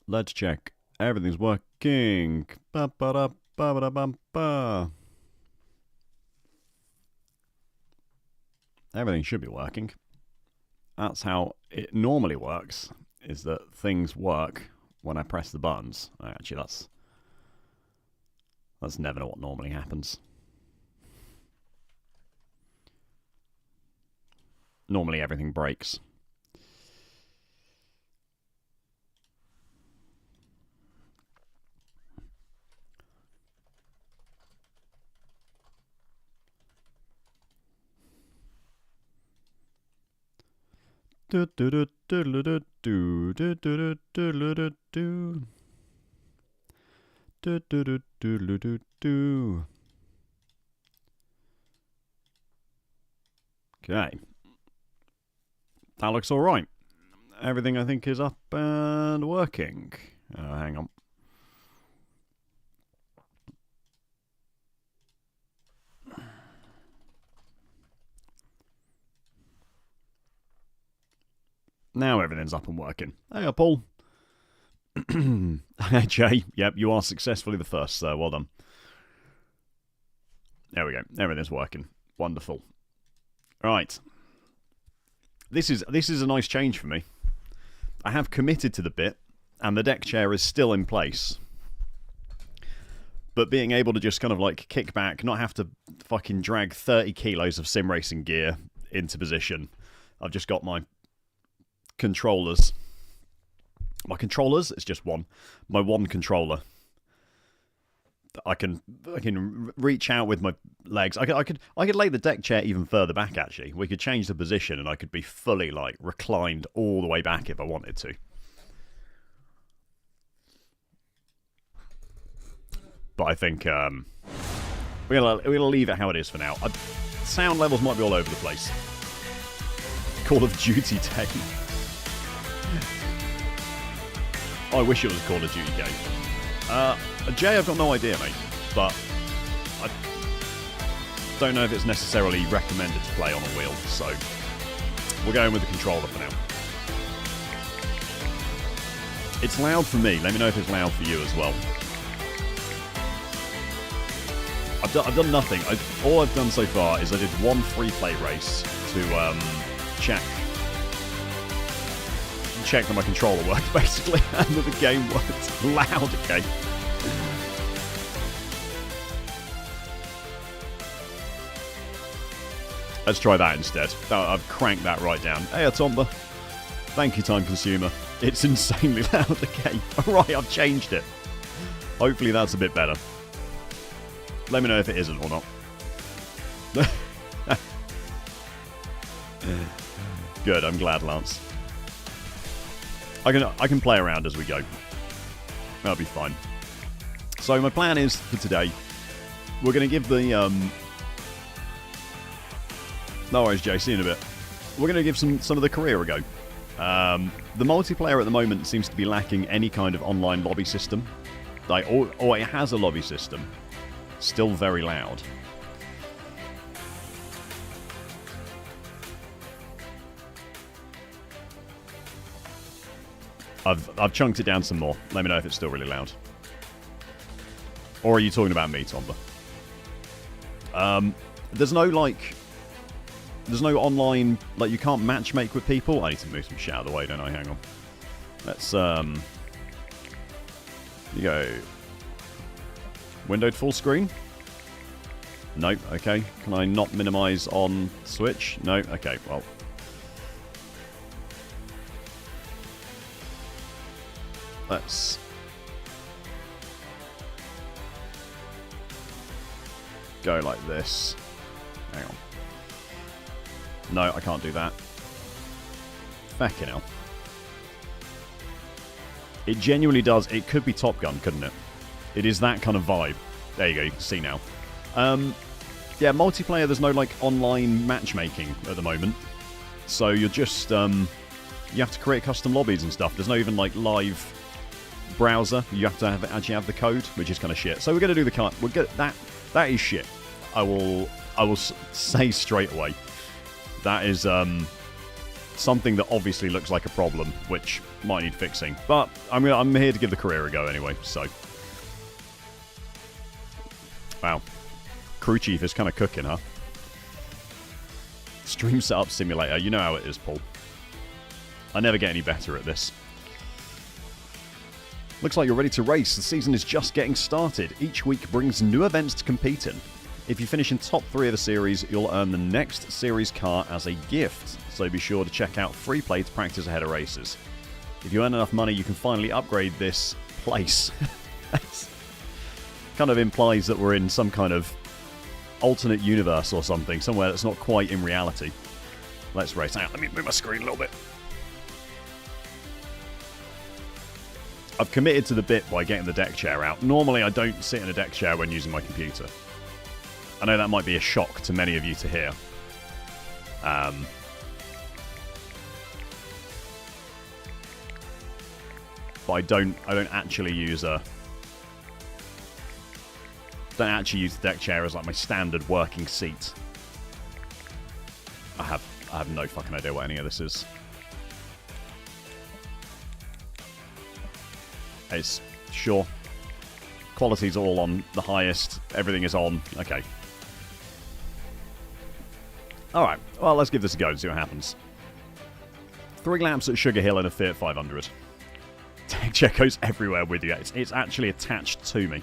Let's check. Everything's working. Ba-ba-da-ba-ba-da-bum-ba. Everything should be working. That's how it normally works, is that things work when I press the buttons. Actually, that's never what normally happens. Normally everything breaks. Do do do do do do do do do do do do. Do do do do do do do. Okay. That looks alright. Everything I think is up and working. Hang on. Now everything's up and working. Hey, Paul. Hey, Jay. Yep, you are successfully the first, so well done. There we go. Everything's working. Wonderful. Right. This is a nice change for me. I have committed to the bit, and the deck chair is still in place. But being able to just kind of like kick back, not have to fucking drag 30 kilos of sim racing gear into position. I've just got my controllers. My controllers, it's just one. My one controller. I can reach out with my legs. I could lay the deck chair even further back, actually. We could change the position and I could be fully like reclined all the way back if I wanted to. But I think we're gonna leave it how it is for now. Sound levels might be all over the place. Call of Duty game. I wish it was a Call of Duty game. Jay, I've got no idea, mate. But I don't know if it's necessarily recommended to play on a wheel, so we're going with the controller for now. It's loud for me. Let me know if it's loud for you as well. I've done nothing. All I've done so far is I did one free play race to check that my controller worked, basically, and that the game worked. Loud, okay. Let's try that instead. I've cranked that right down. Hey, Atomba. Thank you, Time Consumer. It's insanely loud, okay. Alright, I've changed it. Hopefully that's a bit better. Let me know if it isn't or not. Good, I'm glad, Lance. I can play around as we go. That'll be fine. So my plan is for today, we're going to give the no worries, Jay. See you in a bit. We're going to give some of the career a go. The multiplayer at the moment seems to be lacking any kind of online lobby system. Like, or it has a lobby system. Still very loud. I've chunked it down some more. Let me know if it's still really loud. Or are you talking about me, Tomba? There's no online, like, you can't matchmake with people. I need to move some shit out of the way, don't I? Hang on. Let's you go. Windowed full screen? Nope, okay. Can I not minimize on Switch? No, okay, well. Let's go like this. Hang on. No, I can't do that. Fucking hell. It genuinely does. It could be Top Gun, couldn't it? It is that kind of vibe. There you go, you can see now. Yeah, multiplayer, there's no, like, online matchmaking at the moment. So you're just, you have to create custom lobbies and stuff. There's no even, like, live browser. You have to actually have the code, which is kind of shit. So we're going to do that is shit. I will say straight away. That is something that obviously looks like a problem, which might need fixing. But I'm here to give the career a go anyway, so. Wow. Crew chief is kind of cooking, huh? Stream setup simulator. You know how it is, Paul. I never get any better at this. Looks like you're ready to race. The season is just getting started. Each week brings new events to compete in. If you finish in top 3 of the series, you'll earn the next series car as a gift. So be sure to check out Free Play to practice ahead of races. If you earn enough money, you can finally upgrade this place. Kind of implies that we're in some kind of alternate universe or something, somewhere that's not quite in reality. Let's race. Hang on, let me move my screen a little bit. I've committed to the bit by getting the deck chair out. Normally I don't sit in a deck chair when using my computer. I know that might be a shock to many of you to hear. But I don't actually use the deck chair as like my standard working seat. I have no fucking idea what any of this is. It's sure. Quality's all on the highest. Everything is on. Okay. Alright. Well, let's give this a go and see what happens. 3 laps at Sugar Hill in a Fiat 500. Deckchair goes everywhere with you. It's actually attached to me.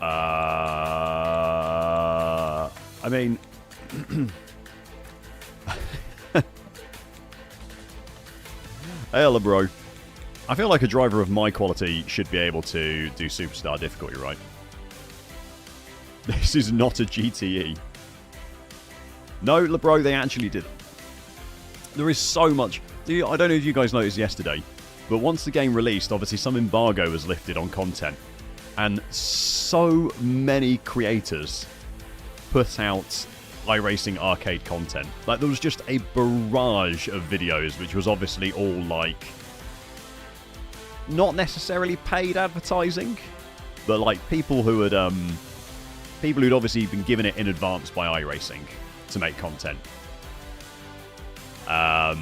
I mean... Hello, bro. I feel like a driver of my quality should be able to do Superstar difficulty, right? This is not a GTE. No, LeBro, they actually did. There is so much... I don't know if you guys noticed yesterday, but once the game released, obviously some embargo was lifted on content. And so many creators put out iRacing arcade content. Like, there was just a barrage of videos, which was obviously all, like, not necessarily paid advertising, but, like, people who'd obviously been given it in advance by iRacing to make content. I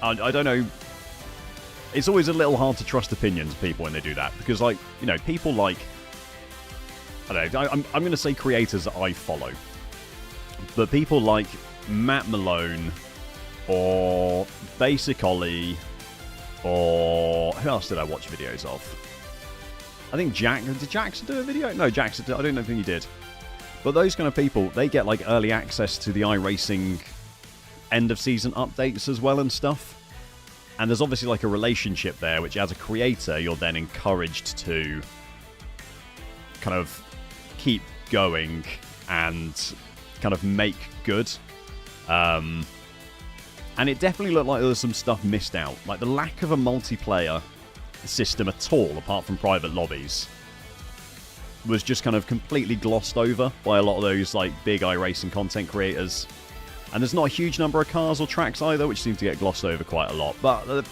don't know. It's always a little hard to trust opinions of people when they do that, because, like, you know, people like... I don't know, I'm going to say creators that I follow. But people like Matt Malone, or Basic Ollie, or... Who else did I watch videos of? I think Did Jackson do a video? No, Jackson did. I don't think he did. But those kind of people, they get, like, early access to the iRacing end-of-season updates as well and stuff. And there's obviously, like, a relationship there, which as a creator, you're then encouraged to kind of keep going and kind of make good. And it definitely looked like there was some stuff missed out. Like, the lack of a multiplayer system at all, apart from private lobbies, was just kind of completely glossed over by a lot of those, like, big iRacing content creators. And there's not a huge number of cars or tracks either, which seem to get glossed over quite a lot. But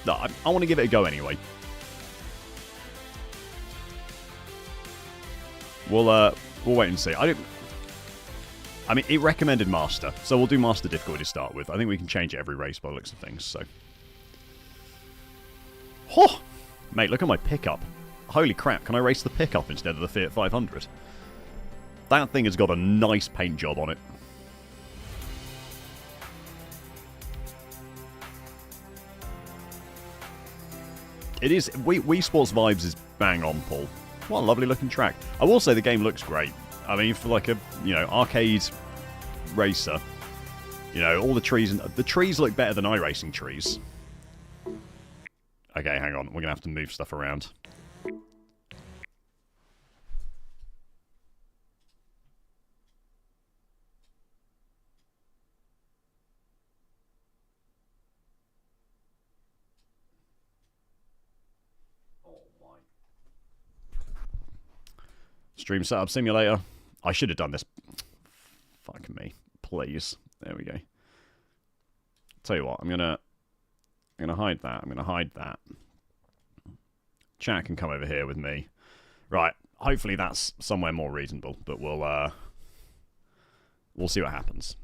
I want to give it a go anyway. We'll wait and see. I mean, it recommended Master, so we'll do Master difficulty to start with. I think we can change it every race by the looks of things, so... Oh! Mate, look at my pickup. Holy crap, can I race the pickup instead of the Fiat 500? That thing has got a nice paint job on it. It is... Wii Sports Vibes is bang on, Paul. What a lovely looking track. I will say the game looks great. I mean, for like a, you know, arcade racer, you know, all the trees... The trees look better than iRacing trees. Okay, hang on. We're going to have to move stuff around. Stream setup simulator. I should have done this. Fuck me. Please. There we go. Tell you what, I'm gonna hide that. I'm gonna hide that. Chat can come over here with me. Right. Hopefully that's somewhere more reasonable, but we'll We'll see what happens.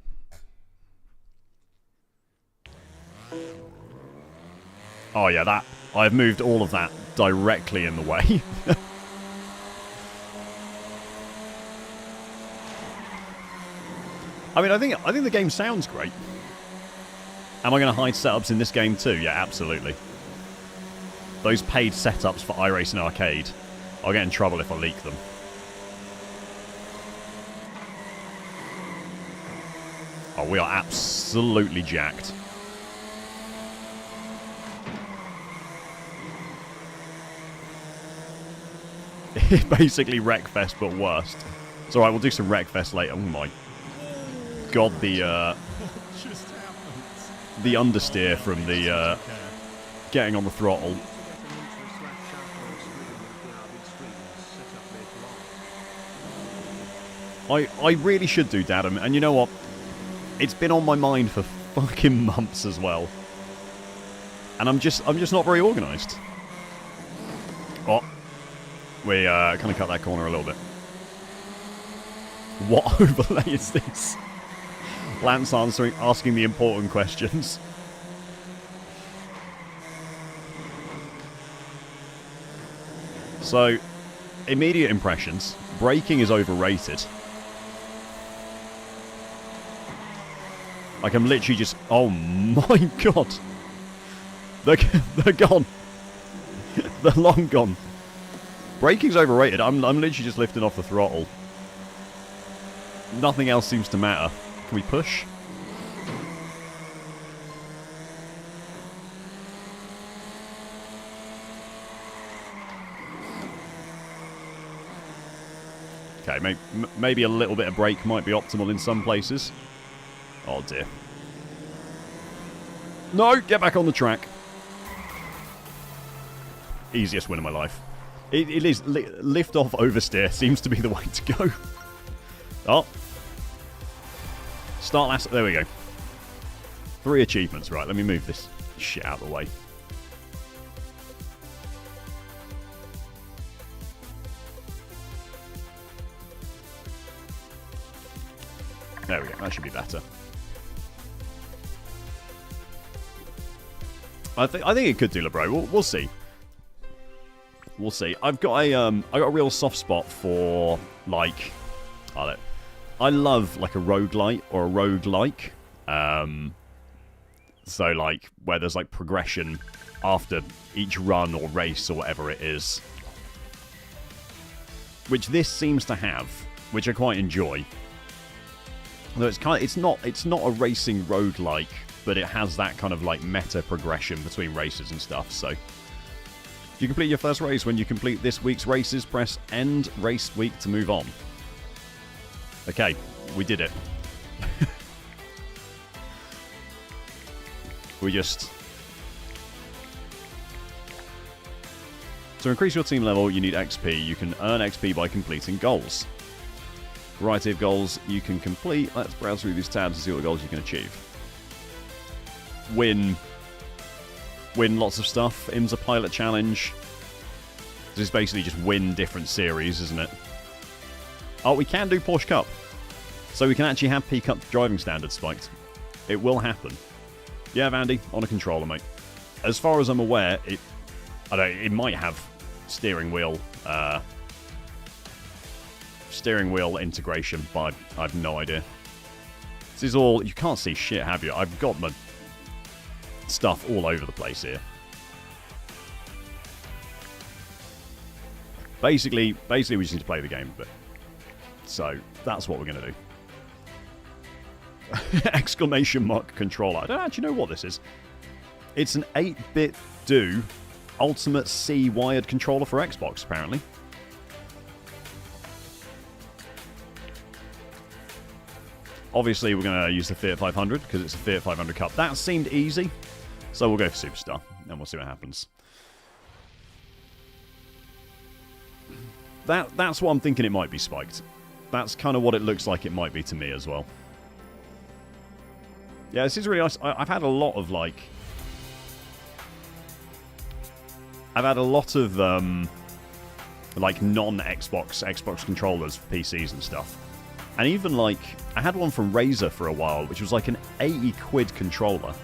Oh yeah, that I've moved all of that directly in the way. I mean, I think the game sounds great. Am I going to hide setups in this game too? Yeah, absolutely. Those paid setups for iRacing Arcade, I'll get in trouble if I leak them. Oh, we are absolutely jacked. Basically Wreckfest, but worst. It's alright, we'll do some Wreckfest later. Oh my god, the understeer from the getting on the throttle. I really should do Datum, and you know what? It's been on my mind for fucking months as well. And I'm just not very organised. Oh. We kind of cut that corner a little bit. What overlay is this? Lance asking the important questions. So, immediate impressions. Braking is overrated. Like, I'm literally just... Oh my god! They're gone. They're long gone. Braking's overrated. I'm literally just lifting off the throttle. Nothing else seems to matter. Can we push? Okay, maybe a little bit of brake might be optimal in some places. Oh dear. No, get back on the track. Easiest win of my life. It is lift off oversteer seems to be the way to go. Oh. Start last. There we go. 3 achievements. Right, let me move this shit out of the way. There we go. That should be better. I think it could do, LeBro. We'll see. We'll see. I've got a real soft spot for like, I love like a roguelite or a roguelike. So like where there's like progression after each run or race or whatever it is, which this seems to have, which I quite enjoy. Though it's not a racing roguelike, but it has that kind of like meta progression between races and stuff. So. If you complete your first race, when you complete this week's races, press end race week to move on. Okay, we did it. We just... To increase your team level, you need XP. You can earn XP by completing goals. Variety of goals you can complete. Let's browse through these tabs and see what goals you can achieve. Win lots of stuff. IMSA Pilot Challenge. This is basically just win different series, isn't it? Oh, we can do Porsche Cup. So we can actually have P-Cup driving standards spiked. It will happen. Yeah, Vandy, on a controller, mate. As far as I'm aware, it might have steering wheel integration, but I have no idea. This is all... You can't see shit, have you? I've got my stuff all over the place here. Basically we just need to play the game a bit. So, that's what we're going to do. Exclamation mark controller. I don't actually know what this is. It's an 8-bit Do Ultimate C wired controller for Xbox, apparently. Obviously, we're going to use the Fiat 500 because it's a Fiat 500 Cup. That seemed easy. So we'll go for Superstar, and we'll see what happens. That's what I'm thinking it might be spiked. That's kind of what it looks like it might be to me as well. Yeah, this is really nice. I've had a lot of, like... I've had a lot of, like, non-Xbox controllers for PCs and stuff. And even, like, I had one from Razer for a while, which was like an 80 quid controller.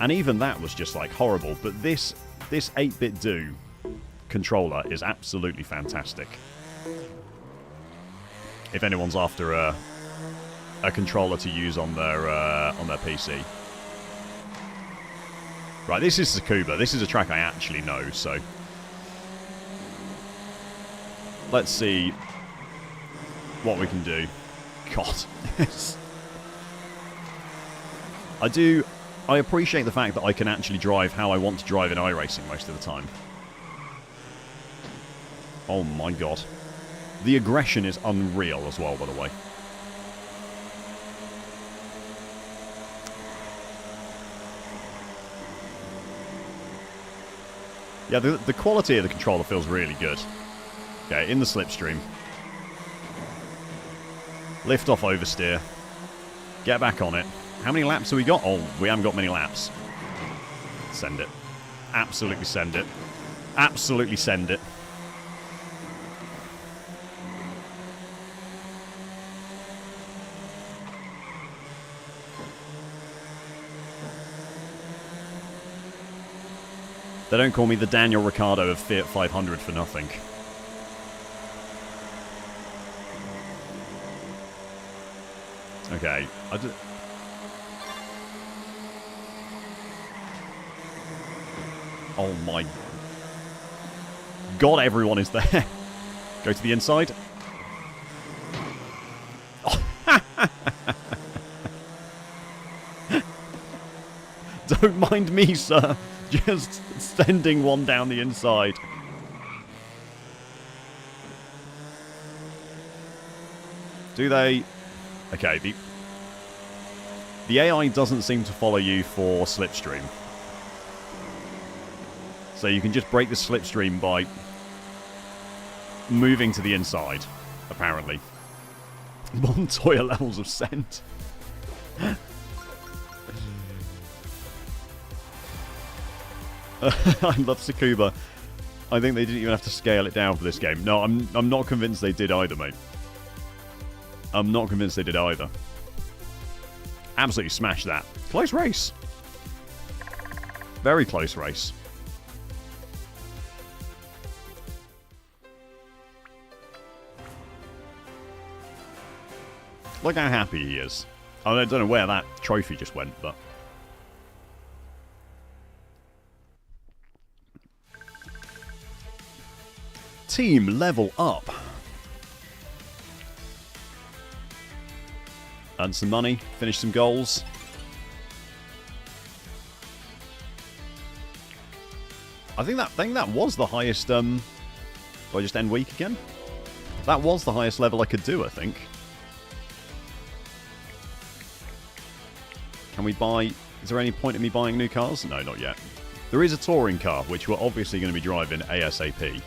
And even that was just, like, horrible. But this 8-bit Do controller is absolutely fantastic. If anyone's after a controller to use on their PC. Right, this is Tsukuba. This is a track I actually know, so... Let's see what we can do. God. I appreciate the fact that I can actually drive how I want to drive in iRacing most of the time. Oh my god. The aggression is unreal as well, by the way. Yeah, the quality of the controller feels really good. Okay, in the slipstream. Lift off oversteer. Get back on it. How many laps have we got? Oh, we haven't got many laps. Send it. Absolutely send it. Absolutely send it. They don't call me the Daniel Ricciardo of Fiat 500 for nothing. Okay. Oh my... God, everyone is there. Go to the inside. Oh. Don't mind me, sir. Just sending one down the inside. Do they... Okay, the AI doesn't seem to follow you for slipstream. So you can just break the slipstream by moving to the inside, apparently. Montoya levels of scent. I love Tsukuba. I think they didn't even have to scale it down for this game. No, I'm not convinced they did either, mate. I'm not convinced they did either. Absolutely smashed that. Close race. Very close race. Look how happy he is. I don't know where that trophy just went, but... Team level up. Earn some money, finish some goals. I think that was the highest. Do I just end week again? That was the highest level I could do, I think. Can we buy... Is there any point in me buying new cars? No, not yet. There is a touring car, which we're obviously going to be driving ASAP.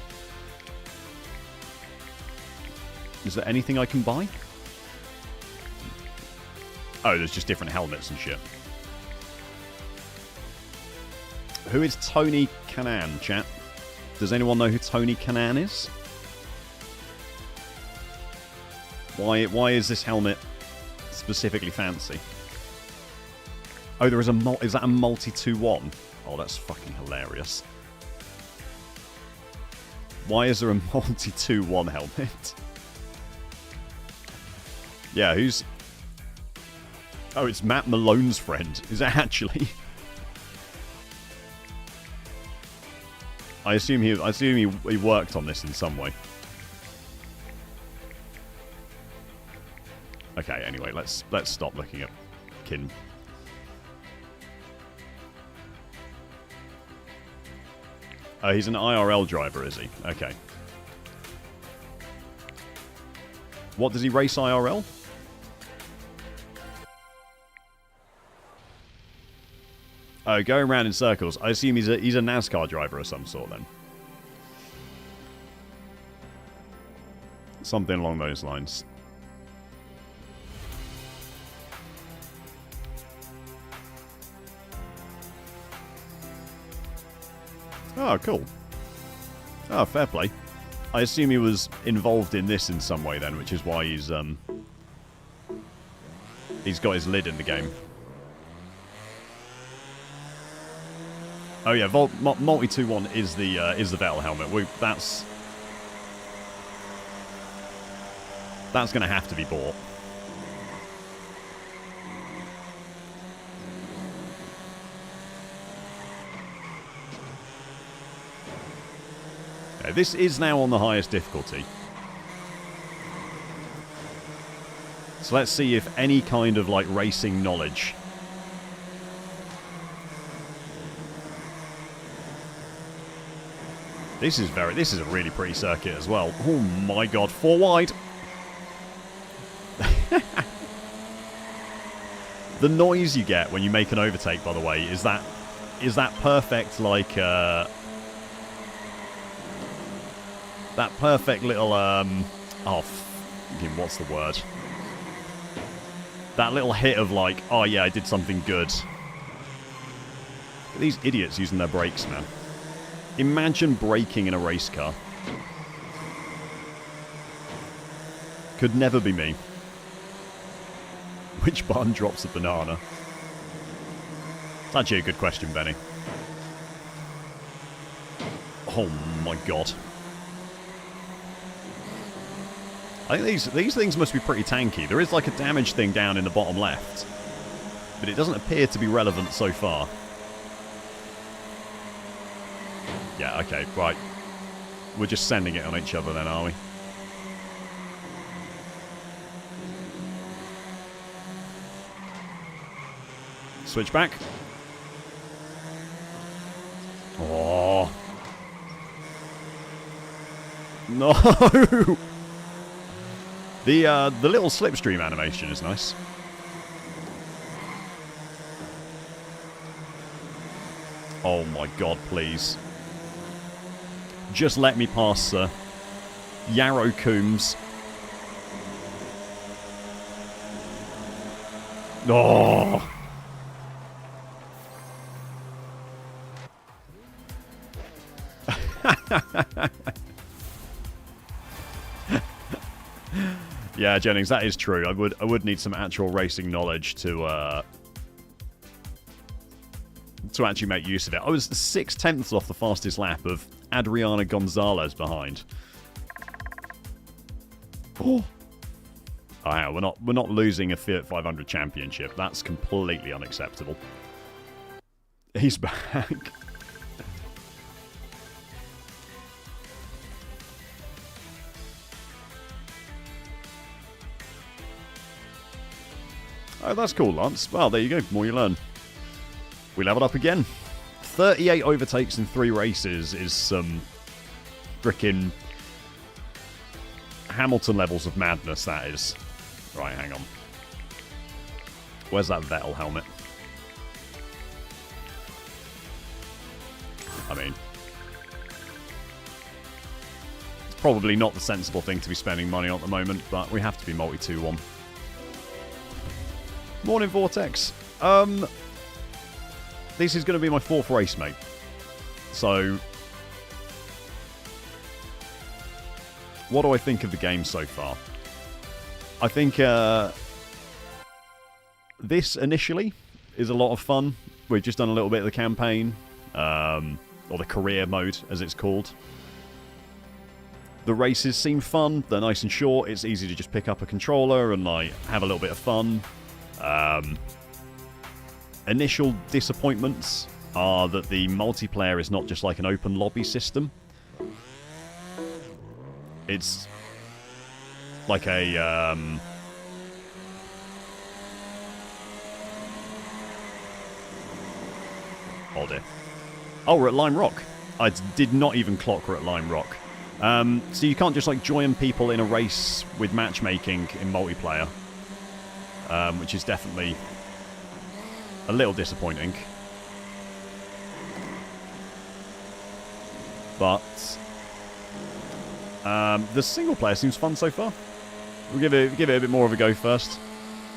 Is there anything I can buy? Oh, there's just different helmets and shit. Who is Tony Kanaan, chat? Does anyone know who Tony Kanaan is? Why is this helmet specifically fancy? Oh, there is a is that a multi 2-1? Oh, that's fucking hilarious. Why is there a multi 2-1 helmet? Yeah, who's... Oh, it's Matt Malone's friend. Is that actually? I assume he worked on this in some way. Okay, anyway, let's stop looking at Kin. Oh, he's an IRL driver, is he? Okay. What, does he race IRL? Oh, going around in circles. I assume he's a NASCAR driver of some sort then. Something along those lines. Oh, cool. Oh, fair play. I assume he was involved in this in some way then, which is why he's he's got his lid in the game. Oh yeah, Multi 2-1 is the Vettel helmet. That's going to have to be bought. Okay, this is now on the highest difficulty. So let's see if any kind of like racing knowledge. This is a really pretty circuit as well. Oh my god, 4 wide. The noise you get when you make an overtake, by the way, is that perfect like that perfect little what's the word? That little hit of like, oh yeah, I did something good. These idiots using their brakes, man. Imagine braking in a race car. Could never be me. Which button drops a banana? It's actually a good question, Benny. Oh my god. I think these things must be pretty tanky. There is like a damage thing down in the bottom left, but it doesn't appear to be relevant so far. Yeah, okay, right. We're just sending it on each other then, are we? Switch back. Oh. No! The little slipstream animation is nice. Oh my god, please. Just let me pass, sir. Yarrow Coombs. Oh! Yeah, Jennings, that is true. I would need some actual racing knowledge to actually make use of it. I was 6/10 off the fastest lap of Adriana Gonzalez behind. Oh, yeah, we're not losing a Fiat 500 championship. That's completely unacceptable. He's back. Oh, that's cool, Lance. Well, there you go. More you learn. We leveled up again. 38 overtakes in 3 races is some frickin' Hamilton levels of madness, that is. Right, hang on. Where's that Vettel helmet? I mean, it's probably not the sensible thing to be spending money on at the moment, but we have to be multi 2-1. Morning, Vortex. This is going to be my 4th race, mate. So, what do I think of the game so far? I think this initially is a lot of fun. We've just done a little bit of the campaign, or the career mode, as it's called. The races seem fun. They're nice and short. It's easy to just pick up a controller and like have a little bit of fun. Initial disappointments are that the multiplayer is not just like an open lobby system. It's like a oh dear. Oh, we're at Lime Rock. I did not even clock we're at Lime Rock. So you can't just like join people in a race with matchmaking in multiplayer, which is definitely a little disappointing. But the single player seems fun so far. We'll give it a bit more of a go first.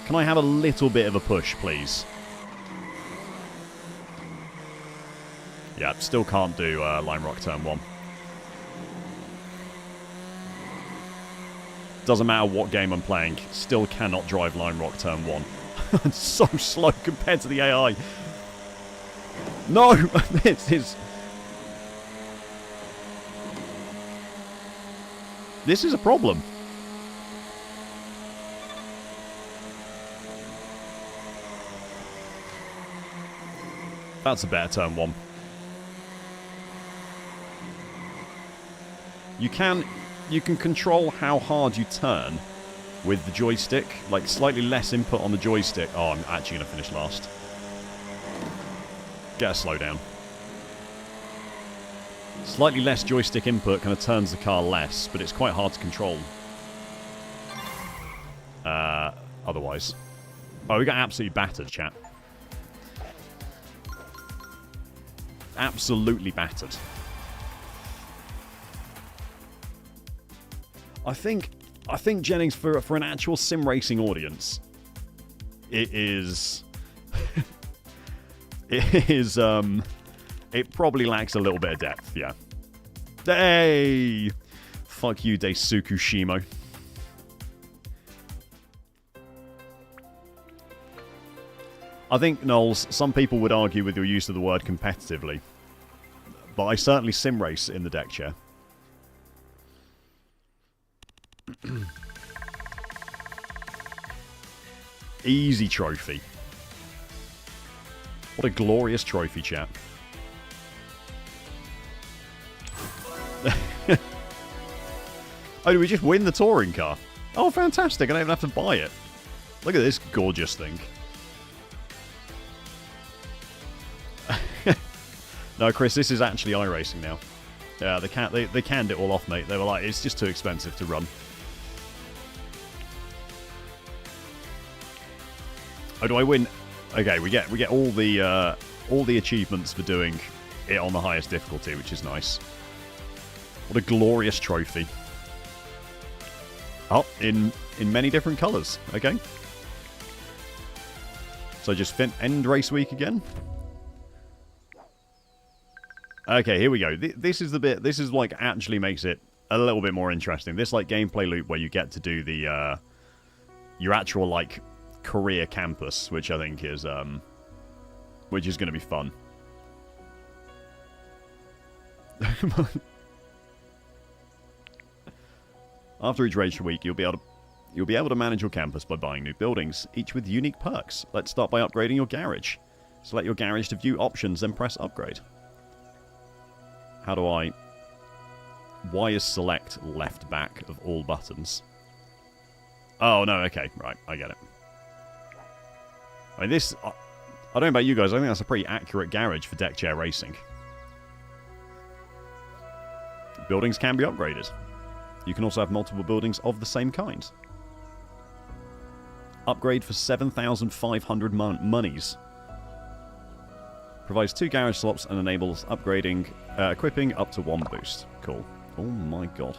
Can I have a little bit of a push, please? Yeah, still can't do Lime Rock Turn 1. Doesn't matter what game I'm playing, still cannot drive Lime Rock Turn 1. It's so slow compared to the AI. No! This is a problem. That's a better turn one. You can control how hard you turn with the joystick, like slightly less input on the joystick. Oh, I'm actually going to finish last. Get a slow down. Slightly less joystick input kind of turns the car less, but it's quite hard to control. Otherwise. Oh, we got absolutely battered, chat. Absolutely battered. I think Jennings, for an actual sim racing audience, it probably lacks a little bit of depth, yeah. Hey! Fuck you, Daisuke Shimo. I think, Knowles, some people would argue with your use of the word competitively, but I certainly sim race in the deck chair. Easy trophy. What a glorious trophy, chat. Oh, do we just win the touring car? Oh, fantastic. I don't even have to buy it. Look at this gorgeous thing. No, Chris, this is actually iRacing now. Yeah, they canned it all off, mate. They were like, it's just too expensive to run. Oh, do I win? Okay, we get all the achievements for doing it on the highest difficulty, which is nice. What a glorious trophy. Oh, in many different colours. Okay. So just end race week again. Okay, here we go. This is the bit. This is like actually makes it a little bit more interesting. This like gameplay loop where you get to do the your actual like career campus, which I think is going to be fun. After each race week, you'll be able to manage your campus by buying new buildings, each with unique perks. Let's start by upgrading your garage. Select your garage to view options, then press upgrade. How do I... Why is select left back of all buttons? Oh, no, okay. Right, I get it. I mean, this... I don't know about you guys, I think that's a pretty accurate garage for Deckchair racing. Buildings can be upgraded. You can also have multiple buildings of the same kind. Upgrade for 7,500 monies. Provides 2 garage slots and enables upgrading, equipping up to 1 boost. Cool. Oh my god.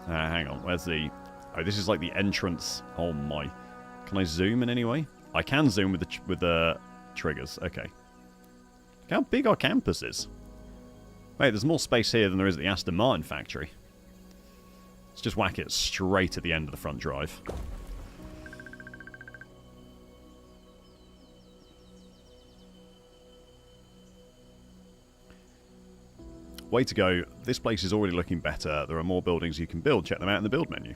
Hang on, where's the... Oh, this is like the entrance. Oh my... Can I zoom in any way? I can zoom with the triggers. Okay. Look how big our campus is. Wait, there's more space here than there is at the Aston Martin factory. Let's just whack it straight at the end of the front drive. Way to go. This place is already looking better. There are more buildings you can build. Check them out in the build menu.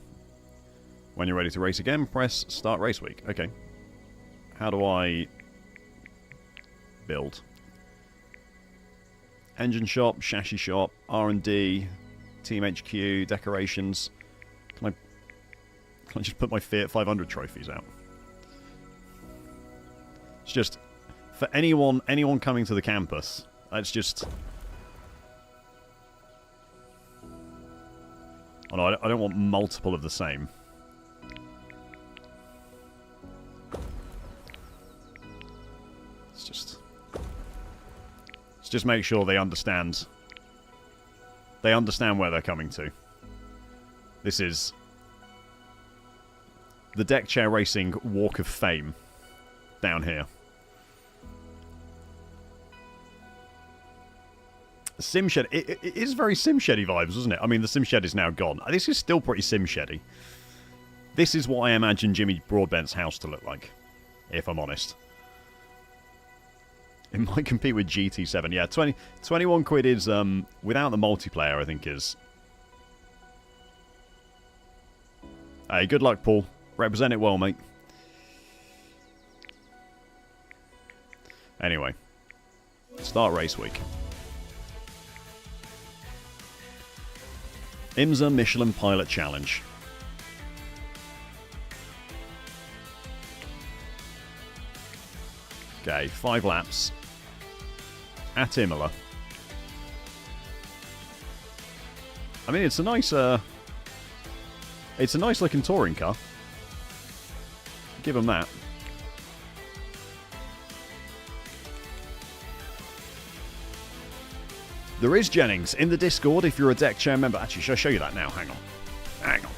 When you're ready to race again, press start race week. Okay. How do I build? Engine shop, chassis shop, R&D, Team HQ, decorations. Can I just put my Fiat 500 trophies out? It's just for anyone coming to the campus. Let's just... Oh no, I don't want multiple of the same. Let's just make sure they understand. They understand where they're coming to. This is the Deckchair Racing Walk of Fame down here. Simshed. It is very Simsheddy vibes, isn't it? I mean, the Simshed is now gone. This is still pretty Simsheddy. This is what I imagine Jimmy Broadbent's house to look like, if I'm honest. It might compete with GT7. Yeah, 21 quid is, without the multiplayer, I think is. Hey, good luck, Paul. Represent it well, mate. Anyway, start race week. IMSA Michelin Pilot Challenge. Okay, 5 laps at Imola. I mean, it's a nice looking touring car. Give them that. There is Jennings in the Discord if you're a Deckchair member. Actually, should I show you that now? Hang on. Hang on.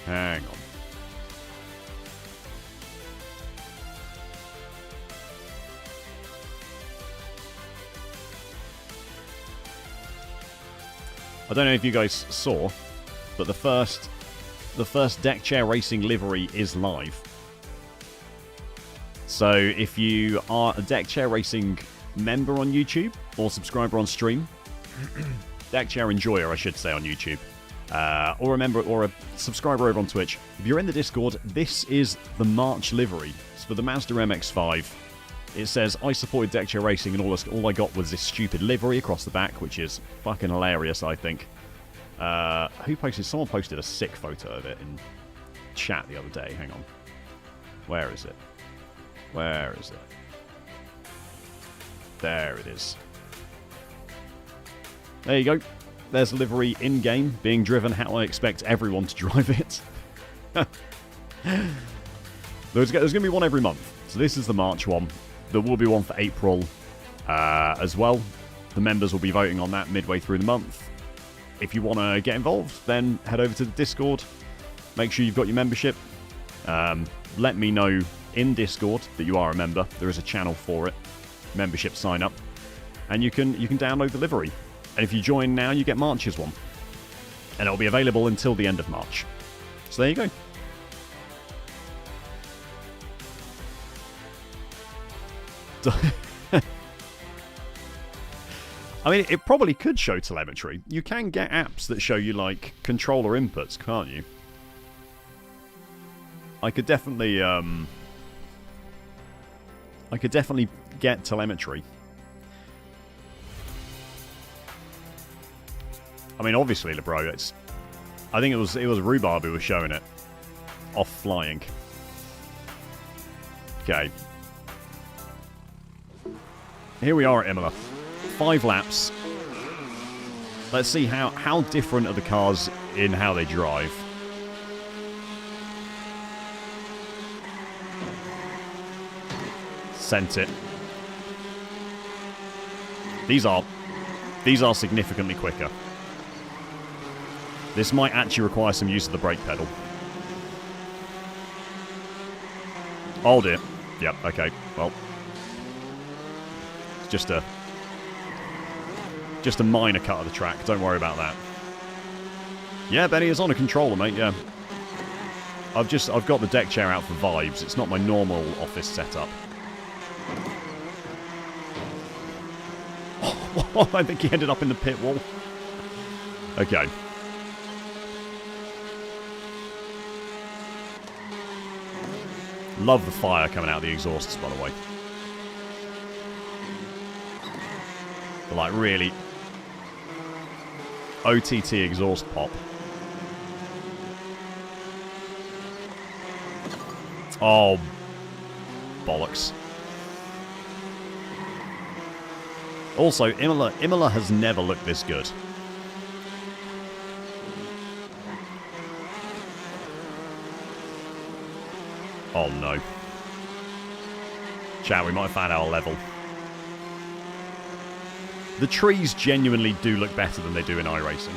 Hang on. I don't know if you guys saw, but the first Deckchair Racing livery is live. So if you are a Deckchair Racing member on YouTube or subscriber on stream, Deckchair enjoyer, I should say, on YouTube, or a member or a subscriber over on Twitch, if you're in the Discord, this is the March livery. It's for the Mazda MX-5. It says, I supported Deckchair Racing, and all I got was this stupid livery across the back, which is fucking hilarious, I think. Who posted? Someone posted a sick photo of it in chat the other day. Hang on. Where is it? Where is it? There it is. There you go. There's livery in-game, being driven how I expect everyone to drive it. There's going to be one every month. So this is the March one. There will be one for April as well. The members will be voting on that midway through the month. If you want to get involved, then head over to the Discord. Make sure you've got your membership. Let me know in Discord that you are a member. There is a channel for it. Membership sign up. And you can download the livery. And if you join now, you get March's one. And it'll be available until the end of March. So there you go. I mean, it probably could show telemetry. You can get apps that show you, like, controller inputs, can't you? I could definitely get telemetry. I mean, obviously, LeBro, I think it was Rhubarb who was showing it. Off flying. Okay. Here we are at Imola. 5 laps. Let's see how different are the cars in how they drive. Sent it. These are significantly quicker. This might actually require some use of the brake pedal. Oh dear. Yep, okay. Well. It's just a minor cut of the track. Don't worry about that. Yeah, Benny is on a controller, mate, yeah. I've got the deck chair out for vibes. It's not my normal office setup. I think he ended up in the pit wall. Okay. Love the fire coming out of the exhausts, by the way. But like, really... OTT exhaust pop. Oh, bollocks. Also, Imola has never looked this good. Oh no. Chat, we might have found our level. The trees genuinely do look better than they do in iRacing.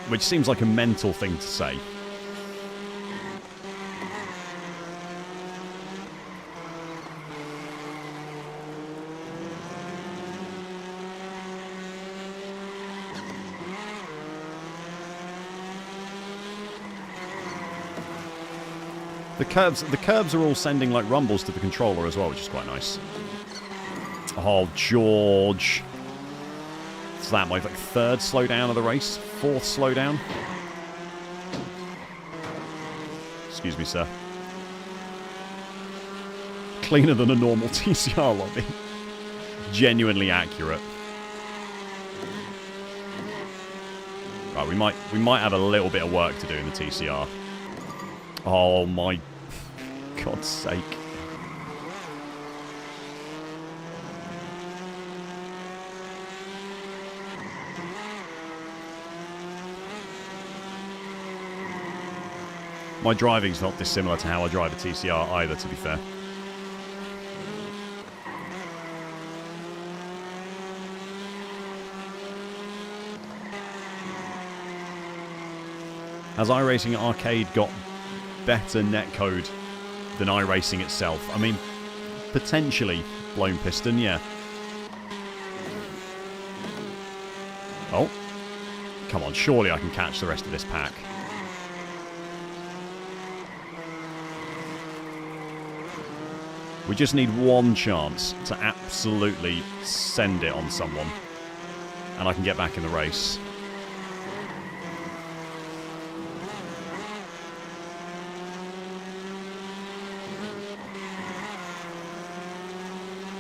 Which seems like a mental thing to say. The curbs are all sending like rumbles to the controller as well, which is quite nice. Oh, George. Is that my like third slowdown of the race? Fourth slowdown? Excuse me, sir. Cleaner than a normal TCR lobby. Genuinely accurate. Right, we might have a little bit of work to do in the TCR. Oh my God's sake. My driving's not dissimilar to how I drive a TCR either, to be fair. Has iRacing Arcade got better netcode than iRacing itself? I mean, potentially, Blown Piston, yeah. Oh. Come on, surely I can catch the rest of this pack. We just need one chance to absolutely send it on someone. And I can get back in the race.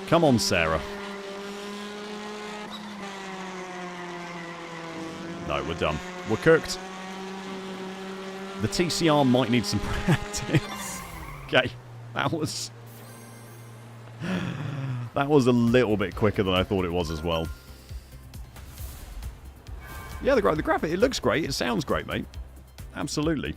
Come on, Sarah. No, we're done. We're cooked. The TCR might need some practice. Okay, that was a little bit quicker than I thought it was as well. Yeah, the graphic, it looks great. It sounds great, mate. Absolutely.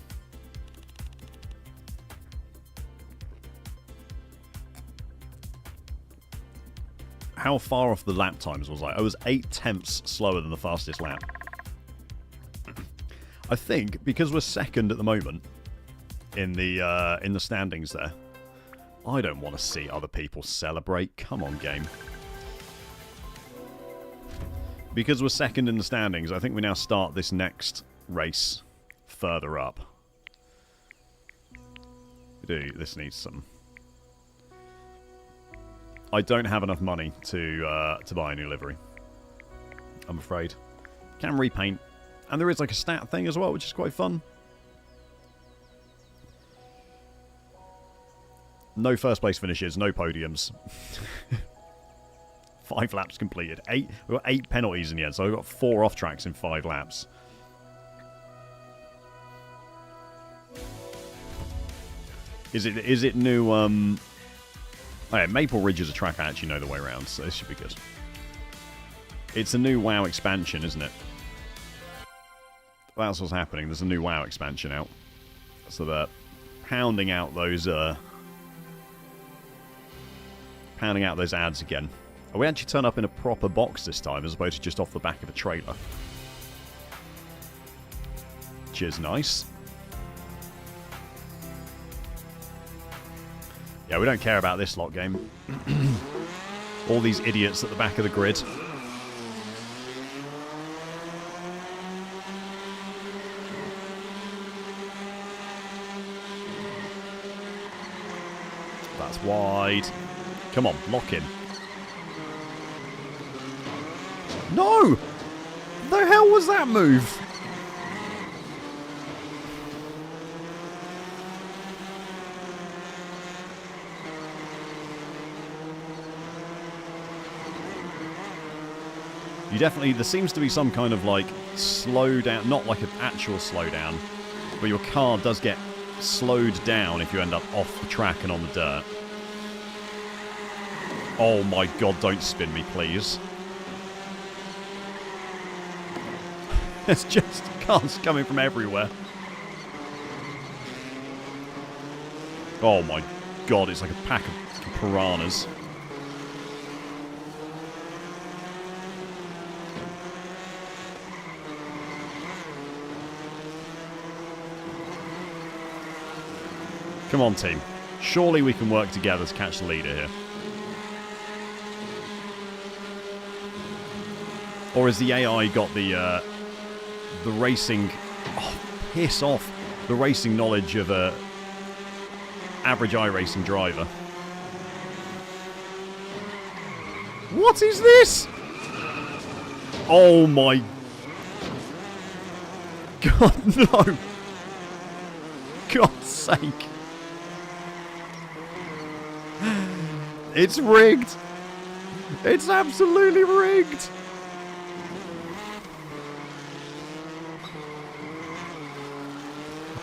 How far off the lap times was I? I was 8/10 slower than the fastest lap. I think because we're second at the moment in the standings there, I don't want to see other people celebrate. Come on, game. Because we're second in the standings, I think we now start this next race further up. This needs some. I don't have enough money to buy a new livery, I'm afraid. Can repaint. And there is like a stat thing as well, which is quite fun. No first place finishes, no podiums. 5 laps completed. We got 8 penalties in the end, so we got 4 off tracks in 5 laps. Is it new? Oh yeah, Maple Ridge is a track I actually know the way around, so this should be good. It's a new WoW expansion, isn't it? That's what's happening. There's a new WoW expansion out, so they're pounding out those ads again. Oh, we actually turn up in a proper box this time, as opposed to just off the back of a trailer, which is nice. Yeah, we don't care about this lot game. All these idiots at the back of the grid. That's wide. Come on, lock in. No! The hell was that move? You definitely, there seems to be some kind of like slowdown, not like an actual slowdown, but your car does get slowed down if you end up off the track and on the dirt. Oh my god, don't spin me, please. There's just cars coming from everywhere. Oh my god, it's like a pack of piranhas. Come on, team. Surely we can work together to catch the leader here. Or has the AI got the racing... Oh, piss off. The racing knowledge of average iRacing driver. What is this? Oh my God, no. God's sake. It's rigged. It's absolutely rigged.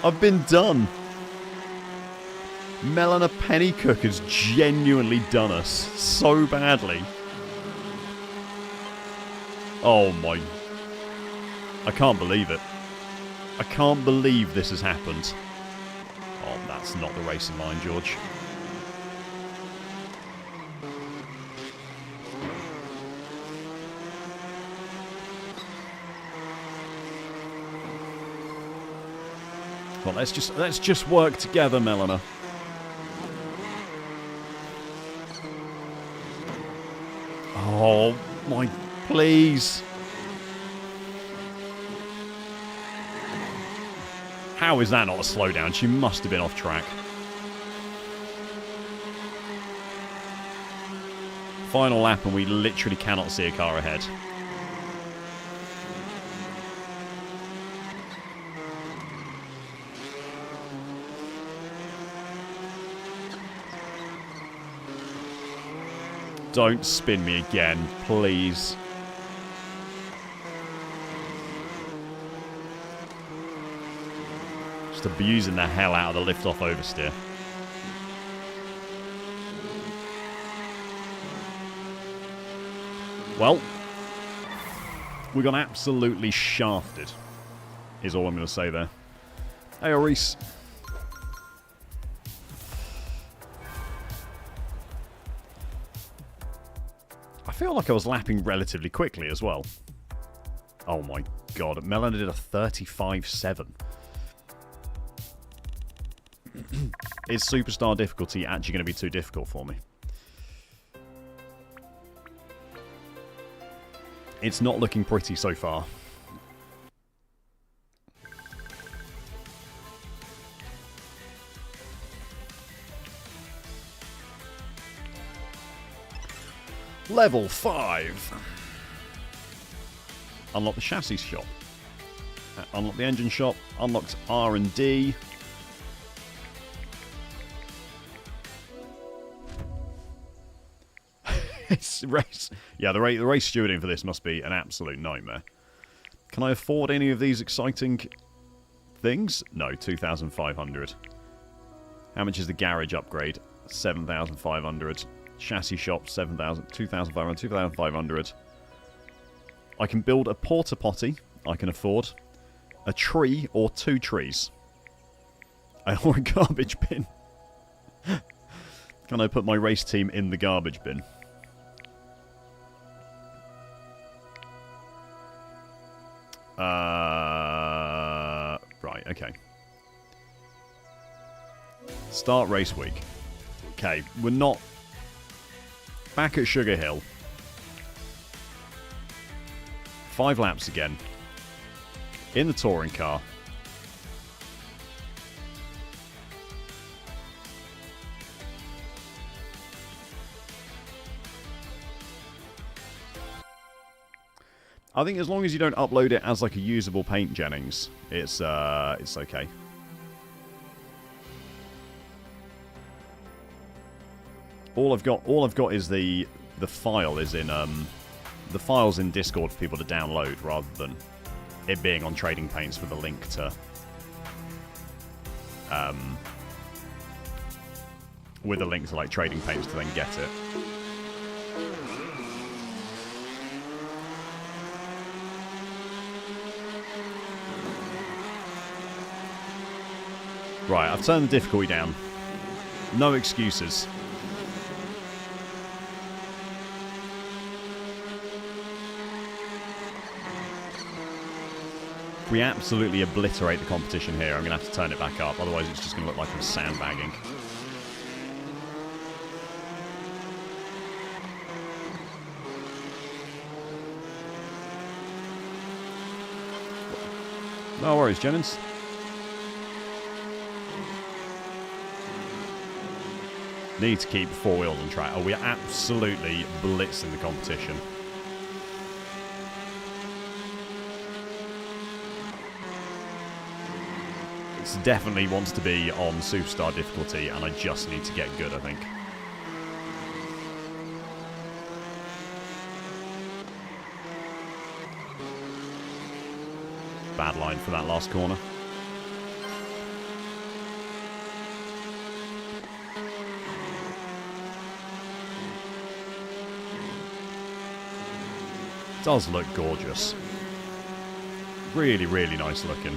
I've been done. Melana Pennycook has genuinely done us so badly. Oh my... I can't believe it. I can't believe this has happened. Oh, that's not the racing line, George. Well, let's just work together, Melana. Oh my, please. How is that not a slowdown? She must have been off track. Final lap and we literally cannot see a car ahead. Don't spin me again, please. Just abusing the hell out of the lift-off oversteer. Well, we got absolutely shafted, is all I'm going to say there. Hey, Reese. I feel like I was lapping relatively quickly as well. Oh my God, Melana did a 35.7. Is Superstar difficulty actually going to be too difficult for me? It's not looking pretty so far. Level 5. Unlock the chassis shop. Unlock the engine shop. Unlocked R&D. Race. Yeah, the race stewarding for this must be an absolute nightmare. Can I afford any of these exciting things? No, 2,500. How much is the garage upgrade? 7,500. Chassis shop, 7,000, 2,500, 2,500. I can build a porta potty. I can afford a tree or 2 trees. Or a garbage bin. Can I put my race team in the garbage bin? Right, okay. Start race week. Okay, we're not... Back at Sugar Hill. 5 laps again. In the touring car. I think as long as you don't upload it as like a usable paint, Jennings, it's okay. All I've got is the file is in the file's in Discord for people to download rather than it being on Trading Paints with a link to like Trading Paints to then get it. Right, I've turned the difficulty down. No excuses. If we absolutely obliterate the competition here, I'm going to have to turn it back up. Otherwise, it's just going to look like I'm sandbagging. No worries, Jennings. Need to keep 4 wheels on track. Oh, we are absolutely blitzing the competition. It definitely wants to be on Superstar difficulty, and I just need to get good, I think. Bad line for that last corner. Does look gorgeous. Really, really nice looking.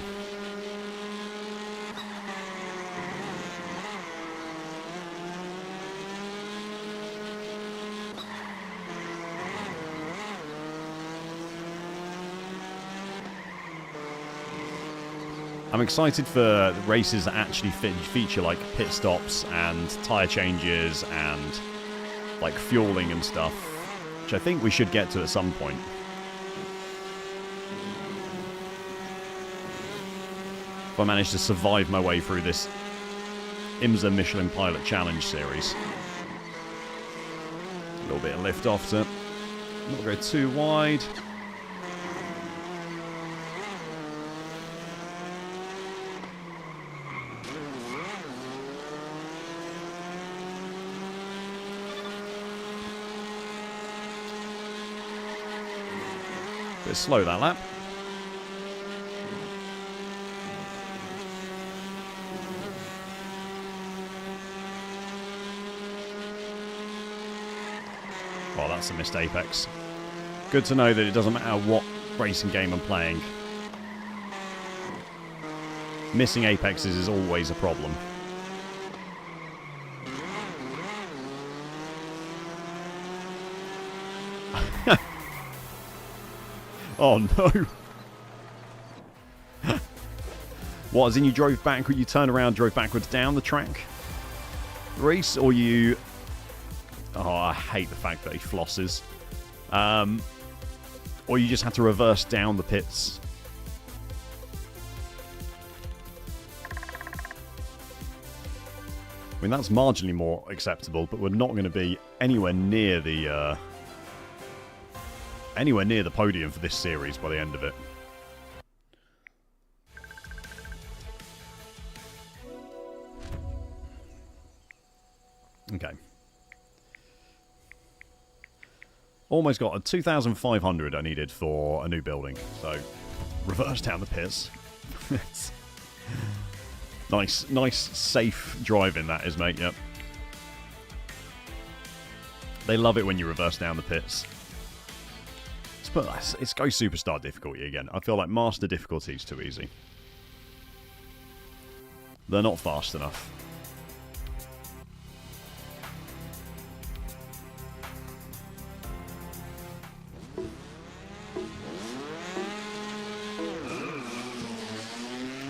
I'm excited for races that actually feature like pit stops and tyre changes and like fueling and stuff, which I think we should get to at some point. If I manage to survive my way through this IMSA Michelin Pilot Challenge series. A little bit of lift off to not go too wide. Bit slow that lap. Well, that's a missed apex. Good to know that it doesn't matter what racing game I'm playing. Missing apexes is always a problem. Oh no! What, as in you drove back, you turned around, drove backwards down the track? Race, or you... Oh, I hate the fact that he flosses. Or you just had to reverse down the pits. I mean, that's marginally more acceptable, but we're not going to be anywhere near the podium for this series by the end of it. Okay. Almost got a 2,500 I needed for a new building, so reverse down the pits. Nice, safe driving that is, mate, yep. They love it when you reverse down the pits. It's go Superstar difficulty again. I feel like Master difficulty is too easy. They're not fast enough.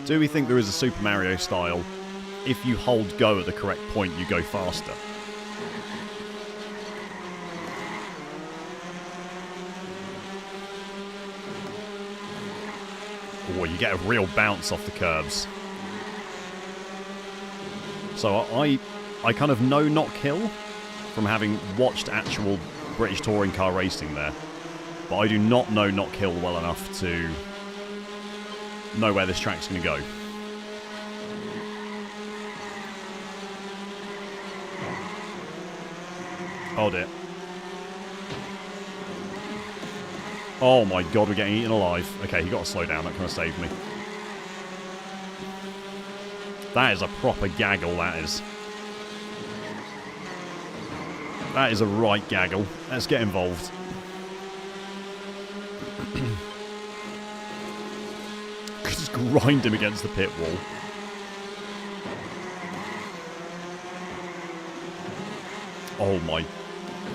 Do we think there is a Super Mario style, if you hold go at the correct point, you go faster? Or you get a real bounce off the curbs. So I kind of know not kill from having watched actual British touring car racing there. But I do not know not kill well enough to know where this track's going to go. Oh dear. Oh my god, we're getting eaten alive. Okay, you got to slow down, that kind of saved me. That is a proper gaggle, that is. That is a right gaggle. Let's get involved. Just grind him against the pit wall. Oh my.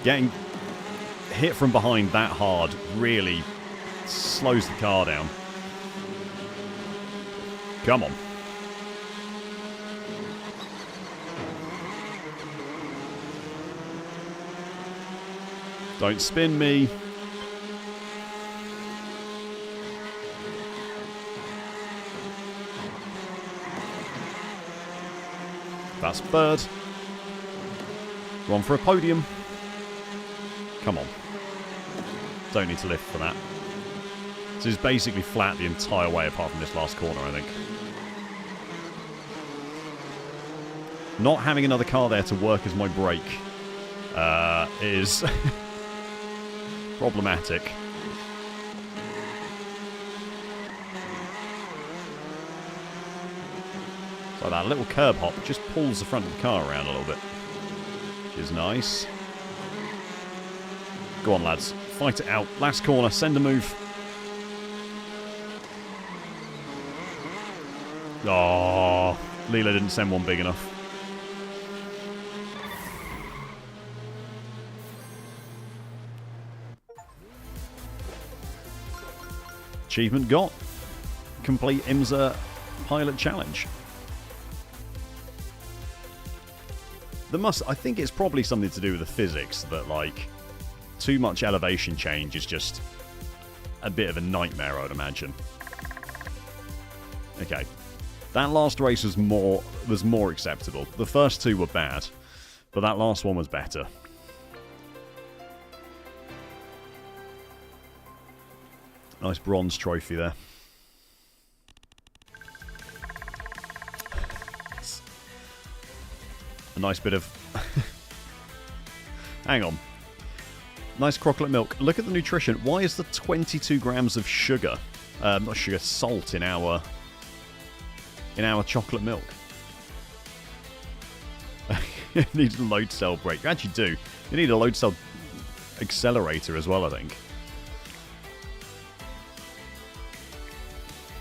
Getting hit from behind that hard really slows the car down. Come on. Don't spin me. That's third. We're on for a podium. Come on. Don't need to lift for that. So it's basically flat the entire way apart from this last corner, I think. Not having another car there to work as my brake is problematic. So that little curb hop just pulls the front of the car around a little bit, which is nice. Go on, lads. Fight it out. Last corner. Send a move. Oh, Leela didn't send one big enough. Achievement got. Complete IMSA pilot challenge. I think it's probably something to do with the physics that, like, too much elevation change is just a bit of a nightmare, I would imagine. Okay. That last race was more acceptable. The first two were bad, but that last one was better. Nice bronze trophy there. A nice bit of... Hang on. Nice crocklet milk. Look at the nutrition. Why is there 22 grams of sugar? Not sugar, salt in our chocolate milk? You need a load cell brake. You actually do. You need a load cell accelerator as well, I think.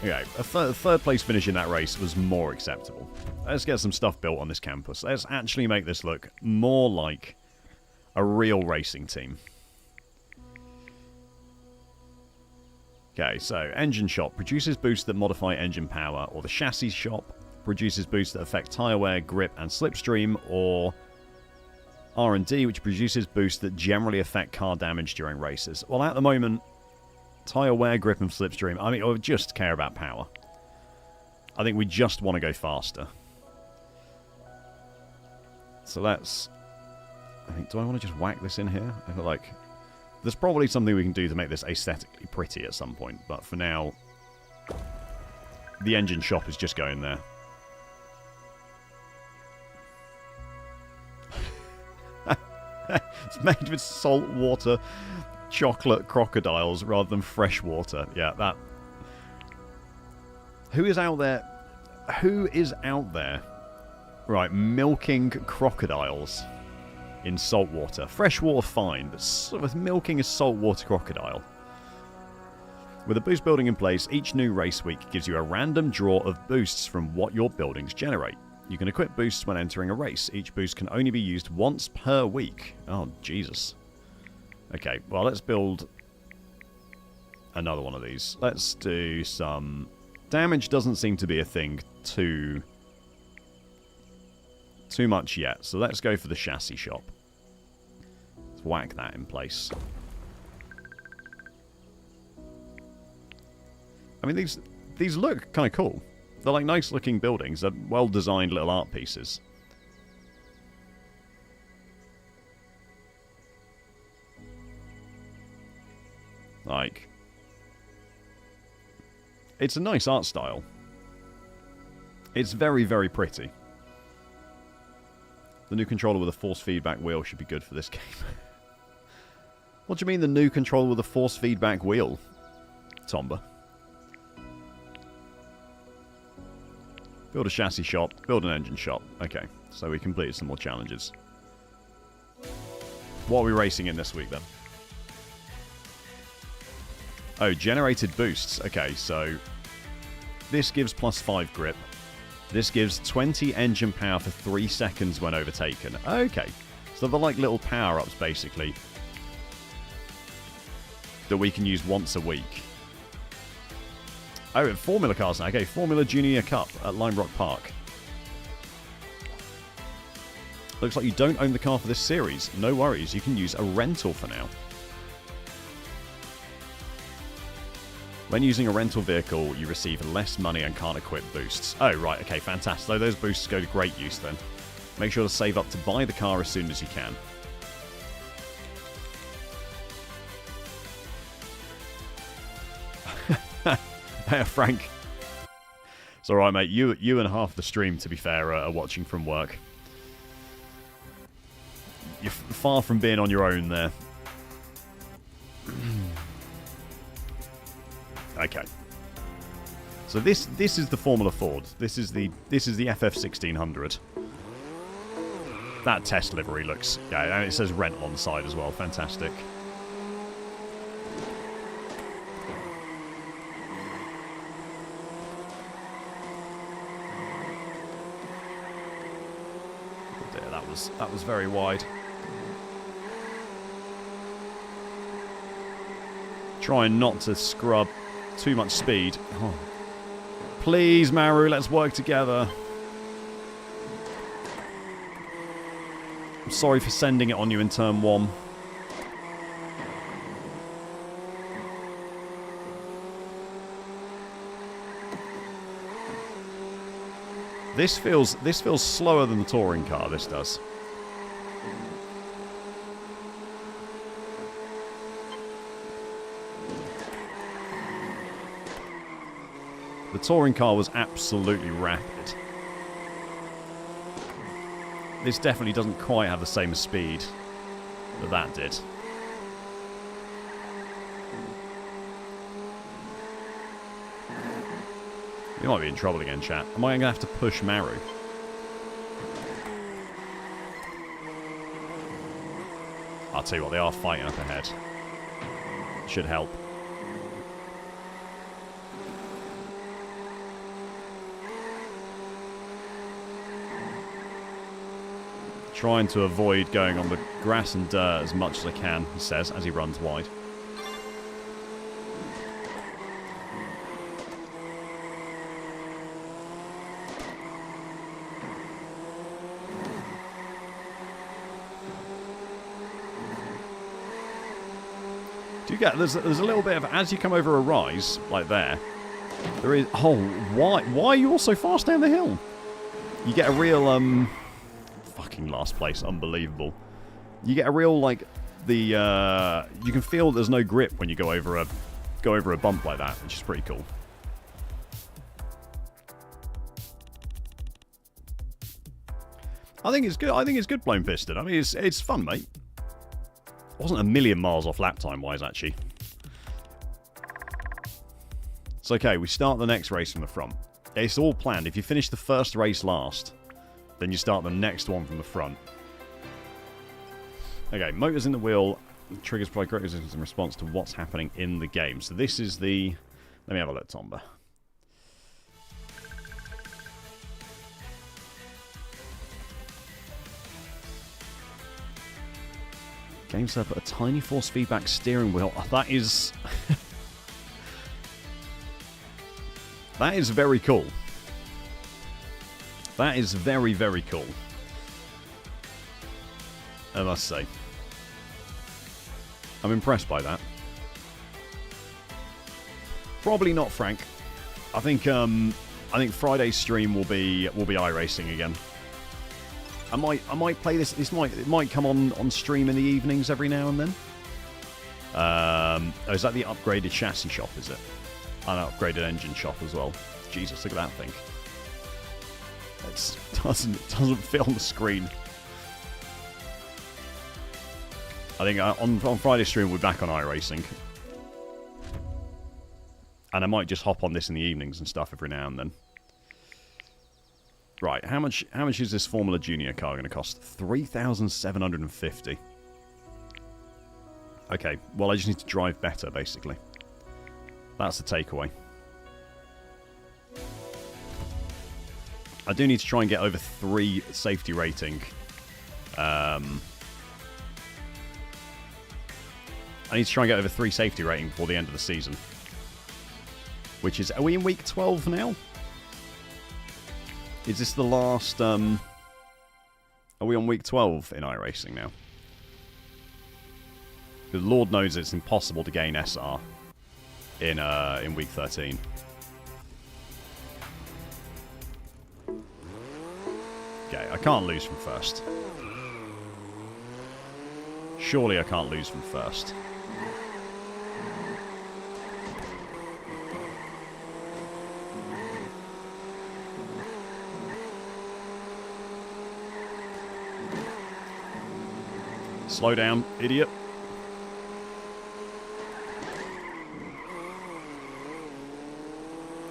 Okay, a third place finish in that race was more acceptable. Let's get some stuff built on this campus. Let's actually make this look more like a real racing team. Okay, so engine shop produces boosts that modify engine power, or the chassis shop produces boosts that affect tyre wear, grip, and slipstream, or R&D, which produces boosts that generally affect car damage during races. Well, at the moment, tyre wear, grip, and slipstream, I mean, I just care about power. I think we just want to go faster. So that's... I think, do I want to just whack this in here? I feel like... There's probably something we can do to make this aesthetically pretty at some point, but for now, the engine shop is just going there. It's made with saltwater chocolate crocodiles rather than fresh water. Yeah, that... Who is out there? Who is out there? Right, milking crocodiles in saltwater. Freshwater, fine, but sort of milking a saltwater crocodile. With a boost building in place, each new race week gives you a random draw of boosts from what your buildings generate. You can equip boosts when entering a race. Each boost can only be used once per week. Oh, Jesus. Okay, well, let's build another one of these. Let's do some... Damage doesn't seem to be a thing too much yet, so let's go for the chassis shop. Let's whack that in place. I mean, these look kind of cool. They're like nice looking buildings. They're well designed little art pieces. Like, it's a nice art style. It's very, very pretty. The new controller with a force feedback wheel should be good for this game. What do you mean the new controller with a force feedback wheel, Tomba? Build a chassis shop, build an engine shop. Okay, so we completed some more challenges. What are we racing in this week then? Oh, generated boosts. Okay, so this gives +5 grip. This gives 20 engine power for 3 seconds when overtaken. Okay, so they're like little power-ups, basically, that we can use once a week. Oh, and Formula cars now. Okay, Formula Junior Cup at Lime Rock Park. Looks like you don't own the car for this series. No worries, you can use a rental for now. When using a rental vehicle, you receive less money and can't equip boosts. Oh, right, okay, fantastic. So those boosts go to great use then. Make sure to save up to buy the car as soon as you can. Hey, Frank. It's alright, mate. You and half the stream, to be fair, are watching from work. You're far from being on your own there. Okay. So this is the Formula Ford. This is the FF1600. That test livery looks, yeah, and it says rent on the side as well. Fantastic. Oh dear, that was very wide. Trying not to scrub too much speed. Oh. Please, Maru, let's work together. I'm sorry for sending it on you in turn 1. This feels slower than the touring car, this does. The touring car was absolutely rapid. This definitely doesn't quite have the same speed that did. You might be in trouble again, chat. Am I going to have to push Maru? I'll tell you what, they are fighting up ahead. Should help. Trying to avoid going on the grass and dirt as much as I can, he says, as he runs wide. Do you get, there's a little bit of, as you come over a rise, like there is, oh, why are you all so fast down the hill? You get a real, fucking last place, unbelievable. You get a real, like, you can feel there's no grip when you go over a bump like that, which is pretty cool. I think it's good. I think it's good blown piston. I mean, it's fun, mate. Wasn't a million miles off lap time wise, actually. It's okay. We start the next race from the front. It's all planned. If you finish the first race last, then you start the next one from the front. Okay, motors in the wheel. Triggers provide great resistance in response to what's happening in the game. So this is the... Let me have a look, Tomba. Game set up a tiny force feedback steering wheel. Oh, that is... that is very cool. That is very, very cool. I must say. I'm impressed by that. Probably not Frank. I think Friday's stream will be iRacing again. I might play this. It might come on stream in the evenings every now and then. Oh, is that the upgraded chassis shop? Is it? An upgraded engine shop as well. Jesus, look at that thing. It doesn't fit on the screen. I think on Friday's stream we'll be back on iRacing, and I might just hop on this in the evenings and stuff every now and then. Right, how much is this Formula Junior car going to cost? 3,750. Okay, well I just need to drive better, basically. That's the takeaway. I do need to try and get over 3 safety rating. I need to try and get over 3 safety rating before the end of the season. Which is... Are we in week 12 now? Is this the last... Are we on week 12 in iRacing now? Because Lord knows it's impossible to gain SR in week 13. Okay, I can't lose from first. Surely I can't lose from first. Slow down, idiot.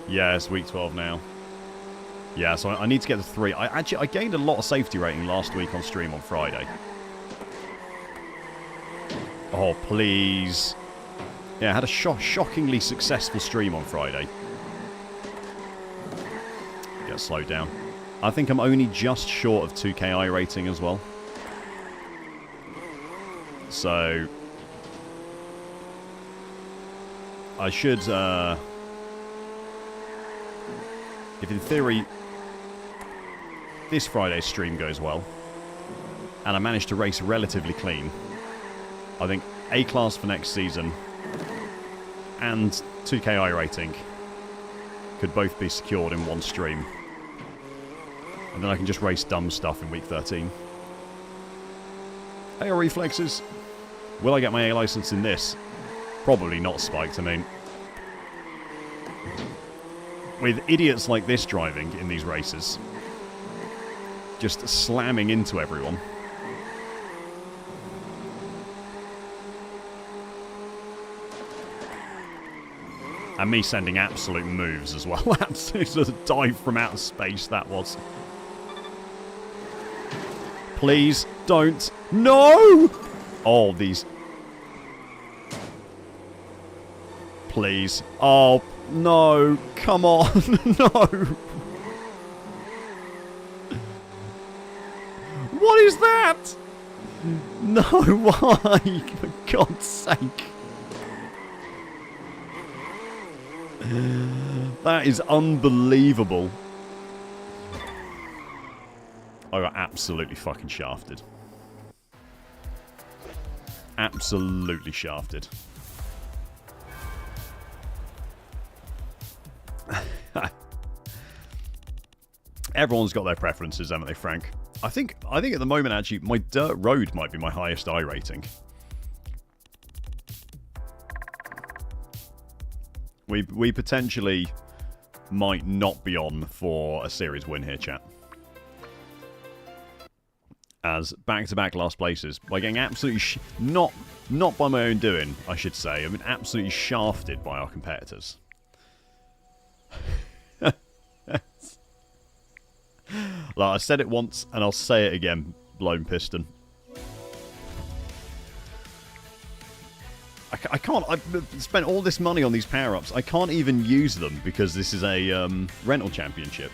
Yeah, it's week 12 now. Yeah, so I need to get to 3. I gained a lot of safety rating last week on stream on Friday. Oh, please. Yeah, I had a shockingly successful stream on Friday. Get slowed down. I think I'm only just short of 2k iRacing as well. So I should, if in theory this Friday's stream goes well, and I manage to race relatively clean, I think A-class for next season and 2k iRating could both be secured in one stream. And then I can just race dumb stuff in week 13. Hey, reflexes. Will I get my A license in this? Probably not, Spiked. I mean, with idiots like this driving in these races, just slamming into everyone. And me sending absolute moves as well. It's a dive from outer space, that was. Please don't. No! Oh, these. Please. Oh, no. Come on. No. What is that? No, why? For God's sake. That is unbelievable. I got absolutely fucking shafted. Absolutely shafted. Everyone's got their preferences, haven't they, Frank? I think at the moment, actually, my dirt road might be my highest I rating. We potentially might not be on for a series win here, chat. As back-to-back last places, by getting absolutely not by my own doing, I should say. I've been absolutely shafted by our competitors. Like I said it once, and I'll say it again, blown piston. I can't. I've spent all this money on these power-ups. I can't even use them because this is a rental championship.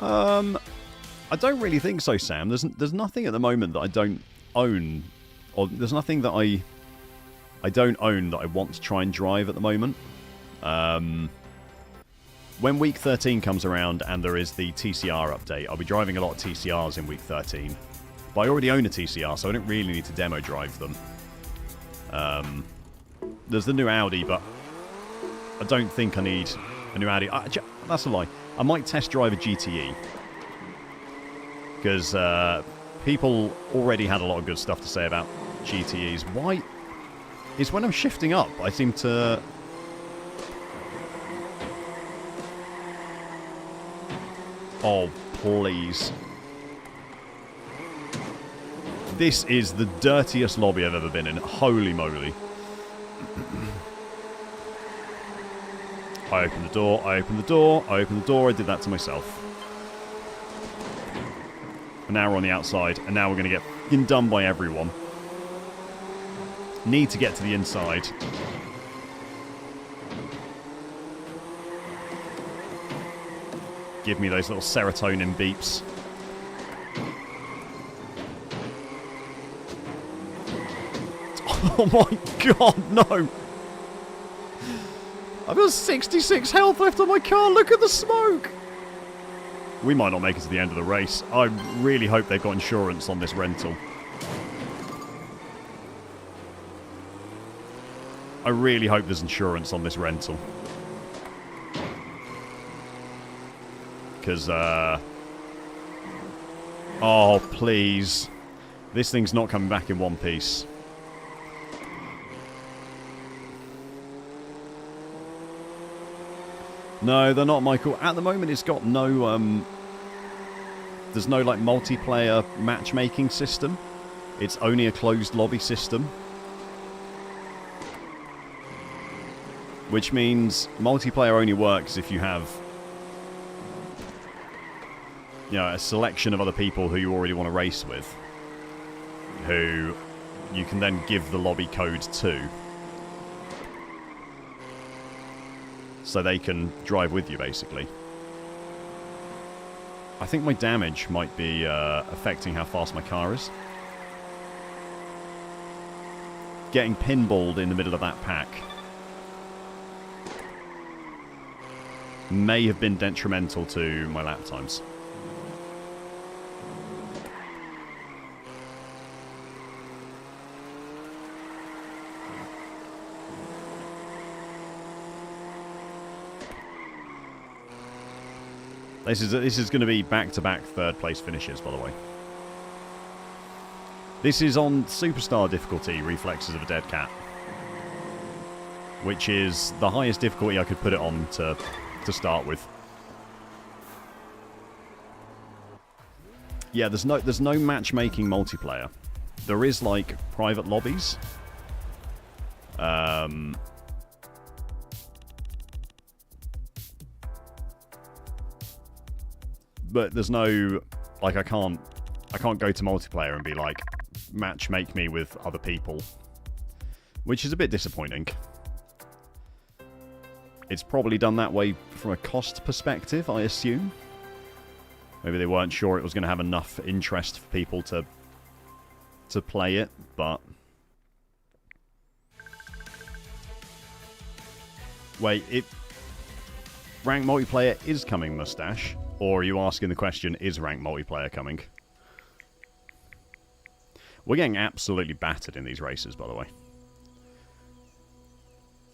I don't really think so, Sam. There's nothing at the moment that I don't own, or there's nothing that I don't own that I want to try and drive at the moment. When week 13 comes around and there is the TCR update, I'll be driving a lot of TCRs in week 13. But I already own a TCR, so I don't really need to demo drive them. There's the new Audi, but I don't think I need a new Audi. That's a lie. I might test drive a GTE. Because people already had a lot of good stuff to say about GTEs. Why? It's when I'm shifting up, I seem to... Oh, please. This is the dirtiest lobby I've ever been in. Holy moly. I opened the door, I opened the door, I opened the door, I did that to myself. And now we're on the outside, and now we're going to get f***ing done by everyone. Need to get to the inside. Give me those little serotonin beeps. Oh my god, no! I've got 66 health left on my car, look at the smoke! We might not make it to the end of the race. I really hope they've got insurance on this rental. I really hope there's insurance on this rental. Because, oh, please. This thing's not coming back in one piece. No, they're not, Michael. At the moment, it's got no, there's no, like, multiplayer matchmaking system. It's only a closed lobby system. Which means multiplayer only works if you have, you know, a selection of other people who you already want to race with, who you can then give the lobby code to, so they can drive with you, basically. I think my damage might be affecting how fast my car is. Getting pinballed in the middle of that pack may have been detrimental to my lap times. This is going to be back-to-back third-place finishes, by the way. This is on Superstar difficulty, Reflexes of a Dead Cat, which is the highest difficulty I could put it on to start with. Yeah, there's no matchmaking multiplayer. There is, like, private lobbies. But there's no, like, I can't go to multiplayer and be like, matchmake me with other people, which is a bit disappointing. It's probably done that way from a cost perspective, I assume. Maybe they weren't sure it was going to have enough interest for people to play it, but... Wait, ranked multiplayer is coming, Mustache? Or are you asking the question, is ranked multiplayer coming? We're getting absolutely battered in these races, by the way.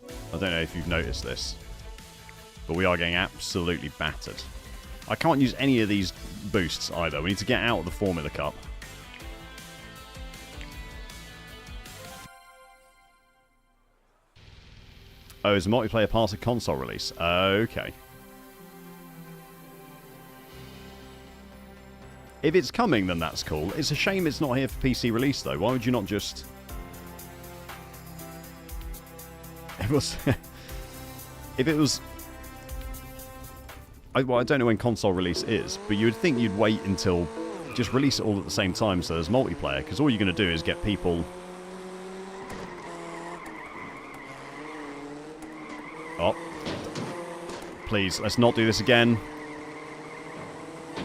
I don't know if you've noticed this, but we are getting absolutely battered. I can't use any of these boosts either. We need to get out of the Formula Cup. Oh, is multiplayer part of console release? Okay. If it's coming, then that's cool. It's a shame it's not here for PC release, though. Why would you not just... If it was... Well, I don't know when console release is, but you would think you'd wait until... Just release it all at the same time so there's multiplayer, because all you're going to do is get people... Oh. Please, let's not do this again.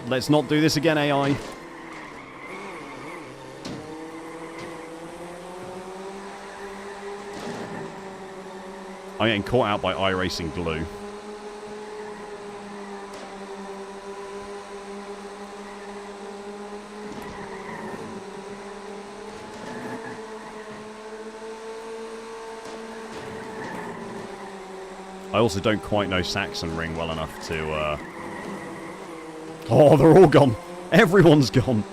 Let's not do this again, AI. I'm getting caught out by iRacing glue. I also don't quite know Saxon Ring well enough to... Oh, they're all gone. Everyone's gone.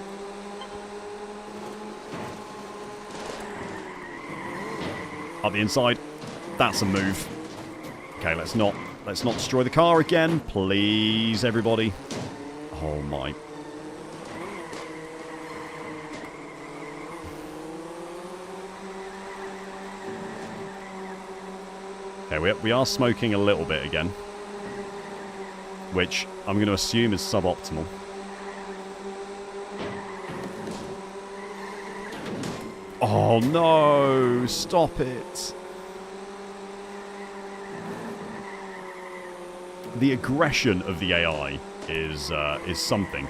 Up the inside. That's a move. Okay, let's not destroy the car again, please, everybody. Oh my. Okay, we are smoking a little bit again, which I'm going to assume is suboptimal. Oh no! Stop it! The aggression of the AI is something.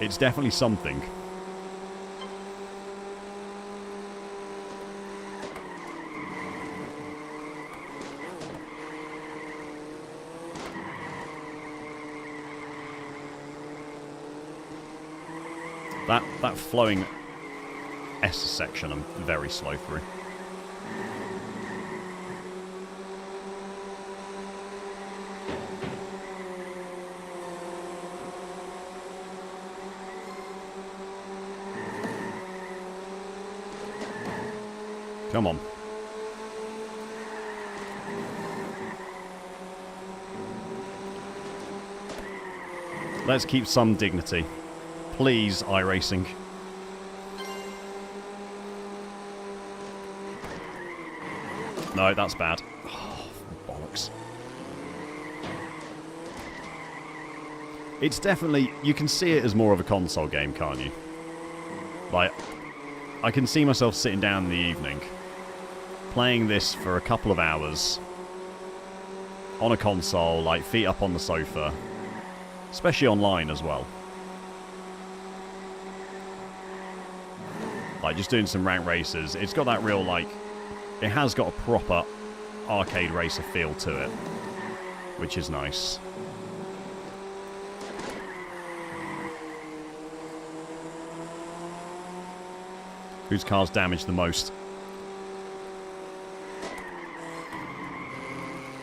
It's definitely something. That flowing S section I'm very slow through. Come on. Let's keep some dignity. Please, iRacing. No, that's bad. Oh, bollocks. It's definitely... You can see it as more of a console game, can't you? Like, I can see myself sitting down in the evening, playing this for a couple of hours, on a console, like, feet up on the sofa, especially online as well. Like, just doing some rank races. It's got that real, like... It has got a proper arcade racer feel to it, which is nice. Whose car's damaged the most?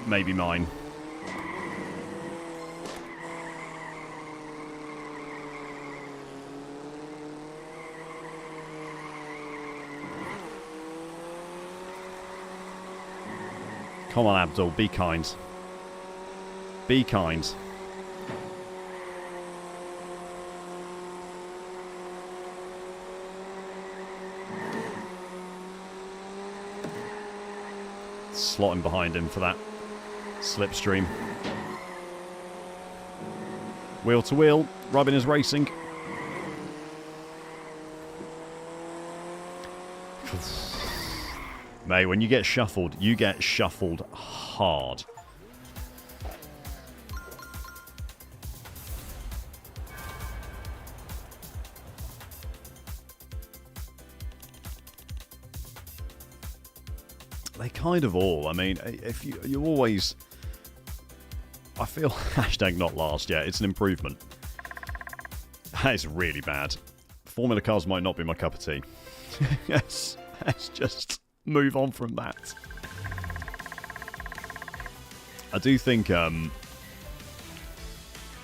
Maybe mine. Come on, Abdul, be kind. Be kind. Slotting behind him for that slipstream. Wheel to wheel, Robin is racing. Mate, when you get shuffled hard. They kind of all. I mean, if you always... I feel hashtag not last. Yeah, it's an improvement. That is really bad. Formula cars might not be my cup of tea. Yes, let's just move on from that. I do think you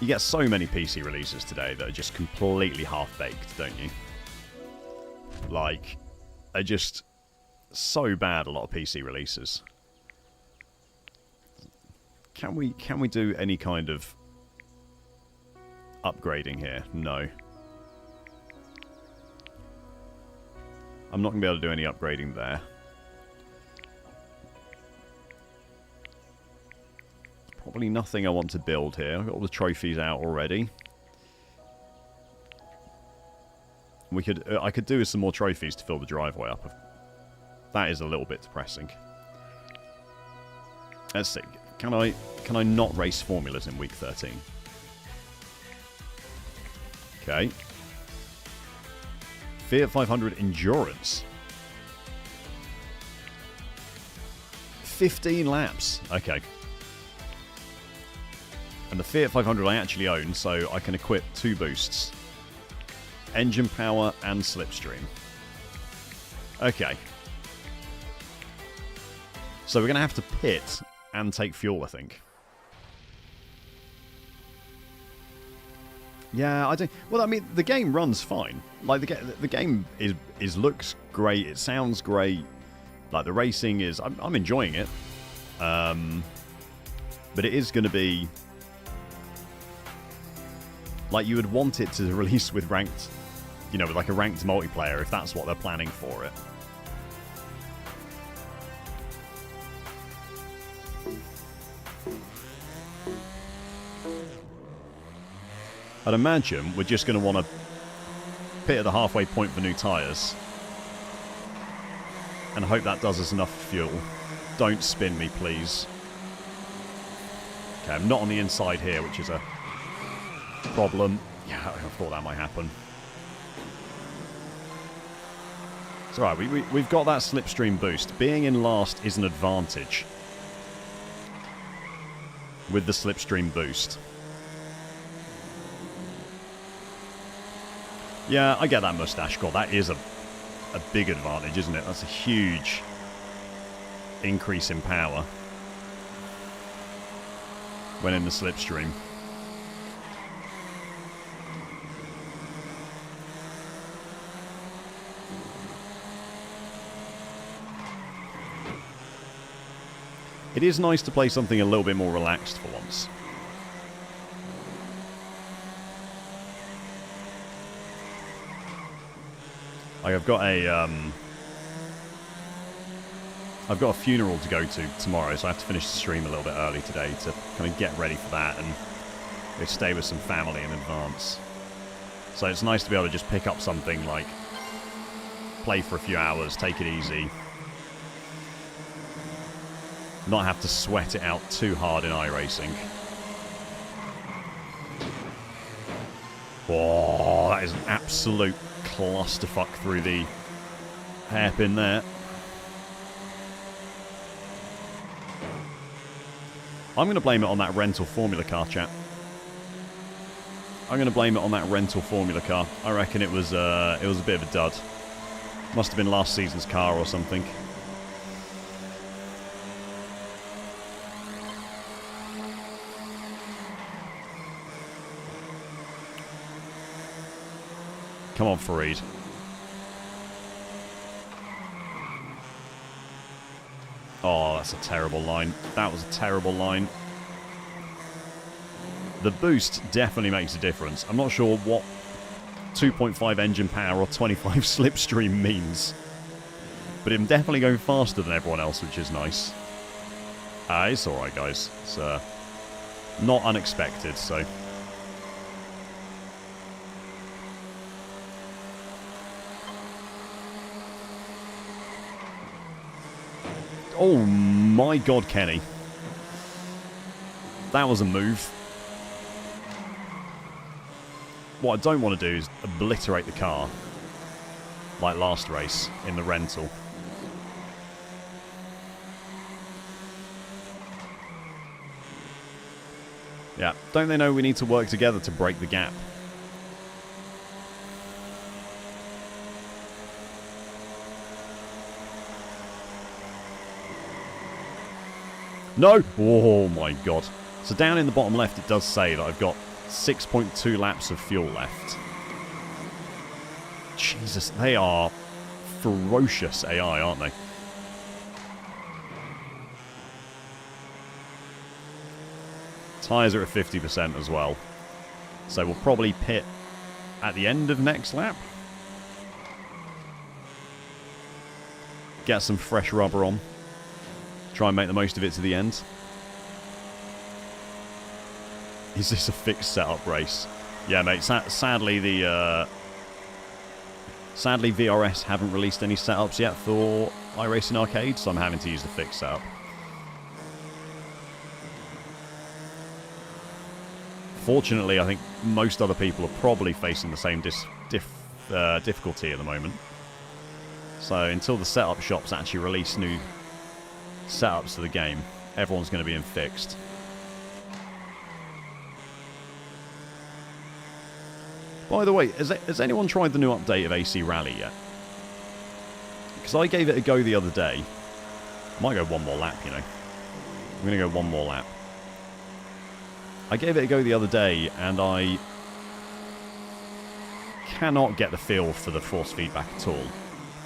get so many PC releases today that are just completely half-baked, don't you? Like, they're just so bad, a lot of PC releases. Can we do any kind of upgrading here? No. I'm not going to be able to do any upgrading there. Probably nothing I want to build here. I've got all the trophies out already. I could do with some more trophies to fill the driveway up. That is a little bit depressing. Let's see. Can I not race formulas in week 13? Okay. Fiat 500 Endurance. 15 laps. Okay. And the Fiat 500 I actually own, so I can equip 2 boosts. Engine power and slipstream. Okay. So we're going to have to pit and take fuel, I think. Yeah, I don't... Well, I mean, the game runs fine. Like, the game looks great. It sounds great. Like, the racing is... I'm enjoying it. But it is going to be... Like, you would want it to release with ranked... You know, with like a ranked multiplayer, if that's what they're planning for it. I'd imagine we're just going to want to pit at the halfway point for new tyres. And hope that does us enough fuel. Don't spin me, please. Okay, I'm not on the inside here, which is a problem. Yeah, I thought that might happen. It's alright, we've got that slipstream boost. Being in last is an advantage. With the slipstream boost. Yeah, I get that mustache score. That is a big advantage, isn't it? That's a huge increase in power when in the slipstream. It is nice to play something a little bit more relaxed for once. Like I've got a funeral to go to tomorrow, so I have to finish the stream a little bit early today to kind of get ready for that and stay with some family in advance. So it's nice to be able to just pick up something like play for a few hours, take it easy, not have to sweat it out too hard in iRacing. Oh, that is an absolute clusterfuck through the hairpin there. I'm going to blame it on that rental Formula car, chat. I'm going to blame it on that rental Formula car. I reckon it was a bit of a dud. Must have been last season's car or something. Come on, Fareed. Oh, that's a terrible line. That was a terrible line. The boost definitely makes a difference. I'm not sure what 2.5 engine power or 25 slipstream means, but I'm definitely going faster than everyone else, which is nice. It's alright, guys. It's not unexpected, so... Oh my god, Kenny. That was a move. What I don't want to do is obliterate the car like last race in the rental. Yeah, don't they know we need to work together to break the gap? No! Oh my god. So down in the bottom left it does say that I've got 6.2 laps of fuel left. Jesus, they are ferocious AI, aren't they? Tyres are at 50% as well. So we'll probably pit at the end of next lap. Get some fresh rubber on. Try and make the most of it to the end. Is this a fixed setup race? Yeah, mate. Sadly, sadly, VRS haven't released any setups yet for iRacing Arcade, so I'm having to use the fixed setup. Fortunately, I think most other people are probably facing the same difficulty at the moment. So until the setup shops actually release new setups to the game, everyone's going to be in fixed. By the way, has anyone tried the new update of AC Rally yet? Because I gave it a go the other day. I might go one more lap, you know. I'm going to go one more lap. I gave it a go the other day, and I cannot get the feel for the force feedback at all.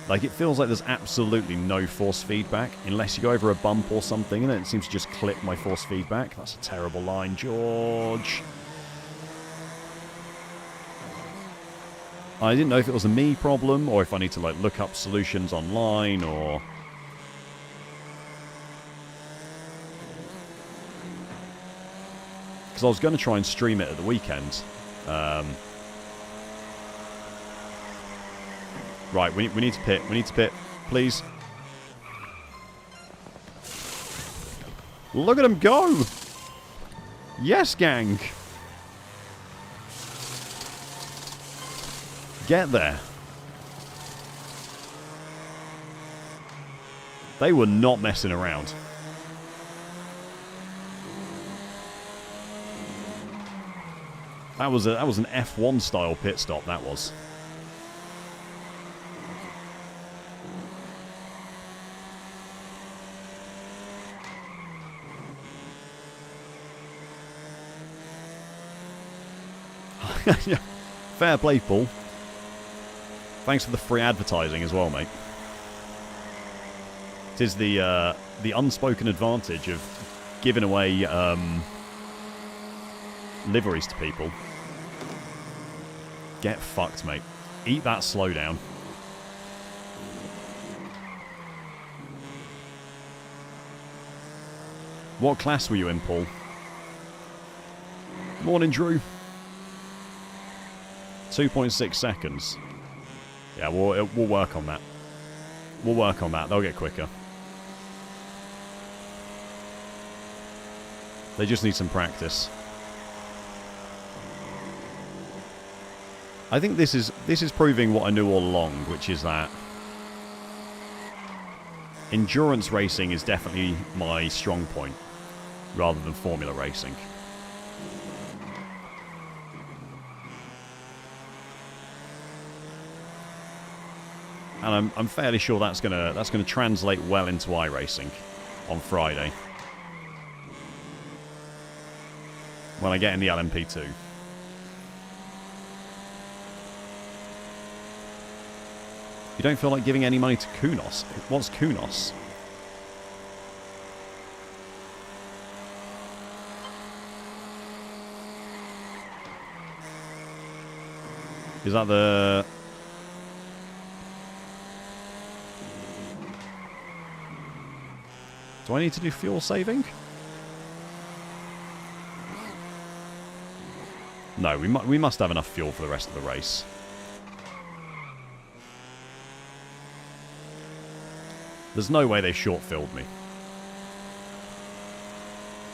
Like, it feels like there's absolutely no force feedback, unless you go over a bump or something, and then it seems to just clip my force feedback. That's a terrible line, George. I didn't know if it was a me problem, or if I need to, like, look up solutions online, or... Because I was going to try and stream it at the weekend. Right, we need to pit. We need to pit. Please. Look at him go! Yes, gang! Get there. They were not messing around. That was an F1 style pit stop, that was. Fair play, Paul. Thanks for the free advertising as well, mate. It is the the unspoken advantage of giving away liveries to people. Get fucked, mate. Eat that slowdown. What class were you in, Paul? Morning, Drew. 2.6 seconds. Yeah, we'll work on that. We'll work on that. They'll get quicker. They just need some practice. I think this is proving what I knew all along, which is that endurance racing is definitely my strong point, rather than formula racing. And I'm fairly sure that's gonna translate well into iRacing on Friday when I get in the LMP2. You don't feel like giving any money to Kunos? What's Kunos? Is that the... Do I need to do fuel saving? No, we must have enough fuel for the rest of the race. There's no way they short-filled me.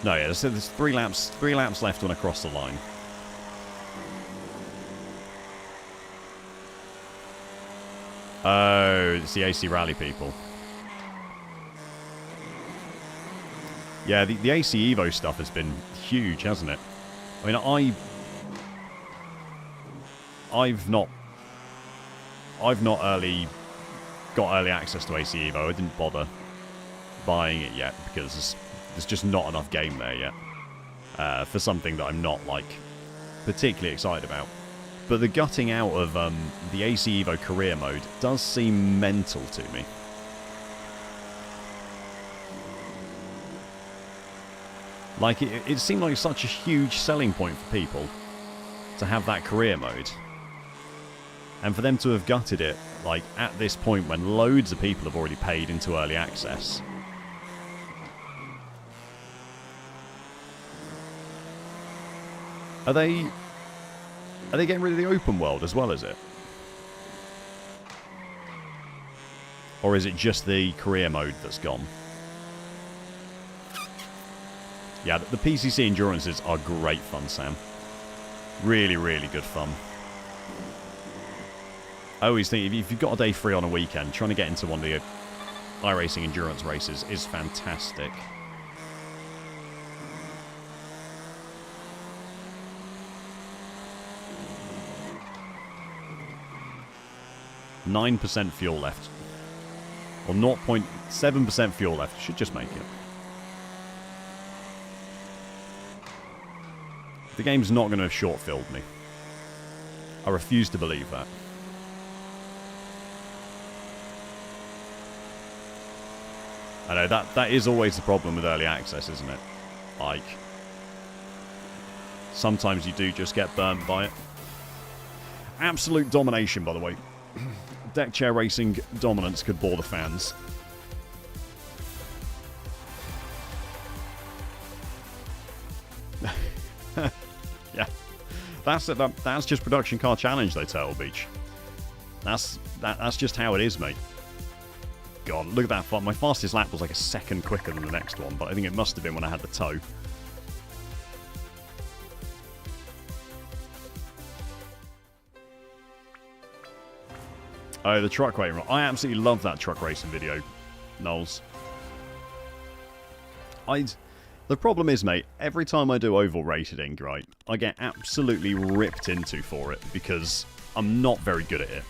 No, yeah, there's 3 laps left when I cross the line. Oh, it's the AC Rally people. Yeah, the AC Evo stuff has been huge, hasn't it? I mean, I've not got early access to AC Evo. I didn't bother buying it yet because there's just not enough game there yet for something that I'm not like particularly excited about. But the gutting out of the AC Evo career mode does seem mental to me. Like, it seemed like such a huge selling point for people to have that career mode. And for them to have gutted it, like, at this point when loads of people have already paid into early access. Are they getting rid of the open world as well as it? Or is it just the career mode that's gone? Yeah, the PCC endurances are great fun, Sam. Really, really good fun. I always think if you've got a day free on a weekend, trying to get into one of the iRacing endurance races is fantastic. %9 fuel left. Or 0.7% fuel left. Should just make it. The game's not going to have short-filled me. I refuse to believe that. I know, that is always the problem with early access, isn't it? Like, sometimes you do just get burnt by it. Absolute domination, by the way. Deckchair racing dominance could bore the fans. Yeah, that's just production car challenge though, Turtle Beach. That's just how it is, mate. God, look at that. My fastest lap was like a second quicker than the next one, but I think it must have been when I had the tow. Oh, the truck racing. I absolutely love that truck racing video, Knowles. The problem is, mate, every time I do oval rating, right, I get absolutely ripped into for it because I'm not very good at it.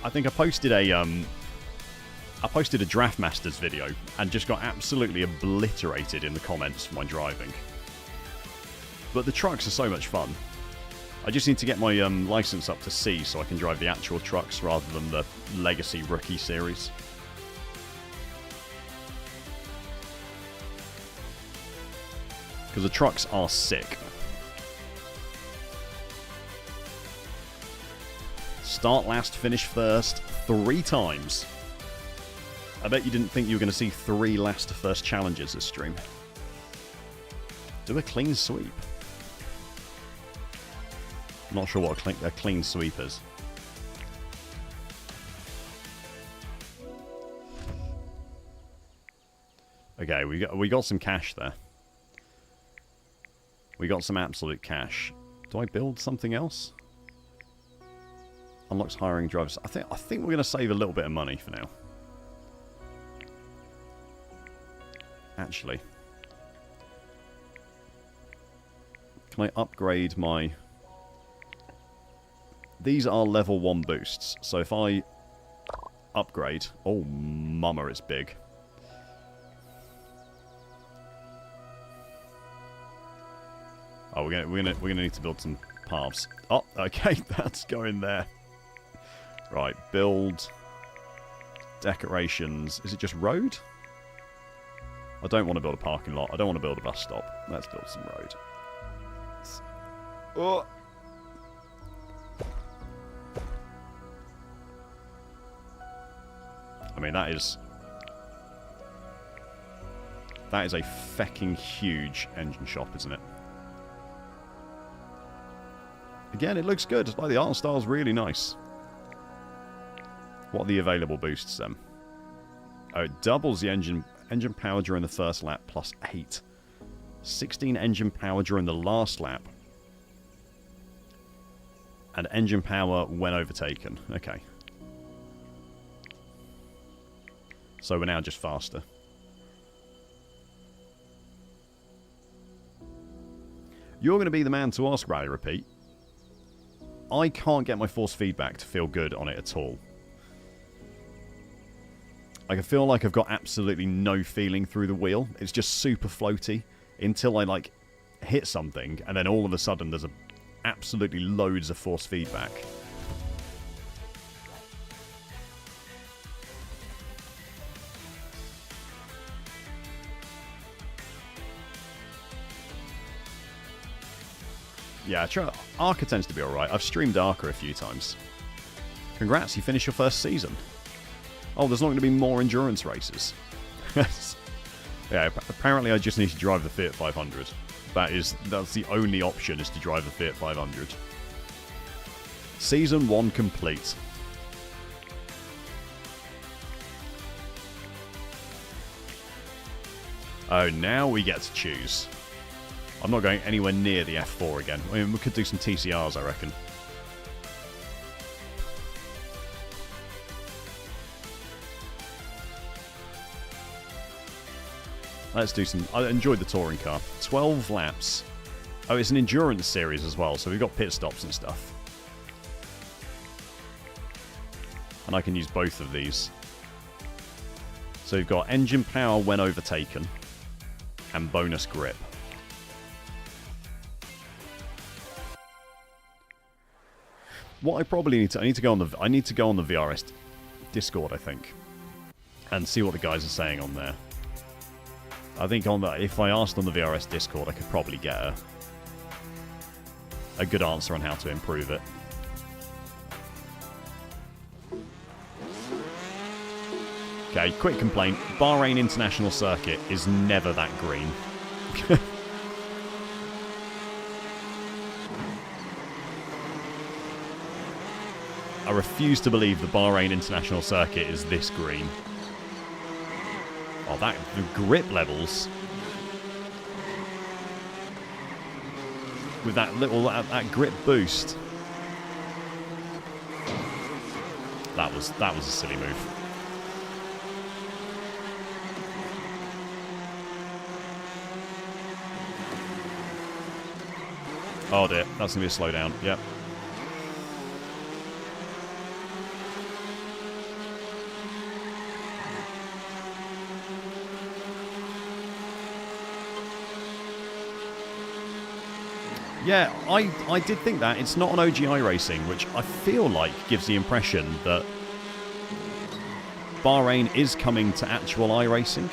I think I posted a I posted a Draft Masters video and just got absolutely obliterated in the comments for my driving. But the trucks are so much fun. I just need to get my license up to C so I can drive the actual trucks rather than the Legacy Rookie Series. Because the trucks are sick. Start last, finish first, 3 times. I bet you didn't think you were going to see 3 last to first challenges this stream. Do a clean sweep. I'm not sure what a clean sweep is. Okay, we got some cash there. We got some absolute cash. Do I build something else? Unlocks hiring drivers. I think we're going to save a little bit of money for now. Actually. Can I upgrade my... These are level 1 boosts. So if I upgrade... Oh, mama, it's big. Oh, we're gonna need to build some paths. Oh, okay, that's going there. Right, build decorations. Is it just road? I don't want to build a parking lot. I don't want to build a bus stop. Let's build some road. Oh. I mean, that is a fecking huge engine shop, isn't it? Again, it looks good. Like, the art style's really nice. What are the available boosts then? Oh, it doubles the engine power during the first lap plus 8. 16 engine power during the last lap. And engine power when overtaken. Okay. So we're now just faster. You're going to be the man to ask, Rally Repeat. I can't get my force feedback to feel good on it at all. I can feel like I've got absolutely no feeling through the wheel. It's just super floaty until I, like, hit something, and then all of a sudden there's absolutely loads of force feedback. Yeah, Arca tends to be alright. I've streamed Arca a few times. Congrats, you finished your first season. Oh, there's not going to be more endurance races. Yeah, apparently I just need to drive the Fiat 500. That's the only option, is to drive the Fiat 500. Season 1 complete. Oh, now we get to choose. I'm not going anywhere near the F4 again. I mean, we could do some TCRs, I reckon. Let's do some... I enjoyed the touring car. 12 laps. Oh, it's an endurance series as well, so we've got pit stops and stuff. And I can use both of these. So we've got engine power when overtaken. And bonus grip. What I probably need to... I need to go on the VRS Discord, I think. And see what the guys are saying on there. I think if I asked on the VRS Discord, I could probably get a good answer on how to improve it. Okay, quick complaint. Bahrain International Circuit is never that green. I refuse to believe the Bahrain International Circuit is this green. Oh, the grip levels. With that grip boost. That was a silly move. Oh dear, that's going to be a slowdown. Yep. Yeah, I did think that. It's not an OG iRacing, which I feel like gives the impression that Bahrain is coming to actual iRacing.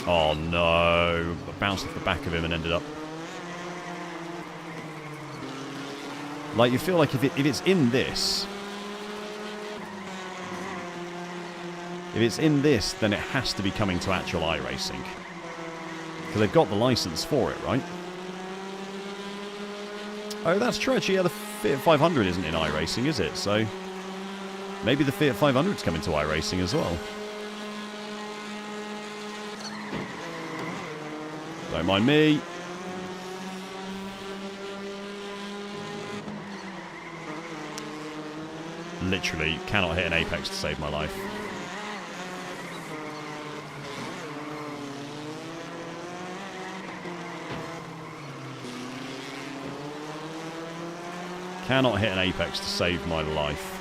Oh no, I bounced off the back of him and ended up... Like, you feel like if it's in this... If it's in this, then it has to be coming to actual iRacing. Because they've got the license for it, right? Oh, that's true. Actually, yeah, the Fiat 500 isn't in iRacing, is it? So maybe the Fiat 500's coming to iRacing as well. Don't mind me. Literally cannot hit an apex to save my life. Cannot hit an apex to save my life.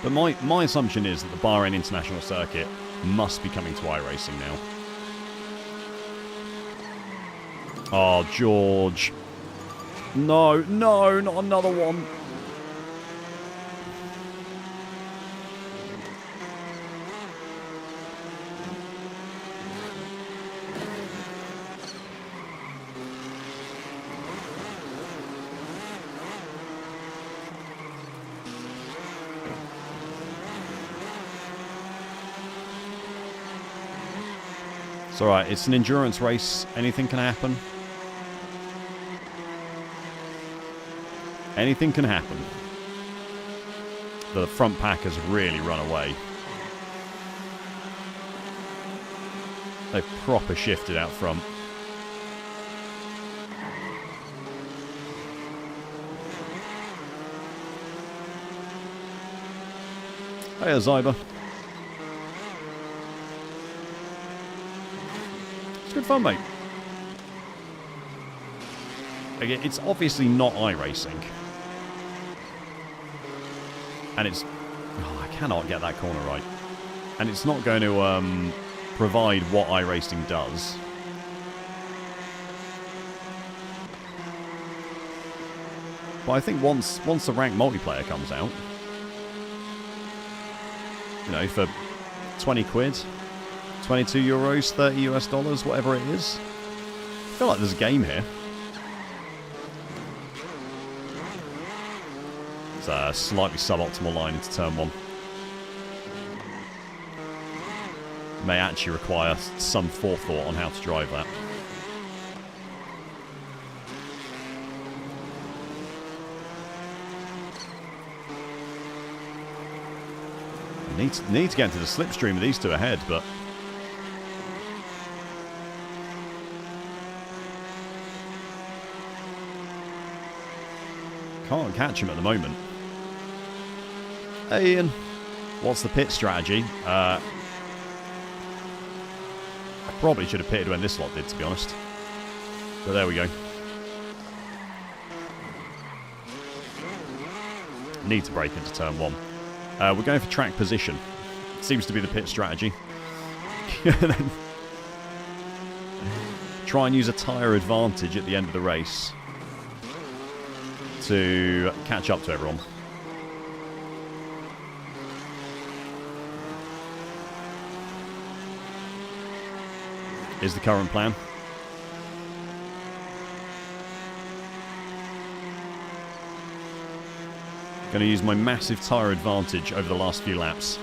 But my assumption is that the Bahrain International Circuit must be coming to iRacing now. Oh, George. No, no, not another one. It's alright, it's an endurance race. Anything can happen. Anything can happen. The front pack has really run away. They've proper shifted out front. Hey, Zyber. Good fun, mate. Again, it's obviously not iRacing. And it's... Oh, I cannot get that corner right. And it's not going to provide what iRacing does. But I think once the ranked multiplayer comes out, you know, for 20 quid... 22 euros, 30 US dollars, whatever it is. I feel like there's a game here. It's a slightly suboptimal line into turn 1. May actually require some forethought on how to drive that. I need to get into the slipstream of these two ahead, but... Can't catch him at the moment. Hey, Ian. What's the pit strategy? I probably should have pitted when this lot did, to be honest. But there we go. Need to break into turn 1. We're going for track position. Seems to be the pit strategy. Try and use a tyre advantage at the end of the race to catch up to everyone. Is the current plan. Going to use my massive tyre advantage over the last few laps.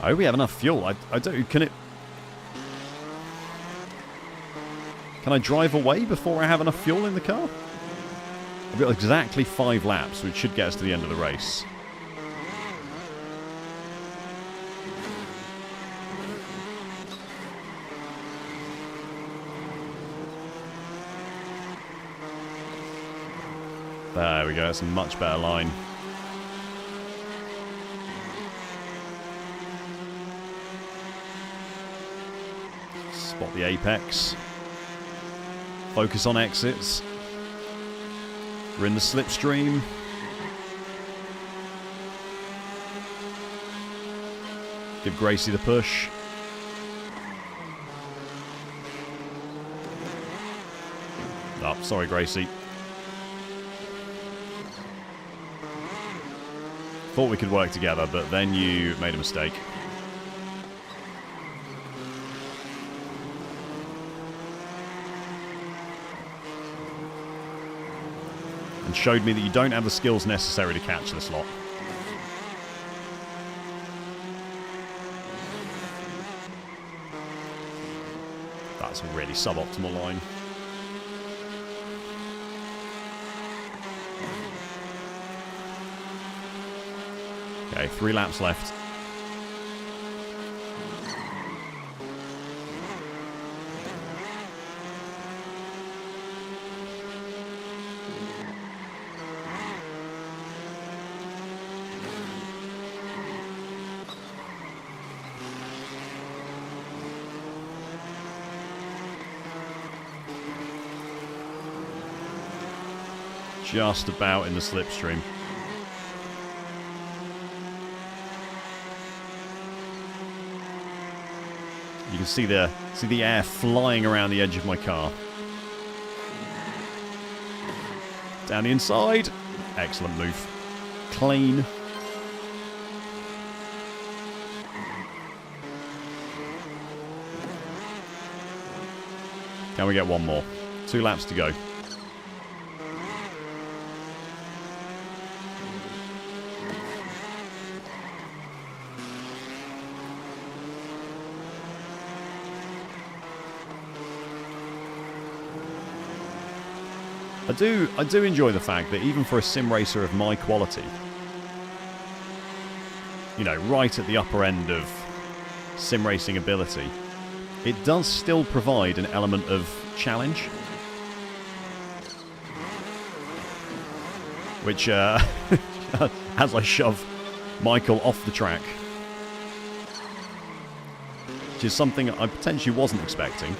Oh, we have enough fuel. I don't... Can it... Can I drive away before I have enough fuel in the car? I've got exactly 5 laps, which should get us to the end of the race. There we go, that's a much better line. Spot the apex. Focus on exits. We're in the slipstream. Give Gracie the push. Oh, sorry, Gracie. Thought we could work together, but then you made a mistake. And showed me that you don't have the skills necessary to catch this lot. That's a really suboptimal line. Okay, 3 laps left. Just about in the slipstream. You can see the air flying around the edge of my car. Down the inside. Excellent move. Clean. Can we get one more? 2 laps to go. I do enjoy the fact that even for a sim racer of my quality, you know, right at the upper end of sim racing ability, it does still provide an element of challenge. Which, as I shove Michael off the track, which is something I potentially wasn't expecting.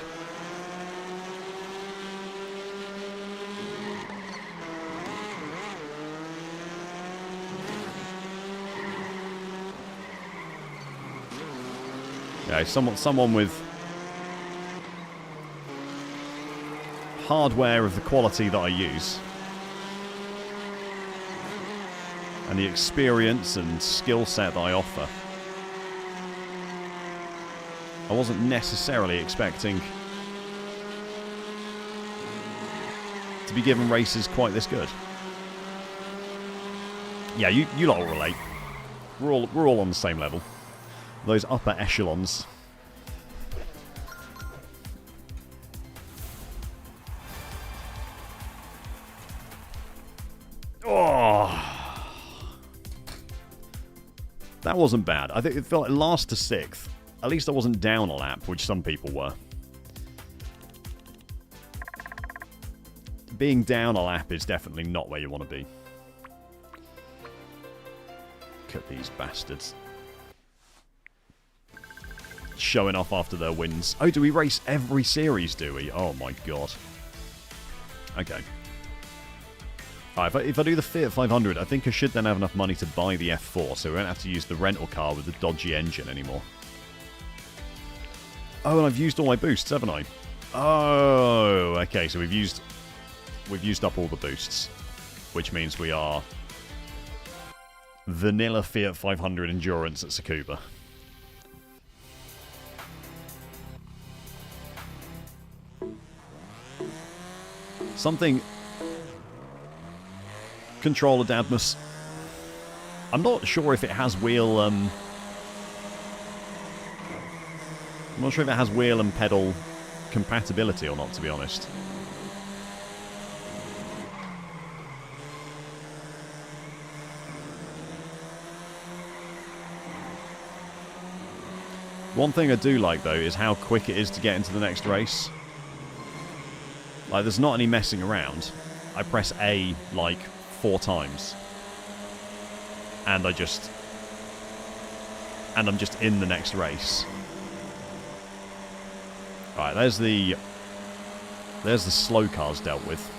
Yeah, someone with hardware of the quality that I use and the experience and skill set that I offer. I wasn't necessarily expecting to be given races quite this good. Yeah, you lot will relate. We're all on the same level. Those upper echelons. Oh, that wasn't bad. I think it felt like last to 6th. At least I wasn't down a lap, which some people were. Being down a lap is definitely not where you want to be. Look at these bastards. Showing off after their wins. Oh, do we race every series, do we? Oh my god. Okay. Alright, if I do the Fiat 500, I think I should then have enough money to buy the F4, so we won't have to use the rental car with the dodgy engine anymore. Oh, and I've used all my boosts, haven't I? Oh, okay, so we've used up all the boosts, which means we are vanilla Fiat 500 endurance at Tsukuba. Something... Controller Dadmus. I'm not sure if it has wheel... I'm not sure if it has wheel and pedal compatibility or not, to be honest. One thing I do like, though, is how quick it is to get into the next race. Like, there's not any messing around. I press A, like, 4 times. And I'm just in the next race. Alright, there's the slow cars dealt with.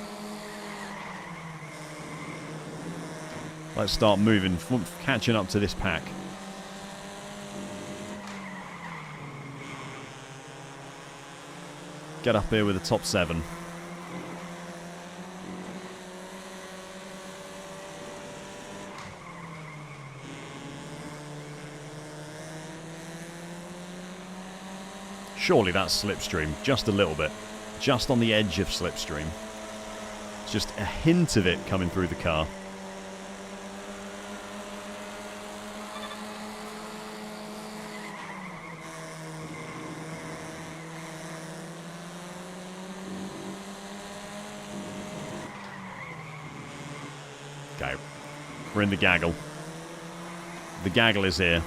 Let's start moving, catching up to this pack. Get up here with the top 7. Surely that's slipstream, just a little bit. Just on the edge of slipstream. Just a hint of it coming through the car. Okay, we're in the gaggle. The gaggle is here.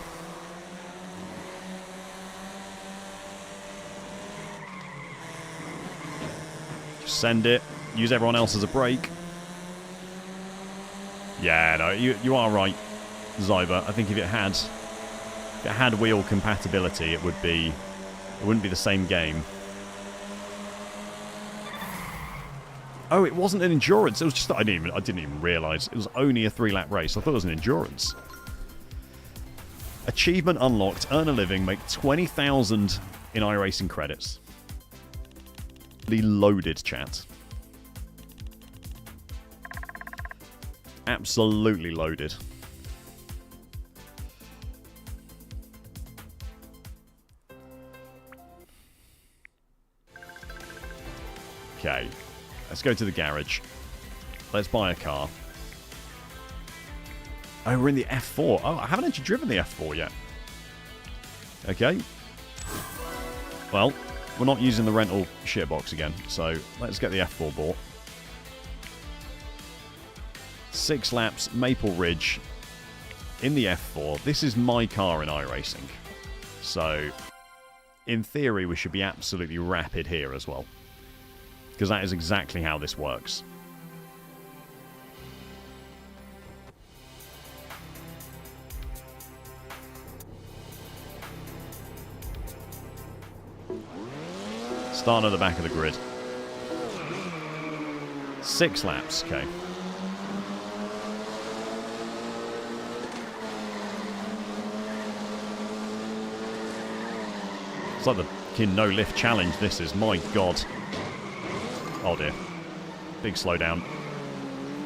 Just send it. Use everyone else as a brake. Yeah, no, you are right, Zyber. I think if it had wheel compatibility, it wouldn't be the same game. Oh, it wasn't an endurance. It was just that I didn't even realise it was only a 3-lap race. I thought it was an endurance. Achievement unlocked. Earn a living. Make 20,000 in iRacing credits. Loaded, chat. Absolutely loaded. Okay. Let's go to the garage. Let's buy a car. Oh, we're in the F4. Oh, I haven't actually driven the F4 yet. Okay. Well, we're not using the rental shitbox again, so let's get the F4 bought. 6 laps, Maple Ridge, in the F4. This is my car in iRacing. So, in theory, we should be absolutely rapid here as well. Because that is exactly how this works. Starting at the back of the grid. 6 laps, okay. It's like the no-lift challenge this is, my god. Oh dear. Big slowdown.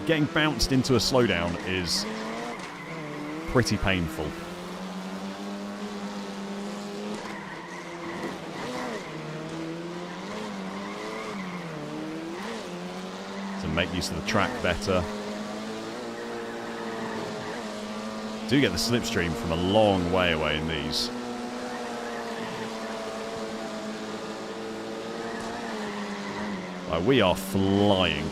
Getting bounced into a slowdown is pretty painful. To make use of the track better. Do get the slipstream from a long way away in these. We are flying.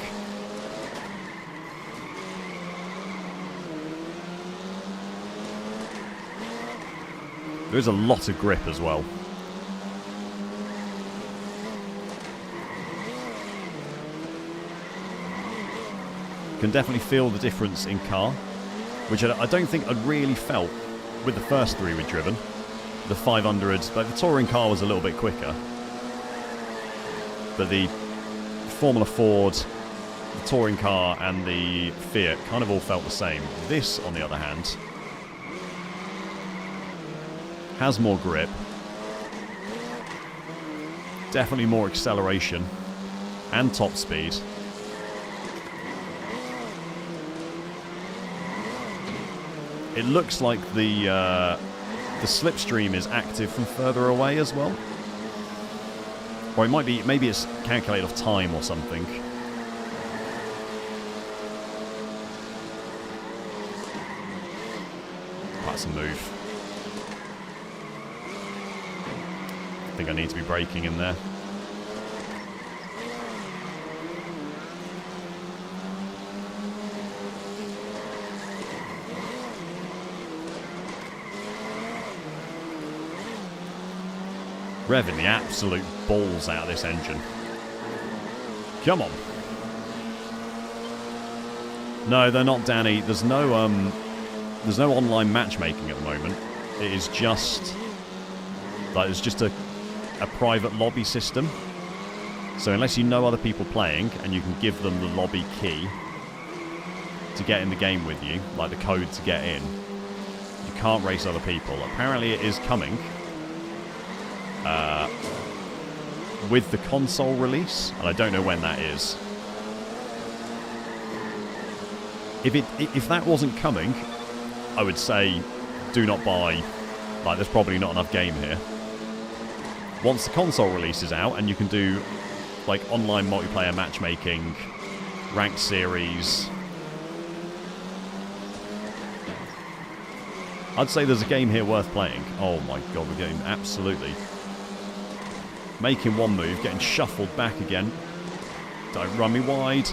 There is a lot of grip as well. Can definitely feel the difference in car, which I don't think I'd really felt with the first 3 we'd driven. The 500s, but the touring car was a little bit quicker. But the Formula Ford, the touring car, and the Fiat kind of all felt the same. This, on the other hand, has more grip, definitely more acceleration, and top speed. It looks like the slipstream is active from further away as well. Or it might be, maybe it's calculated off time or something. That's a move. I think I need to be braking in there. Revving the absolute balls out of this engine. Come on. No, they're not, Danny. There's no online matchmaking at the moment. It is just like it's just a private lobby system. So unless you know other people playing and you can give them the lobby key to get in the game with you, like the code to get in, you can't race other people. Apparently it is coming with the console release, and I don't know when that is. If that wasn't coming, I would say do not buy. Like, there's probably not enough game here. Once the console release is out and you can do like online multiplayer matchmaking, ranked series, I'd say there's a game here worth playing. Oh my god, we're getting absolutely making one move, getting shuffled back again. Don't run me wide.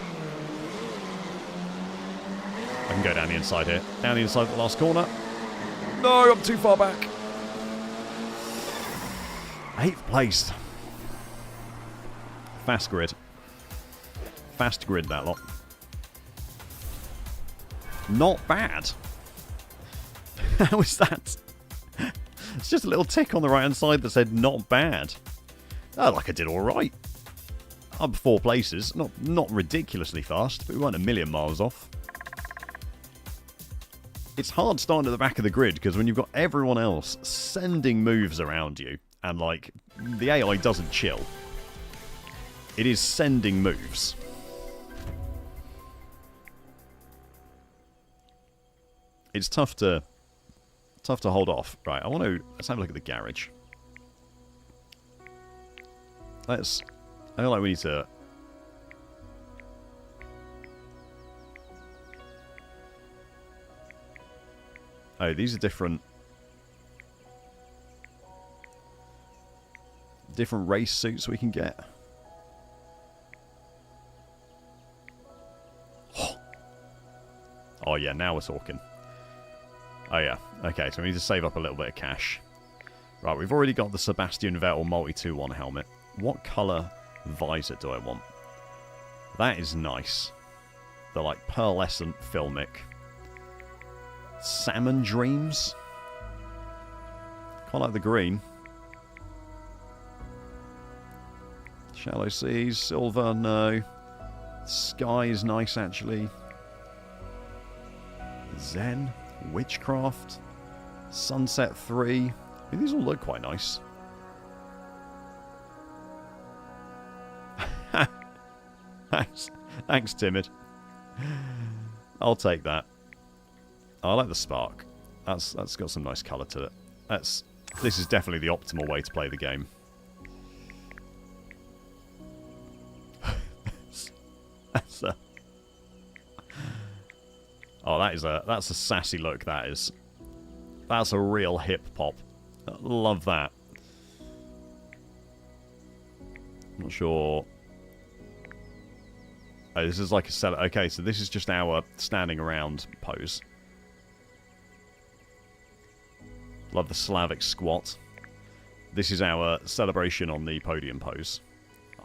I can go down the inside here. Down the inside of the last corner. No, I'm too far back. 8th place. Fast grid. Fast grid, that lot. Not bad. How is that? It's just a little tick on the right hand side that said not bad. Oh, like I did alright. Up 4 places. Not ridiculously fast, but we weren't a million miles off. It's hard starting at the back of the grid because when you've got everyone else sending moves around you, and like the AI doesn't chill, it is sending moves. It's tough to hold off. Right, let's have a look at the garage. I feel like we need to. Oh, these are different race suits we can get. Oh yeah, now we're talking. Oh yeah, okay, so we need to save up a little bit of cash. Right, we've already got the Sebastian Vettel Multi 2-1 helmet. What colour visor do I want? That is nice. The like pearlescent filmic. Salmon Dreams? Quite like the green. Shallow Seas, Silver, no. Sky is nice actually. Zen, Witchcraft, Sunset 3. I mean, these all look quite nice. Thanks, Timid. I'll take that. I like the Spark. That's got some nice colour to it. This is definitely the optimal way to play the game. That's a sassy look. That's a real hip pop. Love that. Not sure. Oh, this is like a cell. Okay, so this is just our standing around pose. Love the Slavic squat. This is our celebration on the podium pose.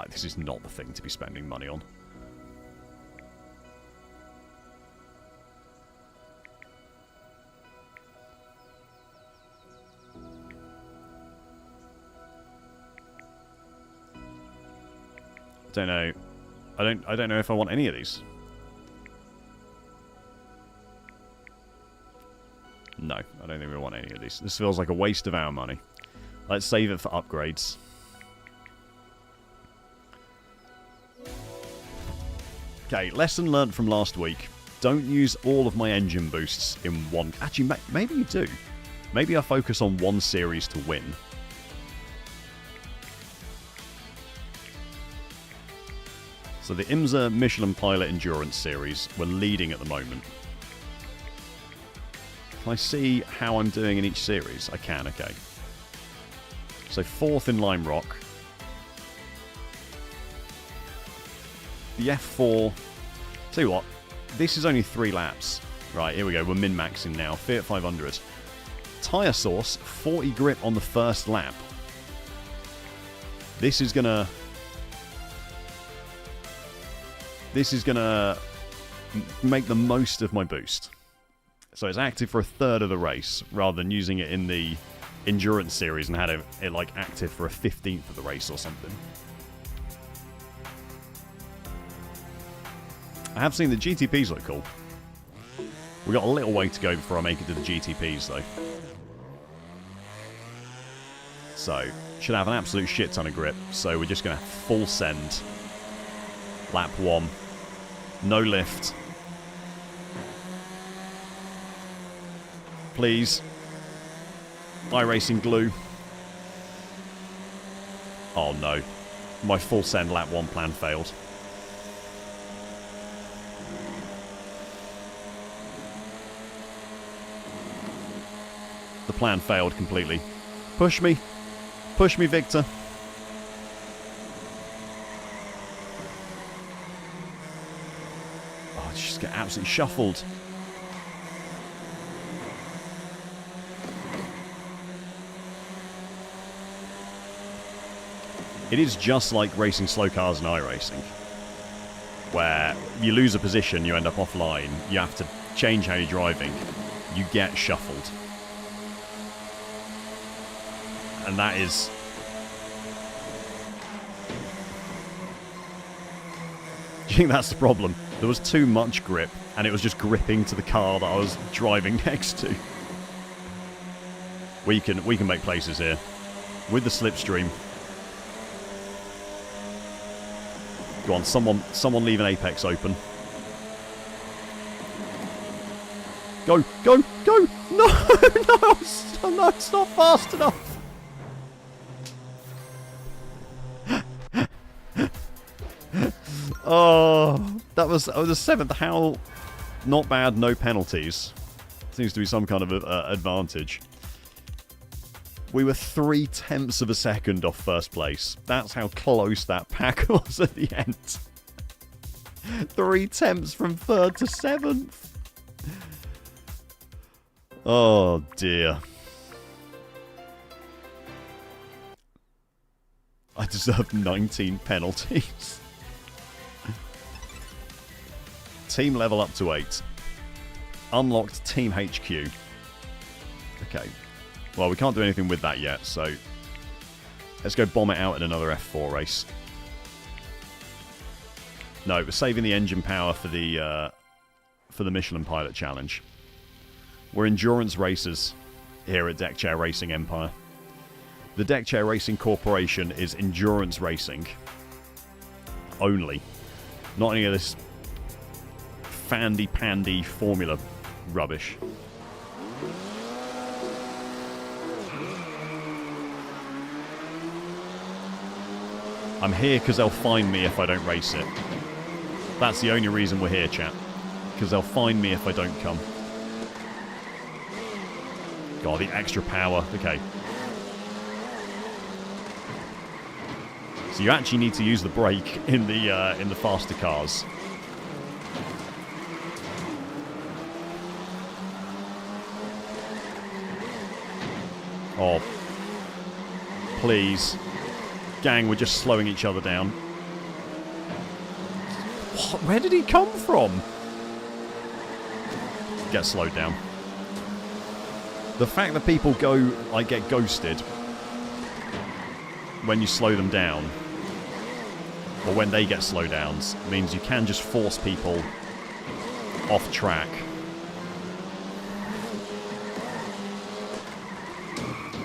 This is not the thing to be spending money on. Don't know. I don't know if I want any of these. No, I don't think we want any of these. This feels like a waste of our money. Let's save it for upgrades. Okay, lesson learned from last week. Don't use all of my engine boosts in one. Actually, maybe you do. Maybe I focus on one series to win. So the IMSA Michelin Pilot Endurance Series, we're leading at the moment. Can I see how I'm doing in each series? I can, okay. So 4th in Lime Rock. The F4. Tell you what, this is only 3 laps. Right, here we go, we're min-maxing now. Fiat 500. Tyre source, 40 grip on the first lap. This is gonna... 40 grip on the first lap. This is going to make the most of my boost. So it's active for a third of the race, rather than using it in the endurance series and had it like active for a 15th of the race or something. I have seen the GTPs look cool. We've got a little way to go before I make it to the GTPs though. So, should have an absolute shit ton of grip. So we're just going to full send. Lap 1. No lift. Please. iRacing glue. Oh no. My full send lap 1 plan failed. The plan failed completely. Push me. Push me, Victor. Oh, I just get absolutely shuffled. It is just like racing slow cars in iRacing, where you lose a position, you end up offline, you have to change how you're driving, you get shuffled. And that is... Do you think that's the problem? There was too much grip, and it was just gripping to the car that I was driving next to. We can make places here. With the slipstream. Go on, someone leave an apex open. Go, go, go! No, no, it's not fast enough! Oh, that was the 7th. How not bad, no penalties. Seems to be some kind of advantage. We were 0.3 of a second off first place. That's how close that pack was at the end. 0.3 from 3rd to 7th. Oh dear. I deserved 19 penalties. Team level up to 8. Unlocked Team HQ. Okay. Well, we can't do anything with that yet, so let's go bomb it out in another F4 race. No, we're saving the engine power for the Michelin Pilot Challenge. We're endurance racers here at Deckchair Racing Empire. The Deckchair Racing Corporation is endurance racing only. Not any of this fandy-pandy formula rubbish. I'm here because they'll find me if I don't race it. That's the only reason we're here, chat. Because they'll find me if I don't come. God, the extra power. Okay. So you actually need to use the brake in the faster cars. Oh. Please. Gang, we're just slowing each other down. What? Where did he come from? Get slowed down. The fact that people get ghosted when you slow them down, or when they get slowdowns, means you can just force people off track.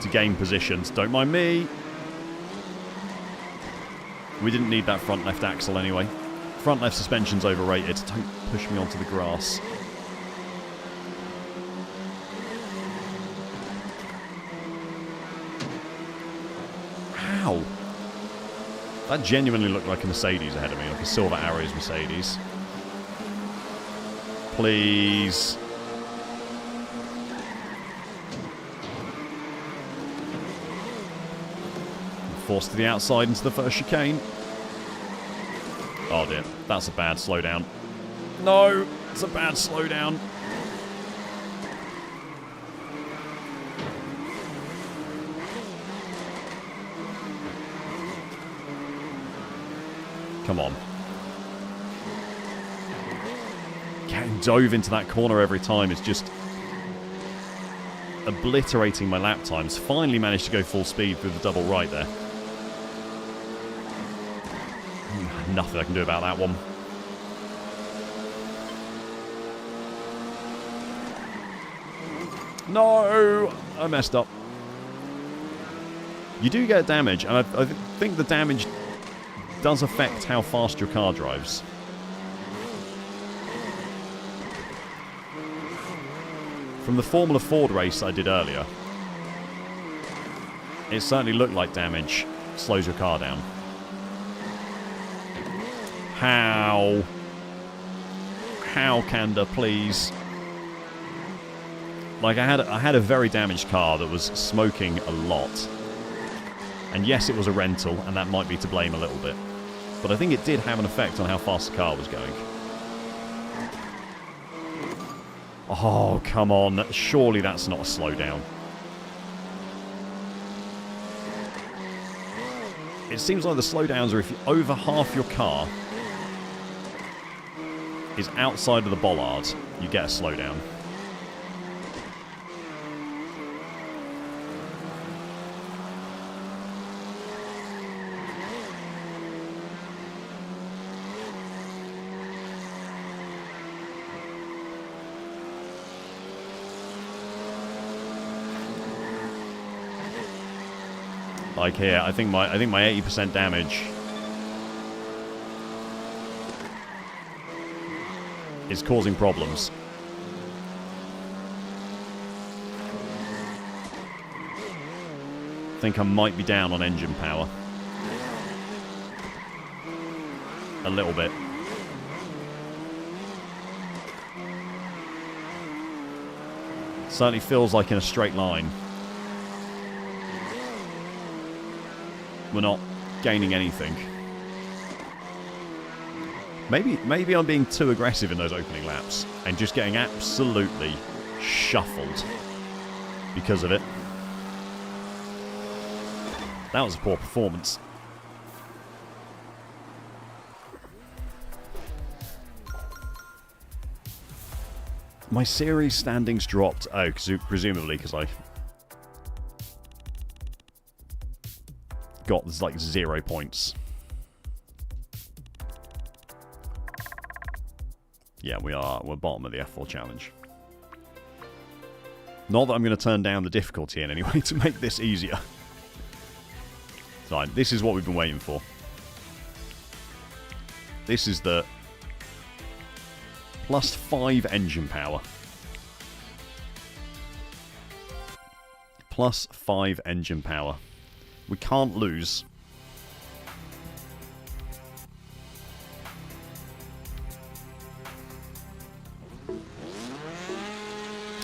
To gain positions. Don't mind me. We didn't need that front left axle anyway. Front left suspension's overrated. Don't push me onto the grass. Ow! That genuinely looked like a Mercedes ahead of me, like a Silver Arrows Mercedes. Please. Forced to the outside into the first chicane. Oh dear, that's a bad slowdown. No, it's a bad slowdown. Come on. dove into that corner every time. It's just obliterating my lap times. Finally managed to go full speed through the double right there. Nothing I can do about that one. No! I messed up. You do get damage, and I think the damage does affect how fast your car drives. From the Formula Ford race I did earlier, it certainly looked like damage slows your car down. How? How, Kanda, please? Like, I had a very damaged car that was smoking a lot. And yes, it was a rental, and that might be to blame a little bit. But I think it did have an effect on how fast the car was going. Oh, come on. Surely that's not a slowdown. It seems like the slowdowns are if over half your car is outside of the bollard, you get a slowdown. Like here, I think my 80% damage is causing problems. I think I might be down on engine power. A little bit. Certainly feels like in a straight line. We're not gaining anything. Maybe I'm being too aggressive in those opening laps and just getting absolutely shuffled because of it. That was a poor performance. My series standings dropped. Oh, presumably because I got like 0 points. Yeah, we're bottom of the F4 challenge. Not that I'm going to turn down the difficulty in any way to make this easier. Fine, this is what we've been waiting for. This is the +5 engine power. +5 engine power. We can't lose.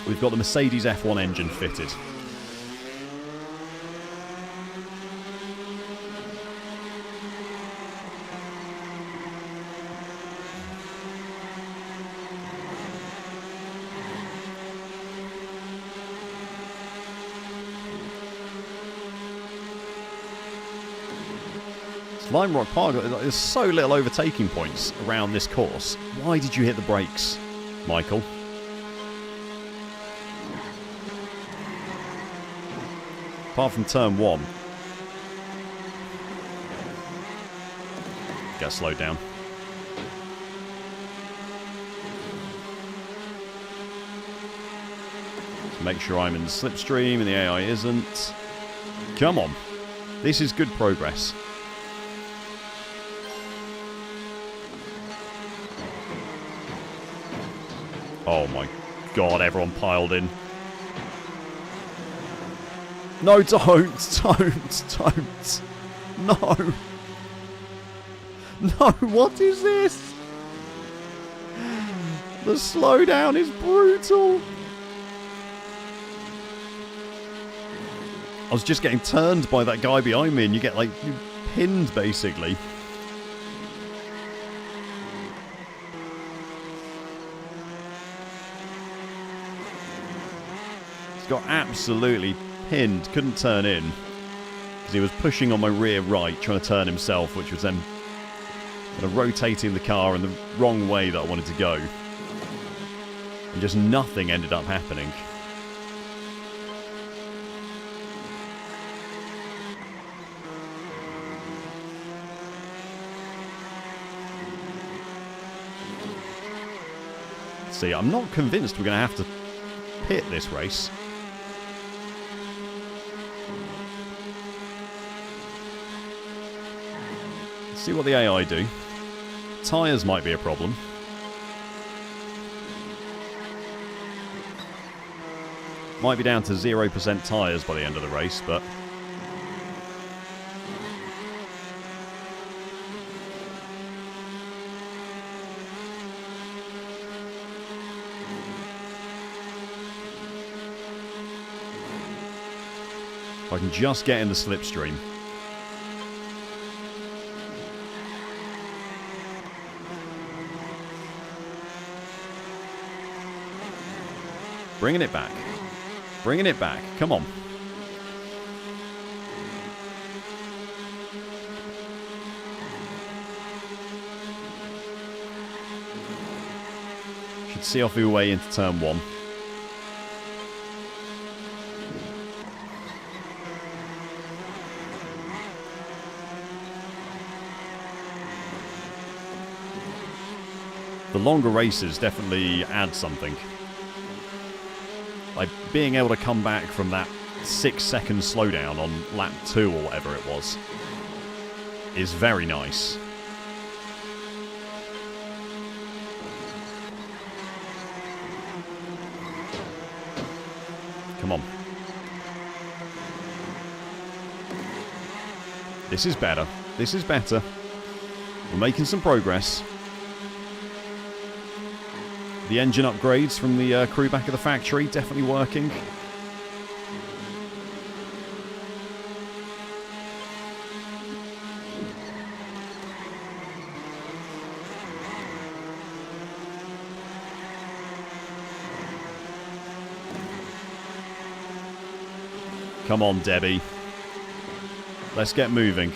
We've got the Mercedes F1 engine fitted. Lime Rock Park, there's so little overtaking points around this course. Why did you hit the brakes, Michael? Apart from turn 1. Get slowed down. Make sure I'm in the slipstream and the AI isn't. Come on. This is good progress. Oh my god, everyone piled in. No, don't. No. No, what is this? The slowdown is brutal. I was just getting turned by that guy behind me and you get like pinned basically. Got absolutely pinned, couldn't turn in because he was pushing on my rear right trying to turn himself, which was then kind of rotating the car in the wrong way that I wanted to go. And just nothing ended up happening. See, I'm not convinced we're going to have to pit this race. Let's see what the AI do. Tyres might be a problem. Might be down to 0% tyres by the end of the race, but... if I can just get in the slipstream. Bringing it back. Bringing it back. Come on. Should see off your way into turn 1. The longer races definitely add something. Like being able to come back from that 6-second slowdown on lap 2 or whatever it was is very nice. Come on. This is better. This is better. We're making some progress. The engine upgrades from the crew back at the factory, definitely working. Come on, Debbie. Let's get moving.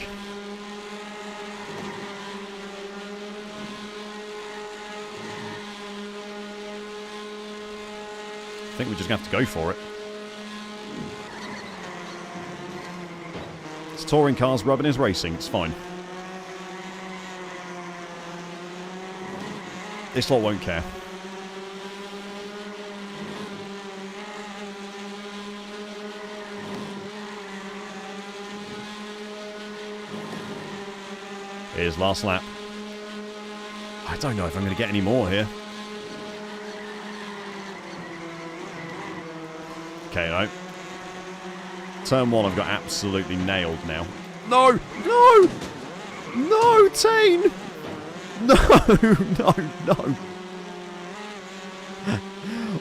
I think we're just going to have to go for it. It's touring cars rubbing his racing. It's fine. This lot won't care. Here's last lap. I don't know if I'm going to get any more here. Okay, no. Turn 1 I've got absolutely nailed now. No! No! No, Tane! No! No, no.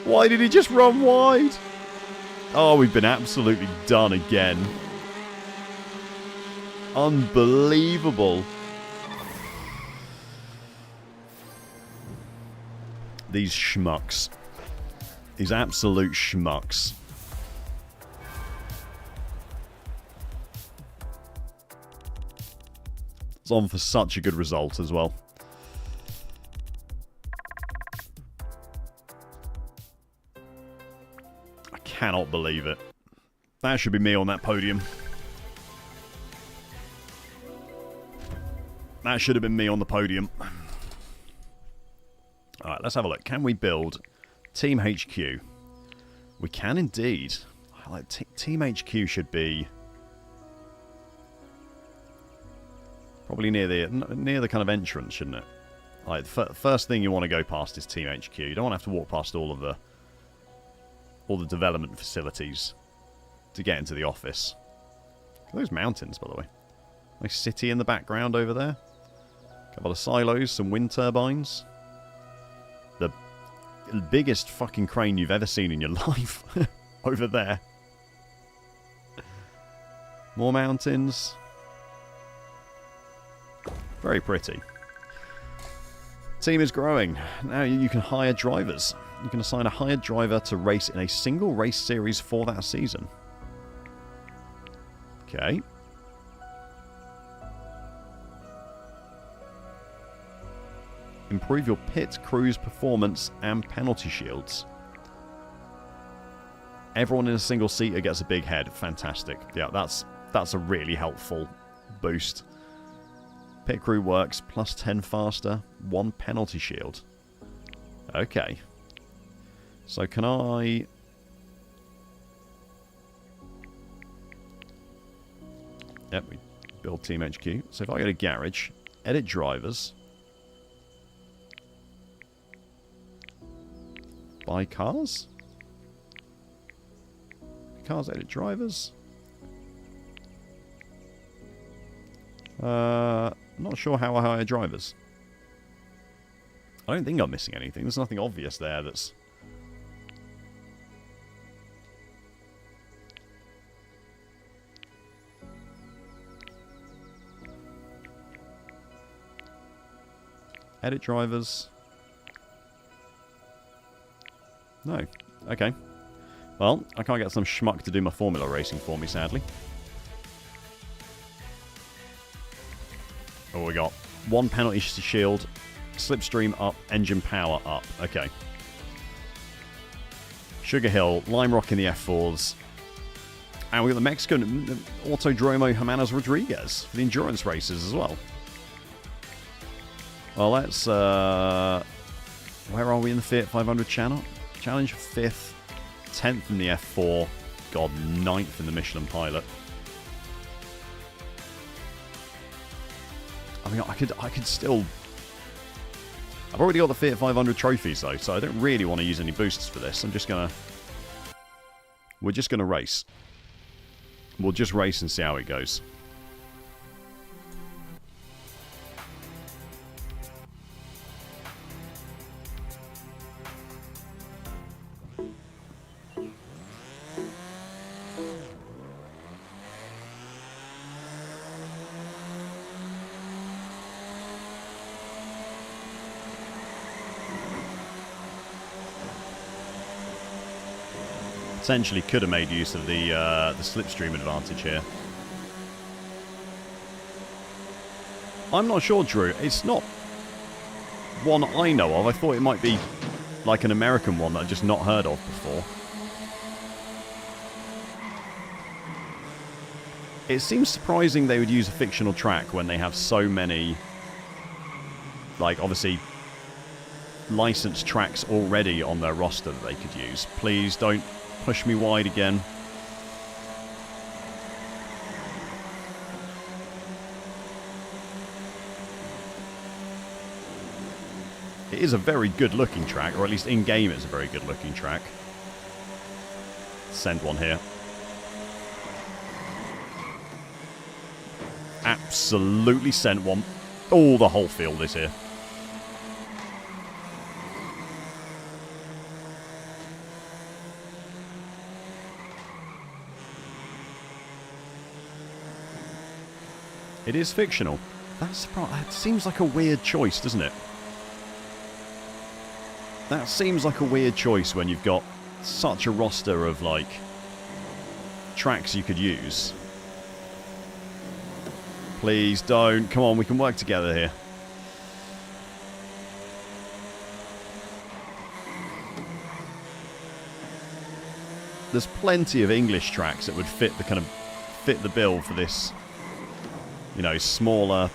Why did he just run wide? Oh, we've been absolutely done again. Unbelievable. These schmucks. These absolute schmucks. It's on for such a good result as well. I cannot believe it. That should be me on that podium. That should have been me on the podium. Alright, let's have a look. Can we build Team HQ? We can indeed. Like, Team HQ should be probably near the kind of entrance, shouldn't it? Like, first thing you want to go past is Team HQ. You don't want to have to walk past all the development facilities to get into the office. Look at those mountains, by the way. Nice city in the background over there. A couple of silos, some wind turbines. The biggest fucking crane you've ever seen in your life over there. More mountains. Very pretty. Team is growing. Now you can hire drivers. You can assign a hired driver to race in a single race series for that season. Okay. Improve your pit, cruise, performance, and penalty shields. Everyone in a single seater gets a big head. Fantastic. Yeah, that's a really helpful boost. Pit crew works, plus 10 faster, 1 penalty shield. Okay. So can I... Yep, we build Team HQ. So if I go to garage, edit drivers, buy cars, cars, edit drivers. Not sure how I hire drivers. I don't think I'm missing anything. There's nothing obvious there that's... Edit drivers. No. Okay. Well, I can't get some schmuck to do my formula racing for me, sadly. Oh, we got 1 penalty shield, slipstream up, engine power up. Okay. Sugar Hill, Lime Rock in the F4s. And we got the Mexican Autodromo Hermanos Rodriguez for the endurance races as well. Well, let's... where are we in the Fiat 500 channel? Challenge 5th, 10th in the F4. God, 9th in the Michelin Pilot. I mean, I could still... I've already got the Fiat 500 trophies, though, so I don't really want to use any boosts for this. I'm just going to... We're just going to race. We'll just race and see how it goes. Potentially could have made use of the slipstream advantage here. I'm not sure, Drew. It's not one I know of. I thought it might be like an American one that I've just not heard of before. It seems surprising they would use a fictional track when they have so many, like, obviously, licensed tracks already on their roster that they could use. Please don't push me wide again. It is a very good looking track, or at least in game it's a very good looking track. Send one here. Absolutely sent one. Oh, the whole field is here. It is fictional. That seems like a weird choice, doesn't it? That seems like a weird choice when you've got such a roster of, like, tracks you could use. Please don't. Come on, we can work together here. There's plenty of English tracks that would fit the bill for this, you know, smaller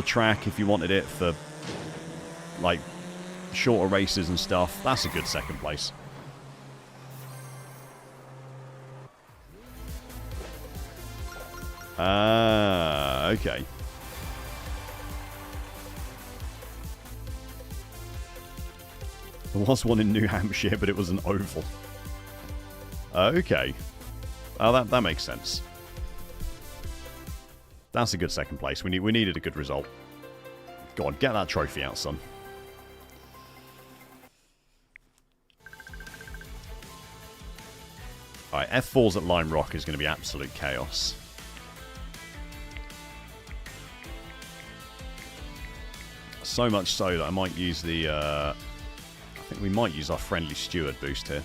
track if you wanted it for, like, shorter races and stuff. That's a good second place. Ah, okay. There was one in New Hampshire, but it was an oval. Okay. Oh, that makes sense. That's a good second place. We needed a good result. Go on, get that trophy out, son. Alright, F4s at Lime Rock is going to be absolute chaos. So much so that I might use the... I think we might use our friendly steward boost here.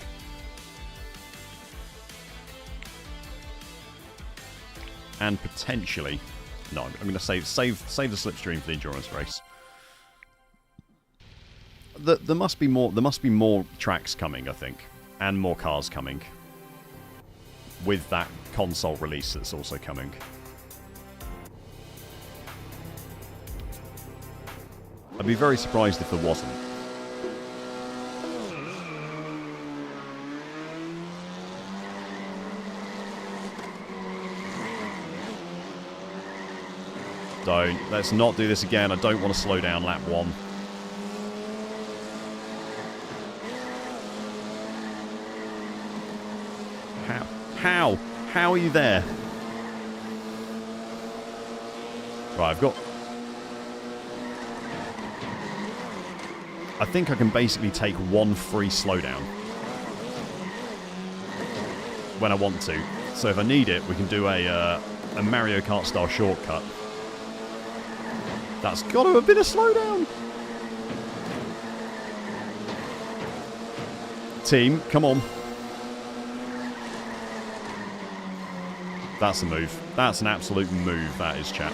And potentially No, I'm going to save the slipstream for the endurance race. There must be more tracks coming, I think, and more cars coming with that console release that's also coming. I'd be very surprised if there wasn't. Let's not do this again. I don't want to slow down lap 1. How are you there? Right, I think I can basically take 1 free slowdown when I want to. So if I need it, we can do a Mario Kart style shortcut. That's got to have been a slowdown. Team, come on. That's a move. That's an absolute move, that is, chat.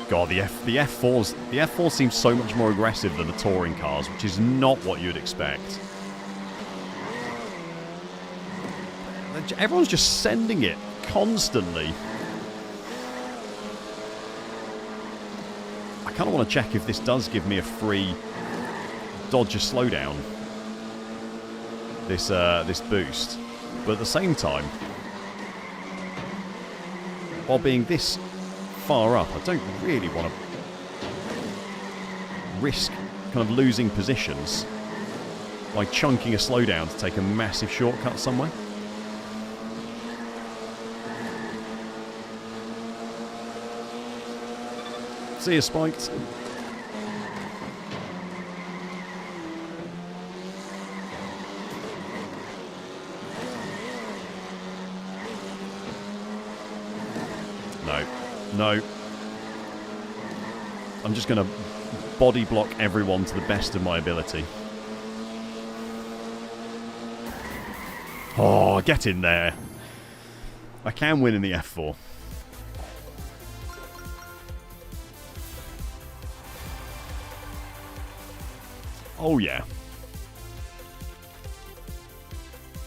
God, the F4 seems so much more aggressive than the touring cars, which is not what you'd expect. Everyone's just sending it constantly. I kind of want to check if this does give me a free dodge a slowdown. This boost, but at the same time, while being this far up, I don't really want to risk kind of losing positions by chunking a slowdown to take a massive shortcut somewhere. See you, Spiked. No. I'm just going to body block everyone to the best of my ability. Oh, get in there. I can win in the F4. Oh, yeah.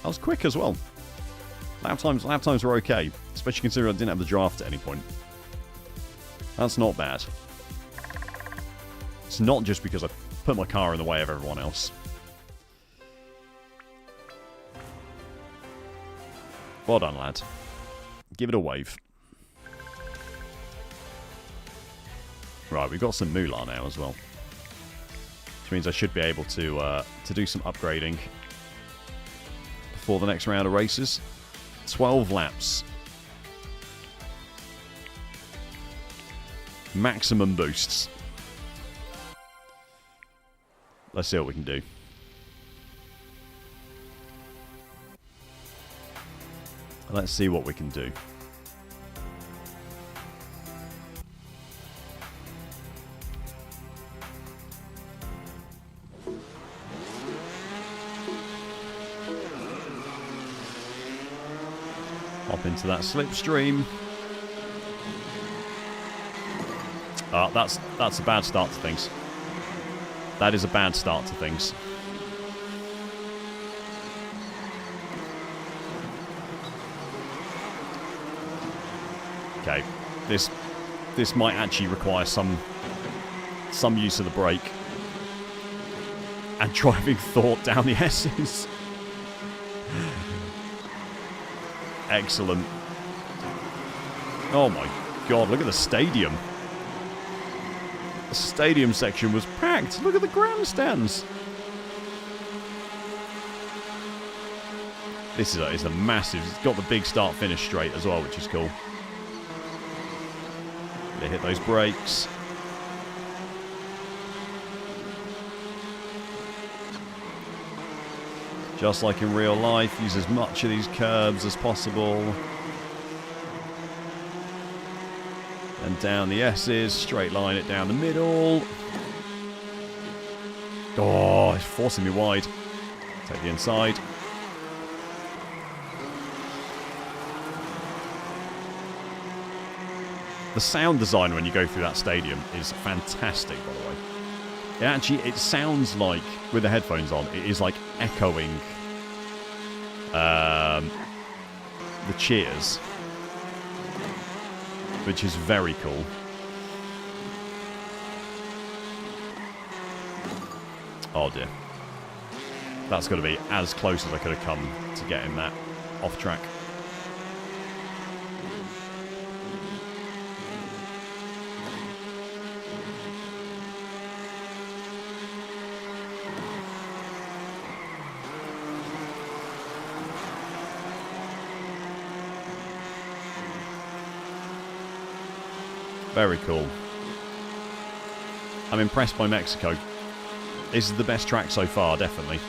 That was quick as well. Lap times were okay, especially considering I didn't have the draft at any point. That's not bad. It's not just because I put my car in the way of everyone else. Well done, lad. Give it a wave. Right, we've got some moolah now as well. Which means I should be able to do some upgrading before the next round of races. 12 laps. Maximum boosts. Let's see what we can do. Let's see what we can do. Hop into that slipstream. That's a bad start to things. That is a bad start to things. Okay, this might actually require some use of the brake and driving thought down the S's. Excellent. Oh my god, look at the stadium. The stadium section was packed. Look at the grandstands. This is a massive. It's got the big start-finish straight as well, which is cool. They hit those brakes. Just like in real life, use as much of these curbs as possible. They're And down the S's, straight line it down the middle. Oh, it's forcing me wide. Take the inside. The sound design when you go through that stadium is fantastic, by the way. It sounds like, with the headphones on, it is like echoing the cheers, which is very cool. Oh dear. That's got to be as close as I could have come to getting that off track. Very cool. I'm impressed by Mexico. This is the best track so far, definitely.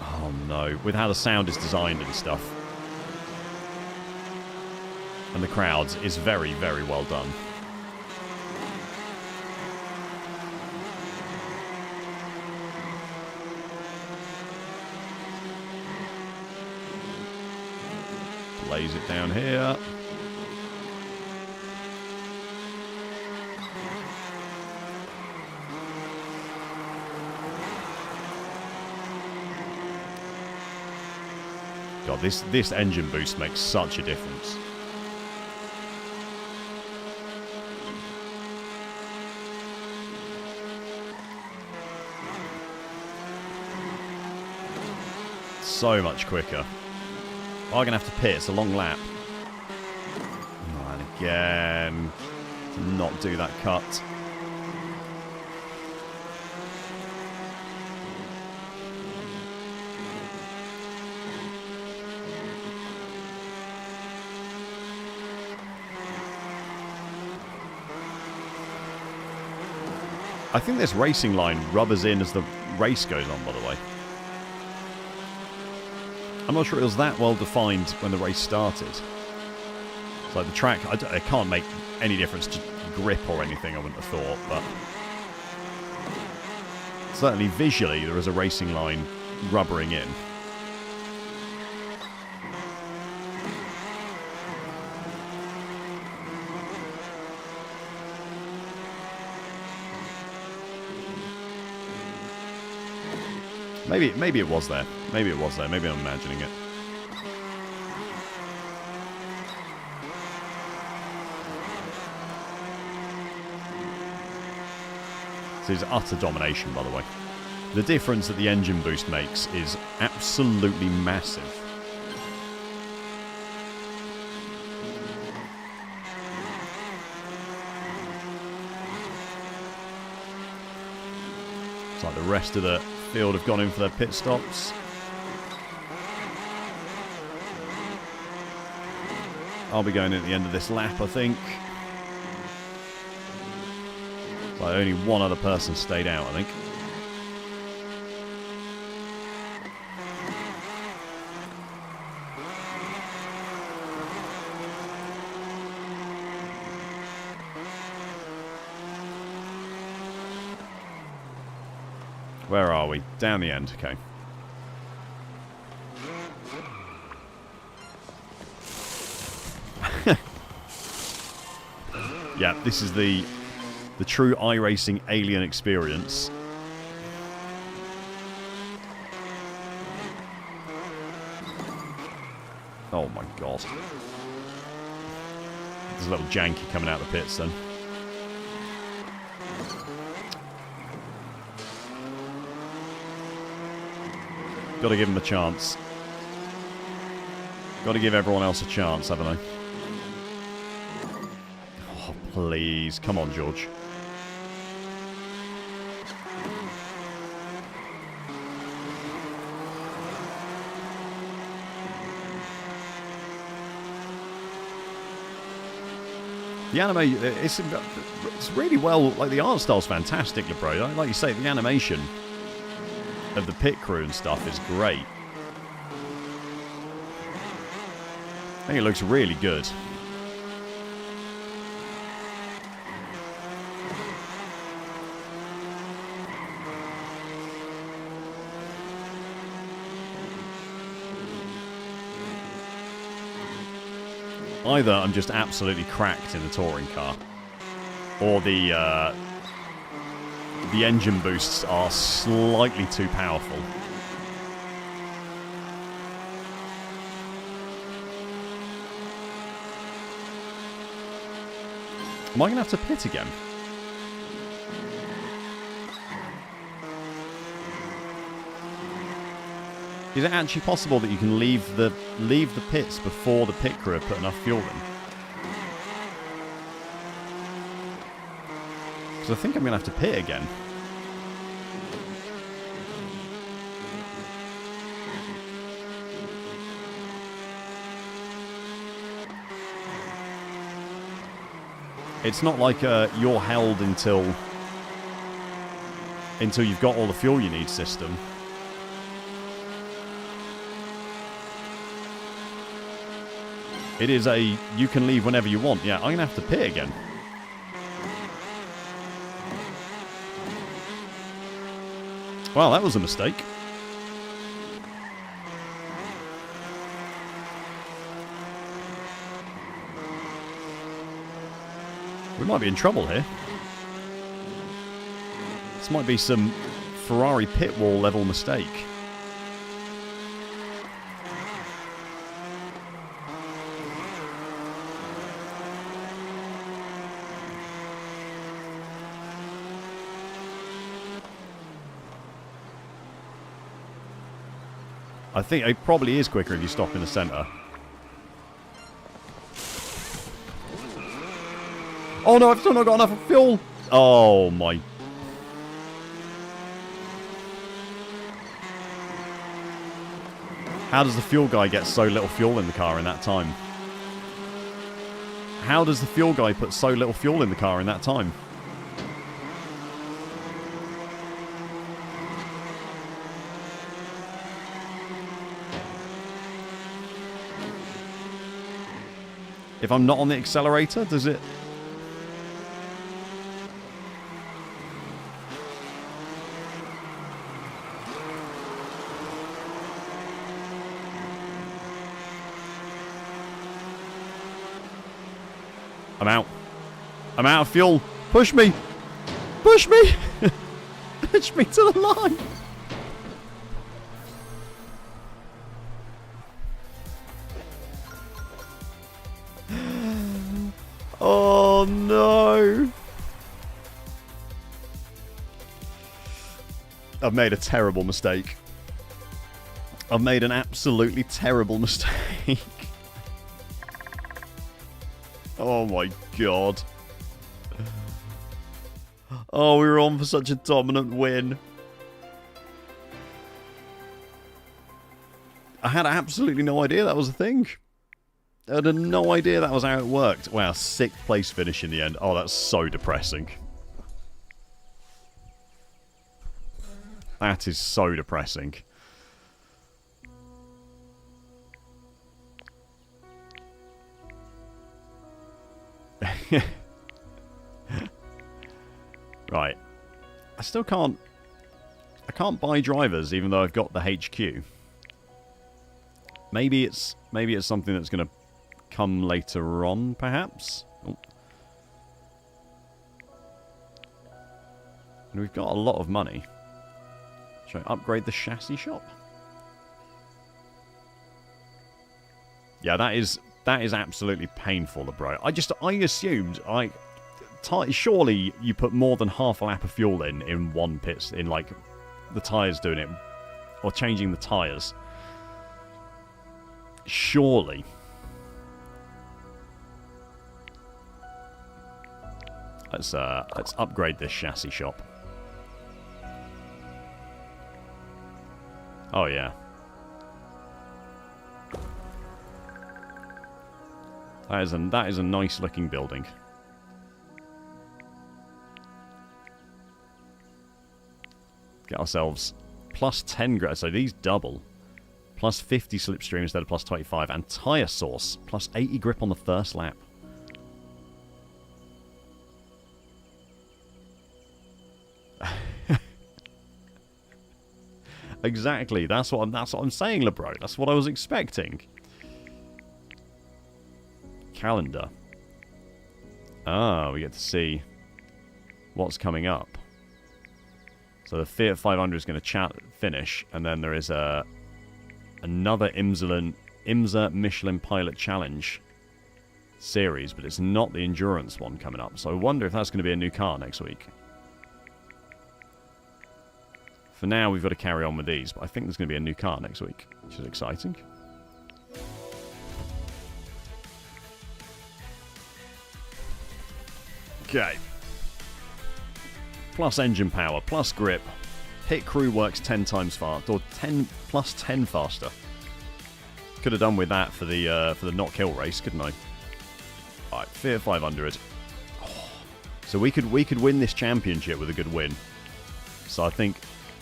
Oh no, with how the sound is designed and stuff. And the crowds is very, very well done. Lays it down here. God, this engine boost makes such a difference. So much quicker. Oh, I'm going to have to pit. It's a long lap. Oh, and again, to not do that cut. I think this racing line rubbers in as the race goes on, by the way. I'm not sure it was that well defined when the race started. It's like the track, it can't make any difference to grip or anything, I wouldn't have thought, but certainly visually there is a racing line rubbering in. Maybe it was there. Maybe it was there. Maybe I'm imagining it. This is utter domination, by the way. The difference that the engine boost makes is absolutely massive. It's like the rest of the field have gone in for their pit stops. I'll be going in at the end of this lap, I think. Like only one other person stayed out, I think. Where are we? Down the end, okay. Yeah, this is the true iRacing alien experience. Oh my god. There's a little janky coming out of the pits then. Got to give him a chance. Got to give everyone else a chance, haven't I? Oh, please. Come on, George. The anime, it's really well, like the art style's fantastic, LeBro. Like you say, the animation of the pit crew and stuff is great. I think it looks really good. Either I'm just absolutely cracked in the touring car, or the engine boosts are slightly too powerful. Am I going to have to pit again? Is it actually possible that you can leave the pits before the pit crew have put enough fuel in? Because I think I'm going to have to pit again. It's not like you're held until you've got all the fuel you need system. It is a you can leave whenever you want. Yeah, I'm going to have to pit again. Well, that was a mistake. We might be in trouble here. This might be some Ferrari pit wall level mistake. I think it probably is quicker if you stop in the centre. Oh no, I've still not got enough fuel! Oh my... How does the fuel guy get so little fuel in the car in that time? How does the fuel guy put so little fuel in the car in that time? If I'm not on the accelerator, does it... I'm out. I'm out of fuel. Push me. Push me. Push me to the line. Oh no. I've made a terrible mistake. I've made an absolutely terrible mistake. Oh my god. Oh, we were on for such a dominant win. I had absolutely no idea that was a thing. I had no idea that was how it worked. Wow, 6th place finish in the end. Oh, that's so depressing. That is so depressing. Right. I still can't... I can't buy drivers even though I've got the HQ. Maybe it's something that's going to come later on, perhaps? Oh. And we've got a lot of money. Should I upgrade the chassis shop? Yeah, that is absolutely painful, bro. I assumed, surely you put more than half a lap of fuel in one pit, in like the tyres doing it, or changing the tyres. Surely. Let's upgrade this chassis shop. Oh yeah. That is a nice looking building. Get ourselves plus 10 grip, so these double. Plus 50 slipstream instead of plus 25. And tyre source, plus 80 grip on the first lap. Exactly, that's what I'm saying, LeBro. That's what I was expecting. calendar. Ah, we get to see what's coming up. So the Fiat 500 is going to finish, and then there is another IMSA Michelin Pilot Challenge series, but it's not the endurance one coming up. So I wonder if that's going to be a new car next week. For now, we've got to carry on with these, but I think there's going to be a new car next week, which is exciting. Okay. Plus engine power, plus grip. Pit crew works 10 times faster, or 10 plus 10 faster. Could have done with that for the not kill race, couldn't I? Alright, Fiat 500. Oh. So we could win this championship with a good win. So I think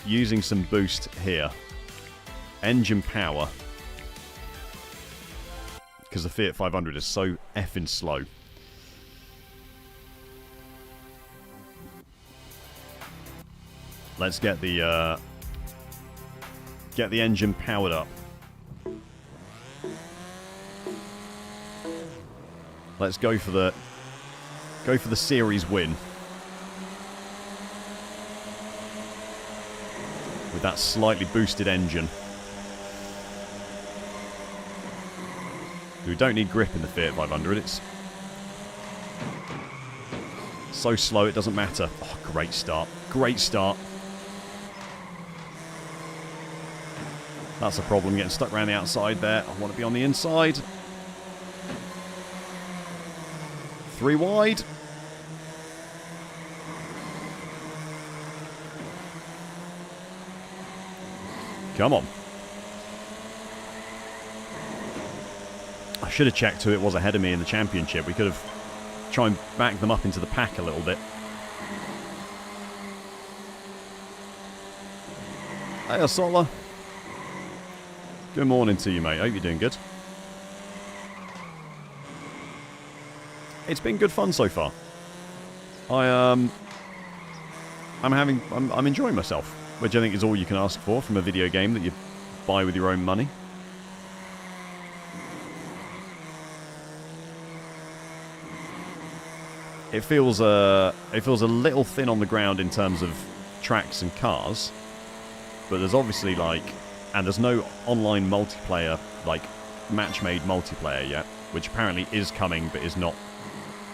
using some boost here. Engine power. Because the Fiat 500 is so effing slow. Let's get the engine powered up. Let's go for the series win with that slightly boosted engine. We don't need grip in the Fiat 500. It's so slow it doesn't matter. Oh, great start. Great start. That's a problem, getting stuck around the outside there. I want to be on the inside. 3 wide. Come on. I should have checked who it was ahead of me in the championship. We could have tried and back them up into the pack a little bit. Hey, Asola. Good morning to you, mate. Hope you're doing good. It's been good fun so far. I'm enjoying myself, which I think is all you can ask for from a video game that you buy with your own money. It feels a little thin on the ground in terms of tracks and cars, but there's obviously and there's no online multiplayer, match-made multiplayer yet, which apparently is coming, but is not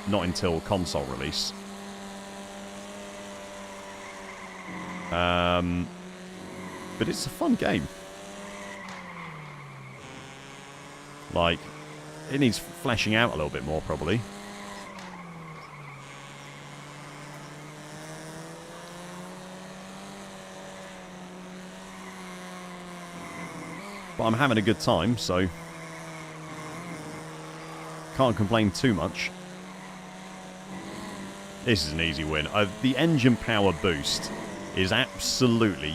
until console release. But it's a fun game. It needs fleshing out a little bit more, probably. But I'm having a good time, so can't complain too much. This is an easy win. The engine power boost is absolutely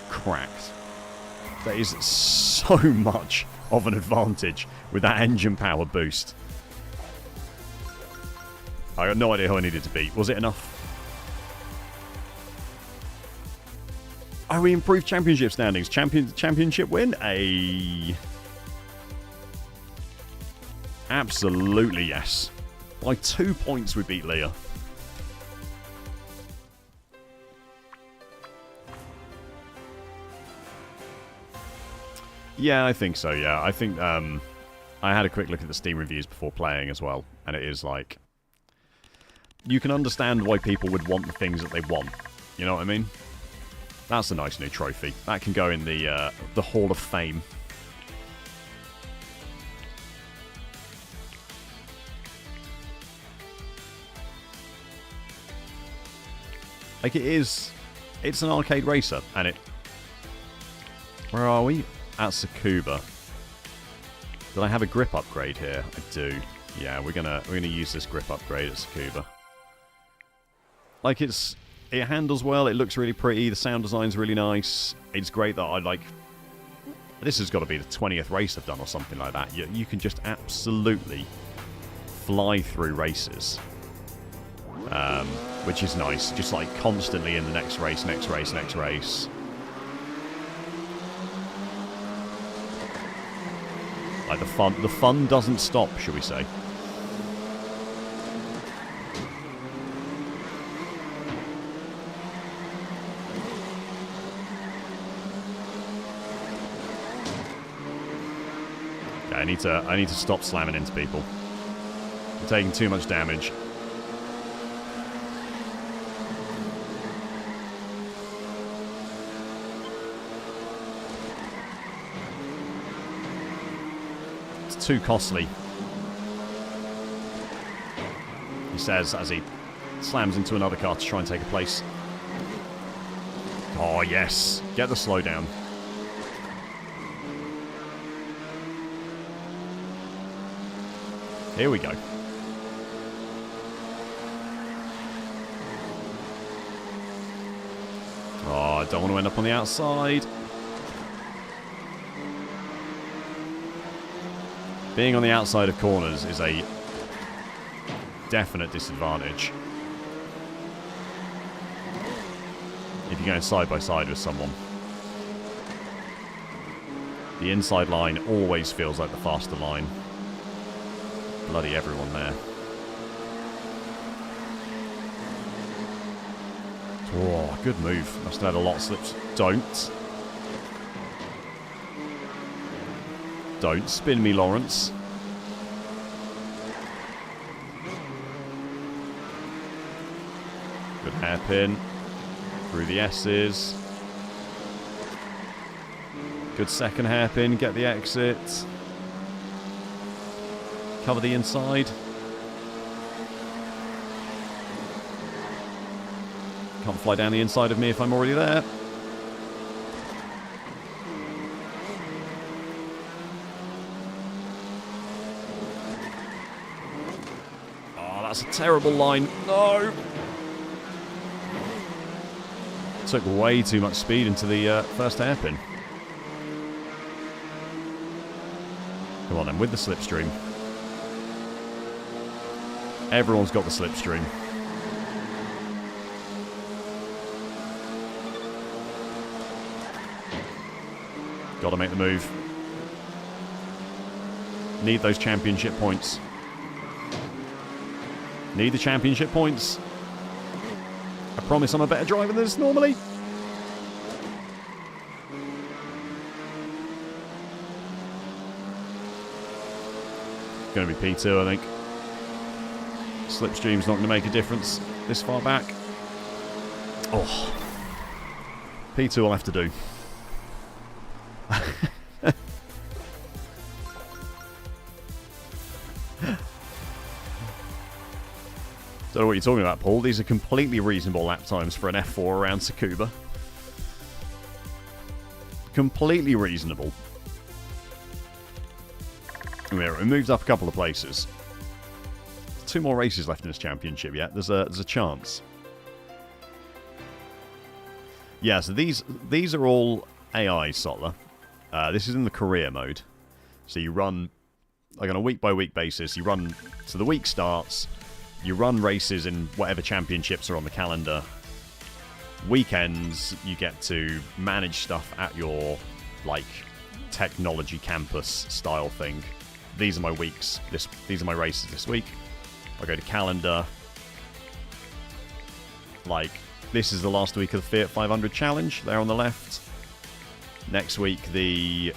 cracked. There is so much of an advantage with that engine power boost. I got no idea who I needed to beat. Was it enough? Oh, we improved championship standings. Championship win? Absolutely yes. By 2 points we beat Leah. Yeah, I think so, yeah. I think I had a quick look at the Steam reviews before playing as well, and it is you can understand why people would want the things that they want. You know what I mean? That's a nice new trophy. That can go in the Hall of Fame. It's an arcade racer, and it... Where are we? At Tsukuba. Did I have a grip upgrade here? I do. Yeah, we're gonna use this grip upgrade at Tsukuba. It handles well, it looks really pretty, the sound design's really nice. It's great that this has got to be the 20th race I've done or something like that. You can just absolutely fly through races. Which is nice, just constantly in the next race, next race, next race. The fun doesn't stop, shall we say. I need to stop slamming into people. I'm taking too much damage. It's too costly, he says as he slams into another car to try and take a place. Oh, yes. Get the slowdown. Here we go. Oh, I don't want to end up on the outside. Being on the outside of corners is a definite disadvantage if you're going side by side with someone. The inside line always feels like the faster line. Bloody everyone there. Oh, good move. Must have had a lot of slips. Don't spin me, Lawrence. Good hairpin. Through the S's. Good second hairpin. Get the exit. Cover the inside. Can't fly down the inside of me if I'm already there. Oh, that's a terrible line. No! Took way too much speed into the first hairpin. Come on then, with the slipstream. Everyone's got the slipstream. Got to make the move. Need those championship points. Need the championship points. I promise I'm a better driver than this normally. Going to be P2, I think. Slipstream's not going to make a difference this far back. Oh. P2 will have to do. Don't know what you're talking about, Paul. These are completely reasonable lap times for an F4 around Tsukuba. Completely reasonable. We moved up a couple of places. There's 2 more races left in this championship yet. There's a chance. Yeah, so these are all AI, Sotler. This is in the career mode. So you run, like on a week-by-week basis, you run, so the week starts, you run races in whatever championships are on the calendar. Weekends, you get to manage stuff at your, like, technology campus style thing. These are my weeks. These are my races this week. I go to calendar. Like, this is the last week of the Fiat 500 challenge. There on the left. Next week, the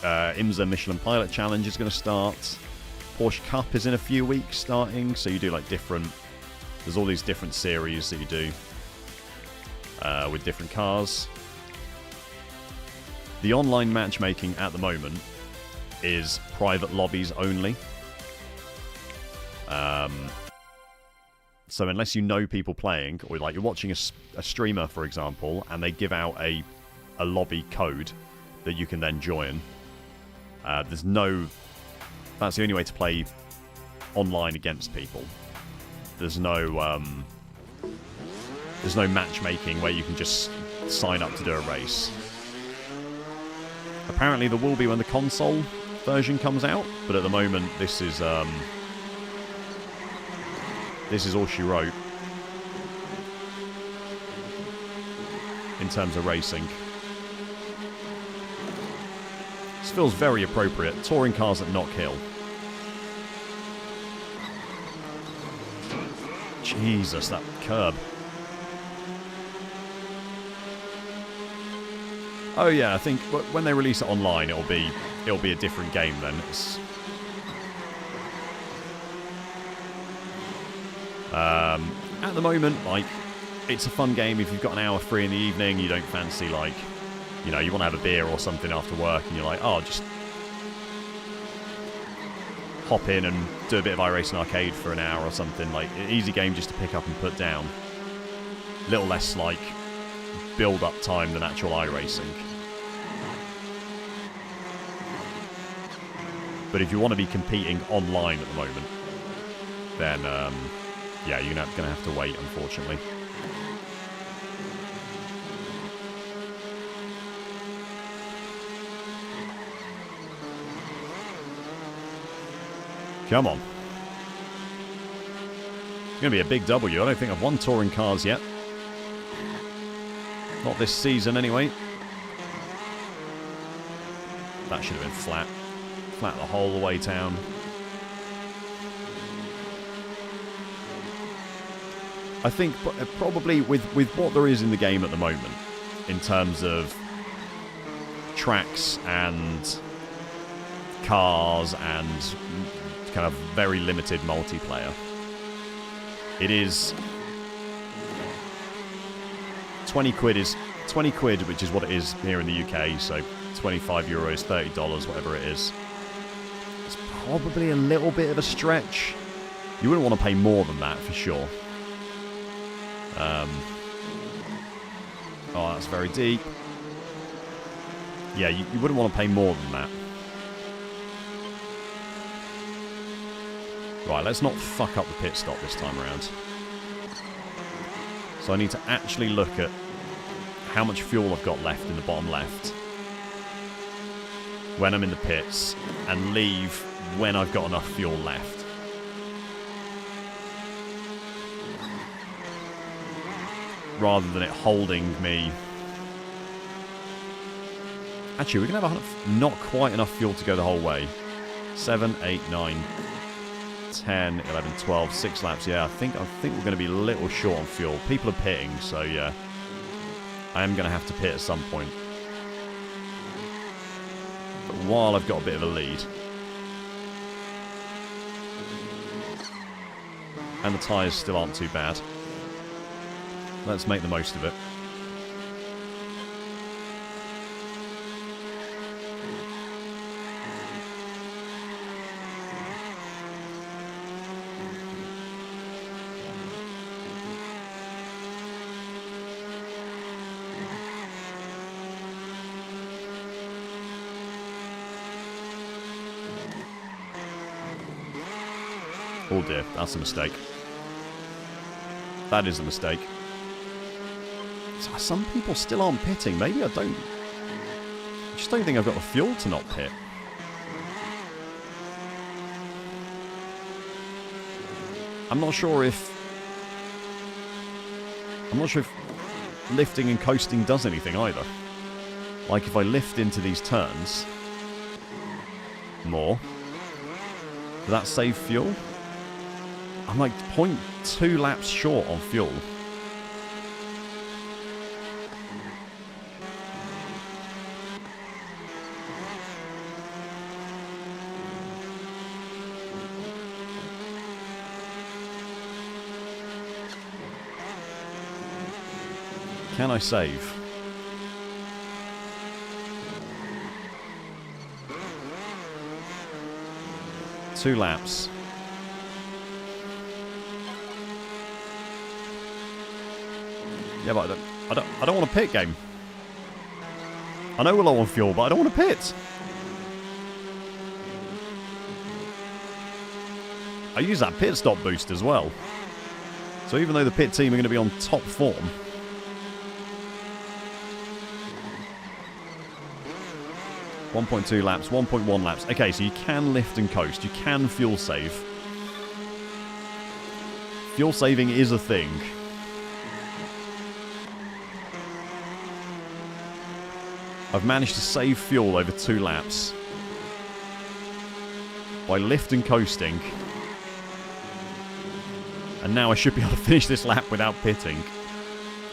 IMSA Michelin Pilot Challenge is going to start. Porsche Cup is in a few weeks starting. So you do like different... There's all these different series that you do with different cars. The online matchmaking at the moment is private lobbies only. So unless you know people playing, or like you're watching a streamer, for example, and they give out a lobby code that you can then join, there's no... That's the only way to play online against people. There's no matchmaking where you can just sign up to do a race. Apparently there will be when the console version comes out, but at the moment this is all she wrote in terms of racing. This feels very appropriate. Touring cars that knock hill. Jesus, that curb. Oh yeah, I think when they release it online, it'll be a different game then. It's at the moment, like, it's a fun game if you've got an hour free in the evening, you don't fancy, like, you know, you want to have a beer or something after work, and you're like, oh, just hop in and do a bit of iRacing Arcade for an hour or something. Like, an easy game just to pick up and put down. A little less, like, build-up time than actual iRacing. But if you want to be competing online at the moment, then, yeah, you're going to have to wait, unfortunately. Come on. It's going to be a big W. I don't think I've won touring cars yet. Not this season, anyway. That should have been flat. Flat the whole way down. I think probably with what there is in the game at the moment, in terms of tracks and cars and kind of very limited multiplayer, it is 20 quid, which is what it is here in the UK, so 25 euros, $30, whatever it is. It's probably a little bit of a stretch. You wouldn't want to pay more than that for sure. Oh, that's very deep. Yeah, you wouldn't want to pay more than that. Right, let's not fuck up the pit stop this time around. So I need to actually look at how much fuel I've got left in the bottom left when I'm in the pits, and leave when I've got enough fuel left. Rather than it holding me. Actually, we're going to have not quite enough fuel to go the whole way. 7, 8, 9, 10, 11, 12, 6 laps. Yeah, I think we're going to be a little short on fuel. People are pitting, so yeah. I am going to have to pit at some point. But while I've got a bit of a lead. And the tyres still aren't too bad. Let's make the most of it. Oh dear, that's a mistake. That is a mistake. So some people still aren't pitting. Maybe I don't. I just don't think I've got the fuel to not pit. I'm not sure if lifting and coasting does anything either. Like if I lift into these turns more, does that save fuel? I'm like 0.2 laps short on fuel. Can I save? Two laps. Yeah, but I don't want to pit, game. I know we're low on fuel, but I don't want to pit. I use that pit stop boost as well. So even though the pit team are going to be on top form, .2 laps, 1.1 laps. Okay, so you can lift and coast. You can fuel save. Fuel saving is a thing. I've managed to save fuel over 2 laps by lift and coasting. And now I should be able to finish this lap without pitting.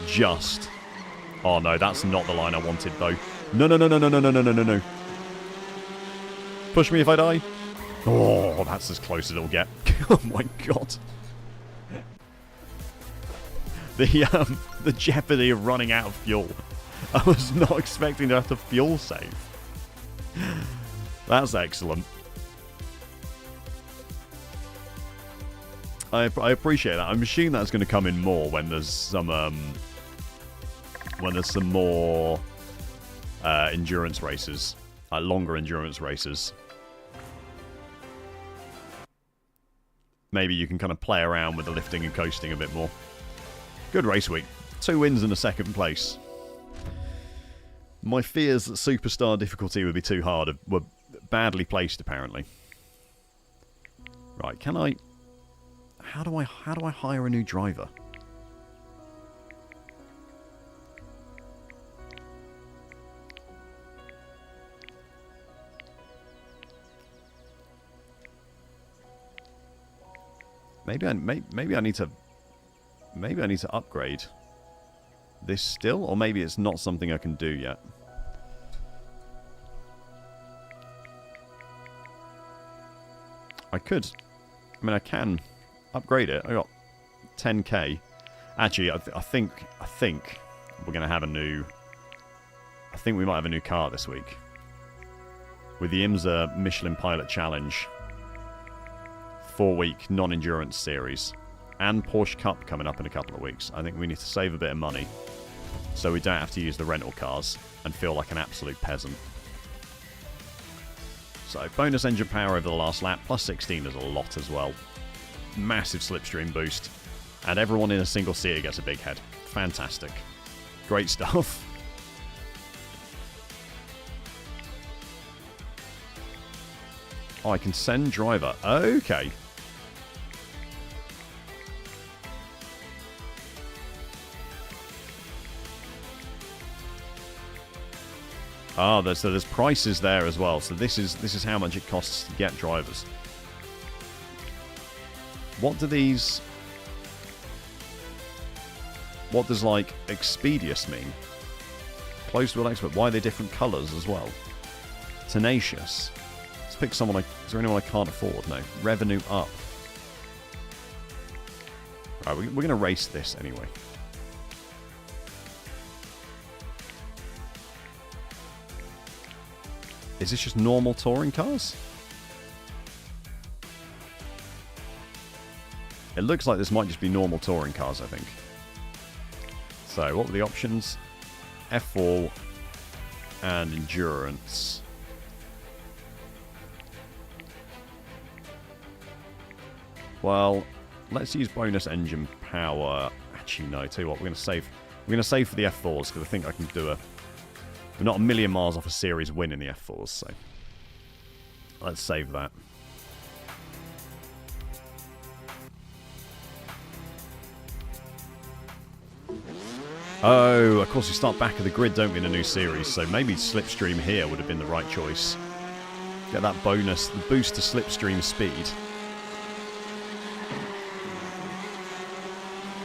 Just. Oh no, that's not the line I wanted though. No, no, no, no, no, no, no, no, no, no, no. Push me if I die. Oh, that's as close as it'll get. Oh my god. The jeopardy of running out of fuel. I was not expecting to have to fuel save. That's excellent. I appreciate that. I'm assuming that's going to come in more when there's some more endurance races, longer endurance races. Maybe you can kind of play around with the lifting and coasting a bit more. Good race week. 2 wins and a 2nd place. My fears that Superstar difficulty would be too hard were badly placed, apparently. Right, can I... How do I hire a new driver? Maybe I need to upgrade this still, or maybe it's not something I can do yet. I could. I mean, I can upgrade it. I got 10k. Actually, I think we're gonna have a new. I think we might have a new car this week with the IMSA Michelin Pilot Challenge 4-week non-endurance series and Porsche Cup coming up in a couple of weeks. I think we need to save a bit of money so we don't have to use the rental cars and feel like an absolute peasant. So bonus engine power over the last lap, plus 16 is a lot as well. Massive slipstream boost, and everyone in a single seater gets a big head. Fantastic. Great stuff. Oh, I can send driver. Okay. Ah, so there's prices there as well. So this is how much it costs to get drivers. What do these... What does, like, Expedius mean? Close to an expert. Why are they different colours as well? Tenacious. Let's pick someone is there anyone I can't afford? No. Revenue up. Right, we're going to race this anyway. Is this just normal touring cars? It looks like this might just be normal touring cars, I think. So, what were the options? F4 and endurance. Well, let's use bonus engine power. Actually, no. Tell you what, we're going to save. We're going to save for the F4s because I think I can do a. We're not a million miles off a series win in the F4s, so let's save that. Oh, of course we start back of the grid, don't we, in a new series, so maybe Slipstream here would have been the right choice. Get that bonus, the boost to Slipstream speed.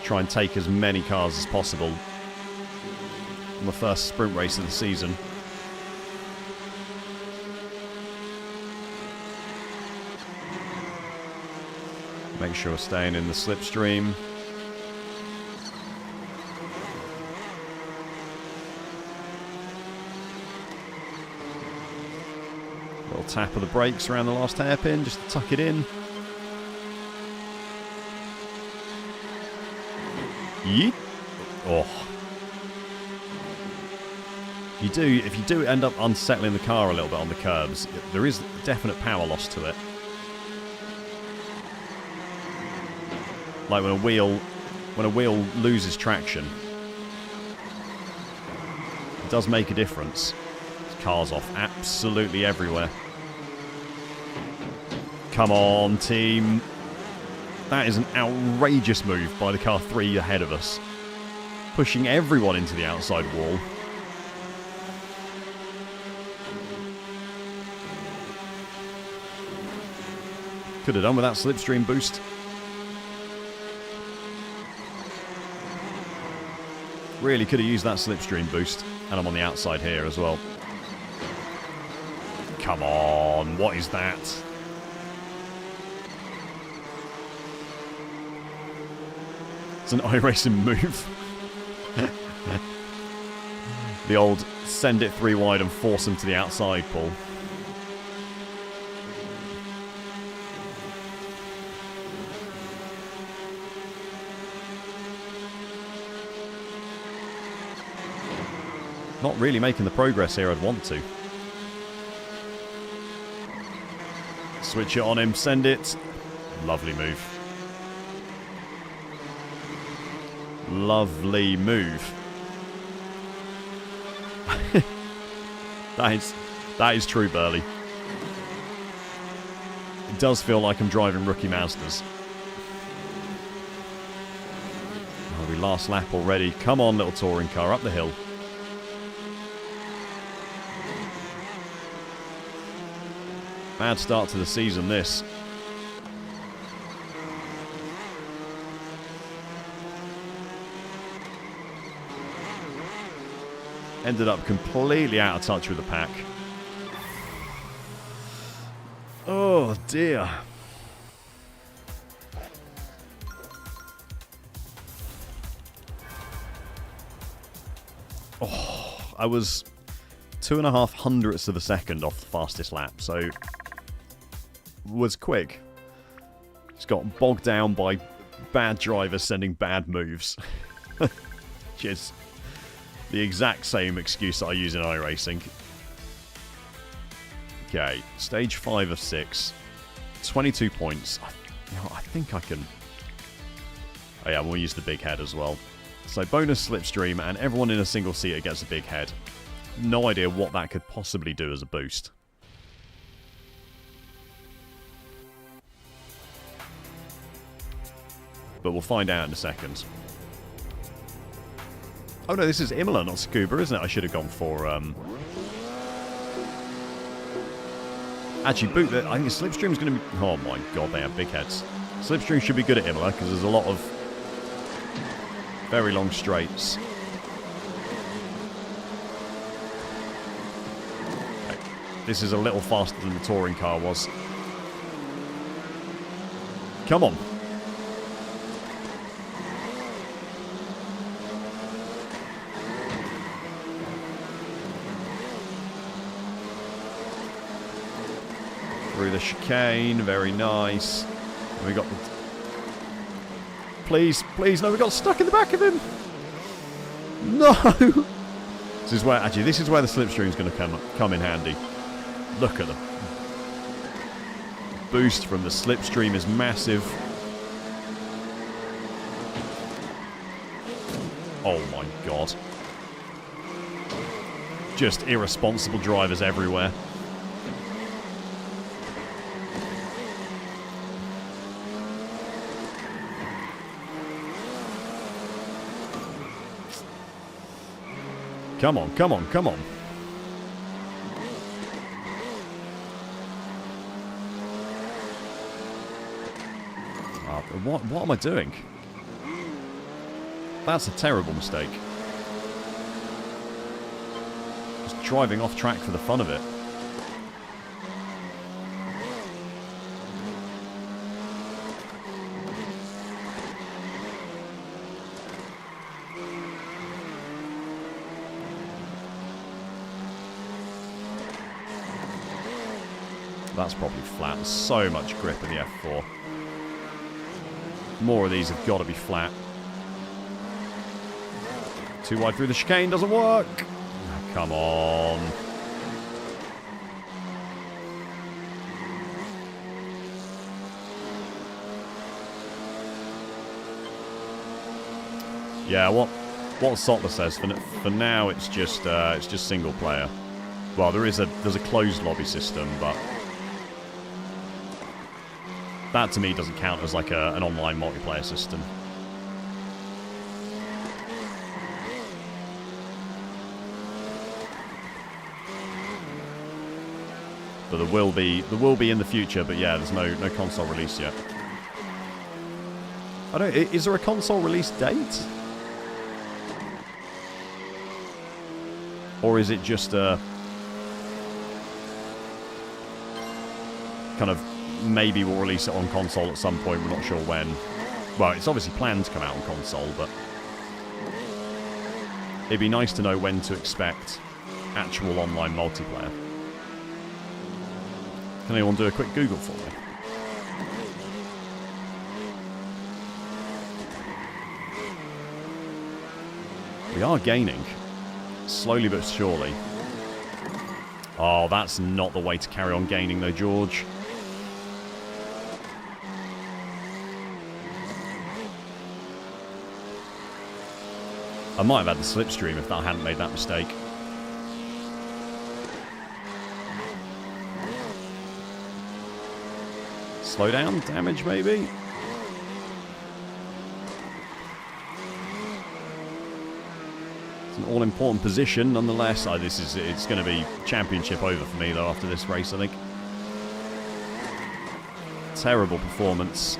Try and take as many cars as possible on the first sprint race of the season. Make sure we're staying in the slipstream. Little tap of the brakes around the last hairpin just to tuck it in. Yeet. Oh. If you do end up unsettling the car a little bit on the curbs, there is definite power loss to it. Like when a wheel loses traction, it does make a difference. This car's off absolutely everywhere. Come on, team. That is an outrageous move by the car 3 ahead of us. Pushing everyone into the outside wall. Could have done with that slipstream boost. Really could have used that slipstream boost. And I'm on the outside here as well. Come on, what is that? It's an iRacing move. The old send it 3 wide and force them to the outside pull. Not really making the progress here I'd want to. Switch it on him, send it. Lovely move. Lovely move. That is true, Burley. It does feel like I'm driving rookie Mazdas. Oh, we last lap already. Come on, little touring car, up the hill. Bad start to the season, this. Ended up completely out of touch with the pack. Oh, dear. Oh, I was 2.5 hundredths of a second off the fastest lap, so was quick. Just got bogged down by bad drivers sending bad moves. Which is the exact same excuse that I use in iRacing. Okay, stage 5 of 6. 22 points. I think I can... Oh yeah, we'll use the big head as well. So bonus slipstream, and everyone in a single seater gets a big head. No idea what that could possibly do as a boost. But we'll find out in a second. Oh no, this is Imola, not Tsukuba, isn't it? I should have gone for... Actually, boot that. I think Slipstream's going to be... Oh my god, they have big heads. Slipstream should be good at Imola, because there's a lot of very long straights. Okay. This is a little faster than the touring car was. Come on. Through the chicane, very nice. And we got the... Please, please, no, we got stuck in the back of him. No. This is where, actually, this is where the slipstream is going to come in handy. Look at them. Boost from the slipstream is massive. Oh my god. Just irresponsible drivers everywhere. Come on, come on, come on. What am I doing? That's a terrible mistake. Just driving off track for the fun of it. That's probably flat. There's so much grip in the F4. More of these have got to be flat. Too wide through the chicane doesn't work. Oh, come on. Yeah, what Sotler says for now it's just single player. Well, there's a closed lobby system, but that to me doesn't count as like an online multiplayer system. But there will be in the future, but yeah, there's no console release yet. I don't. Is there a console release date? Or is it just a kind of, maybe we'll release it on console at some point, we're not sure when. Well, it's obviously planned to come out on console, but it'd be nice to know when to expect actual online multiplayer. Can anyone do a quick Google for me? We are gaining. Slowly but surely. Oh, that's not the way to carry on gaining though, George. I might have had the slipstream if I hadn't made that mistake. Slow down, damage maybe? It's an all-important position nonetheless. It's going to be championship over for me though after this race, I think. Terrible performance.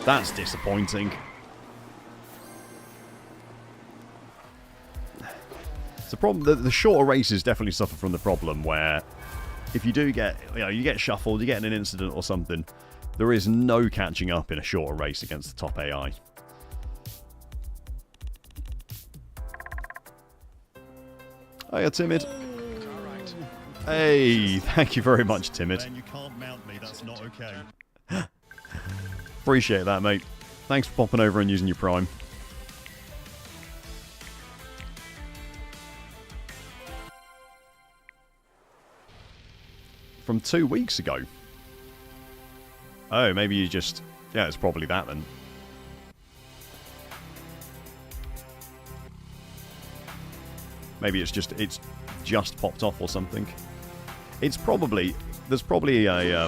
That's disappointing. It's a problem. The shorter races definitely suffer from the problem where if you do get, you get shuffled, you get in an incident or something, there is no catching up in a shorter race against the top AI. Hiya, Timid. Hey, thank you very much, Timid. Man, you can't mount me, that's not okay. Appreciate that, mate. Thanks for popping over and using your Prime. From 2 weeks ago. Oh, maybe you just... Yeah, it's probably that then. Maybe it's just popped off or something. It's probably... There's probably a...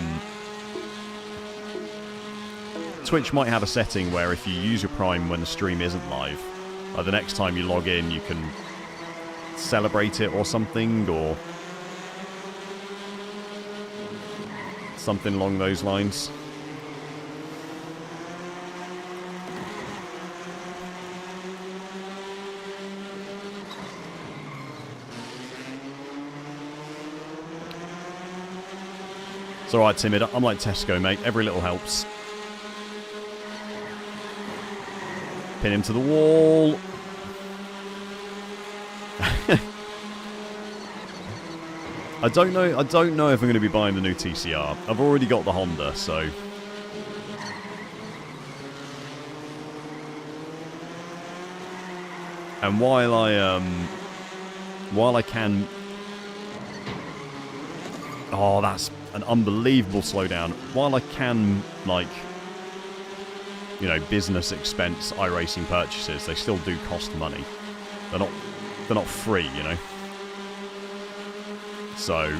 Twitch might have a setting where if you use your Prime when the stream isn't live, the next time you log in you can celebrate it or something, or something along those lines. It's alright, Timid. I'm like Tesco, mate. Every little helps. Pin him to the wall. I don't know if I'm going to be buying the new TCR. I've already got the Honda, so and while I can, oh, that's an unbelievable slowdown. While I can, like, business expense iRacing purchases, they still do cost money. They're not free, So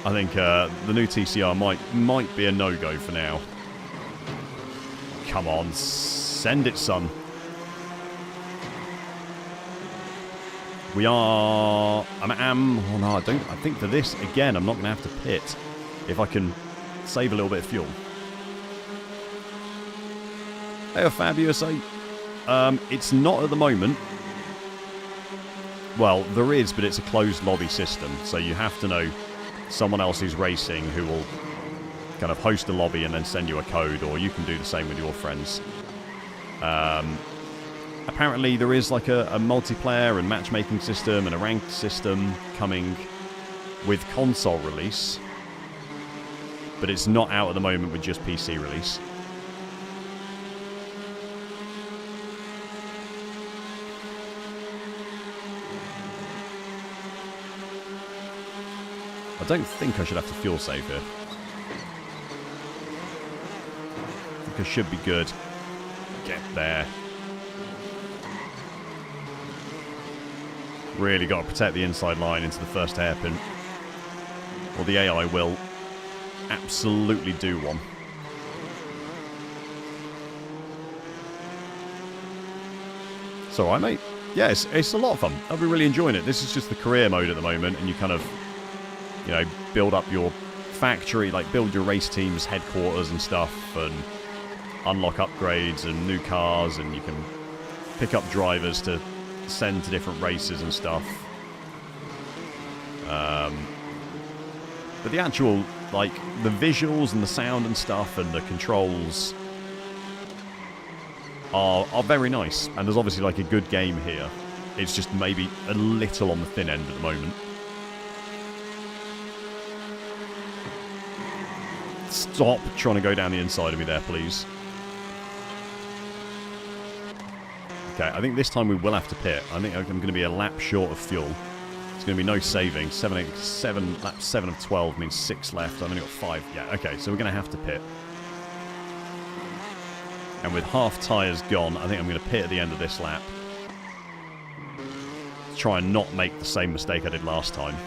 I think the new TCR might be a no-go for now. Come on, send it, son. We are... oh no, I think for this, again, I'm not going to have to pit if I can save a little bit of fuel. Hey, Fabulous 8. It's not at the moment. Well, there is, but it's a closed lobby system, so you have to know someone else who's racing who will kind of host a lobby and then send you a code, or you can do the same with your friends. Apparently there is like a multiplayer and matchmaking system and a ranked system coming with console release, but it's not out at the moment with just PC release. I don't think I should have to fuel save here. I think I should be good. Get there. Really got to protect the inside line into the first hairpin, or the AI will absolutely do one. It's alright, mate. Yeah, it's a lot of fun. I'll be really enjoying it. This is just the career mode at the moment, and you kind of, you know, build up your factory, like build your race team's headquarters and stuff, and unlock upgrades and new cars, and you can pick up drivers to send to different races and stuff. But the actual, like, the visuals and the sound and stuff and the controls are very nice. And there's obviously, like, a good game here. It's just maybe a little on the thin end at the moment. Stop trying to go down the inside of me there, please. Okay, I think this time we will have to pit. I think I'm going to be a lap short of fuel. It's going to be no saving. 7, lap 7 of 12 means 6 left. I've only got 5. Yeah, okay, so we're going to have to pit. And with half tyres gone, I think I'm going to pit at the end of this lap. To try and not make the same mistake I did last time.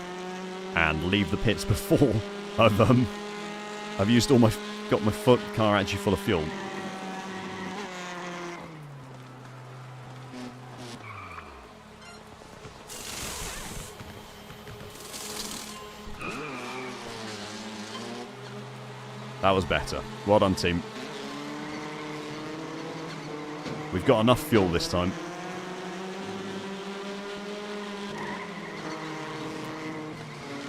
And leave the pits before I've used all got my car actually full of fuel. That was better. Well done, team. We've got enough fuel this time.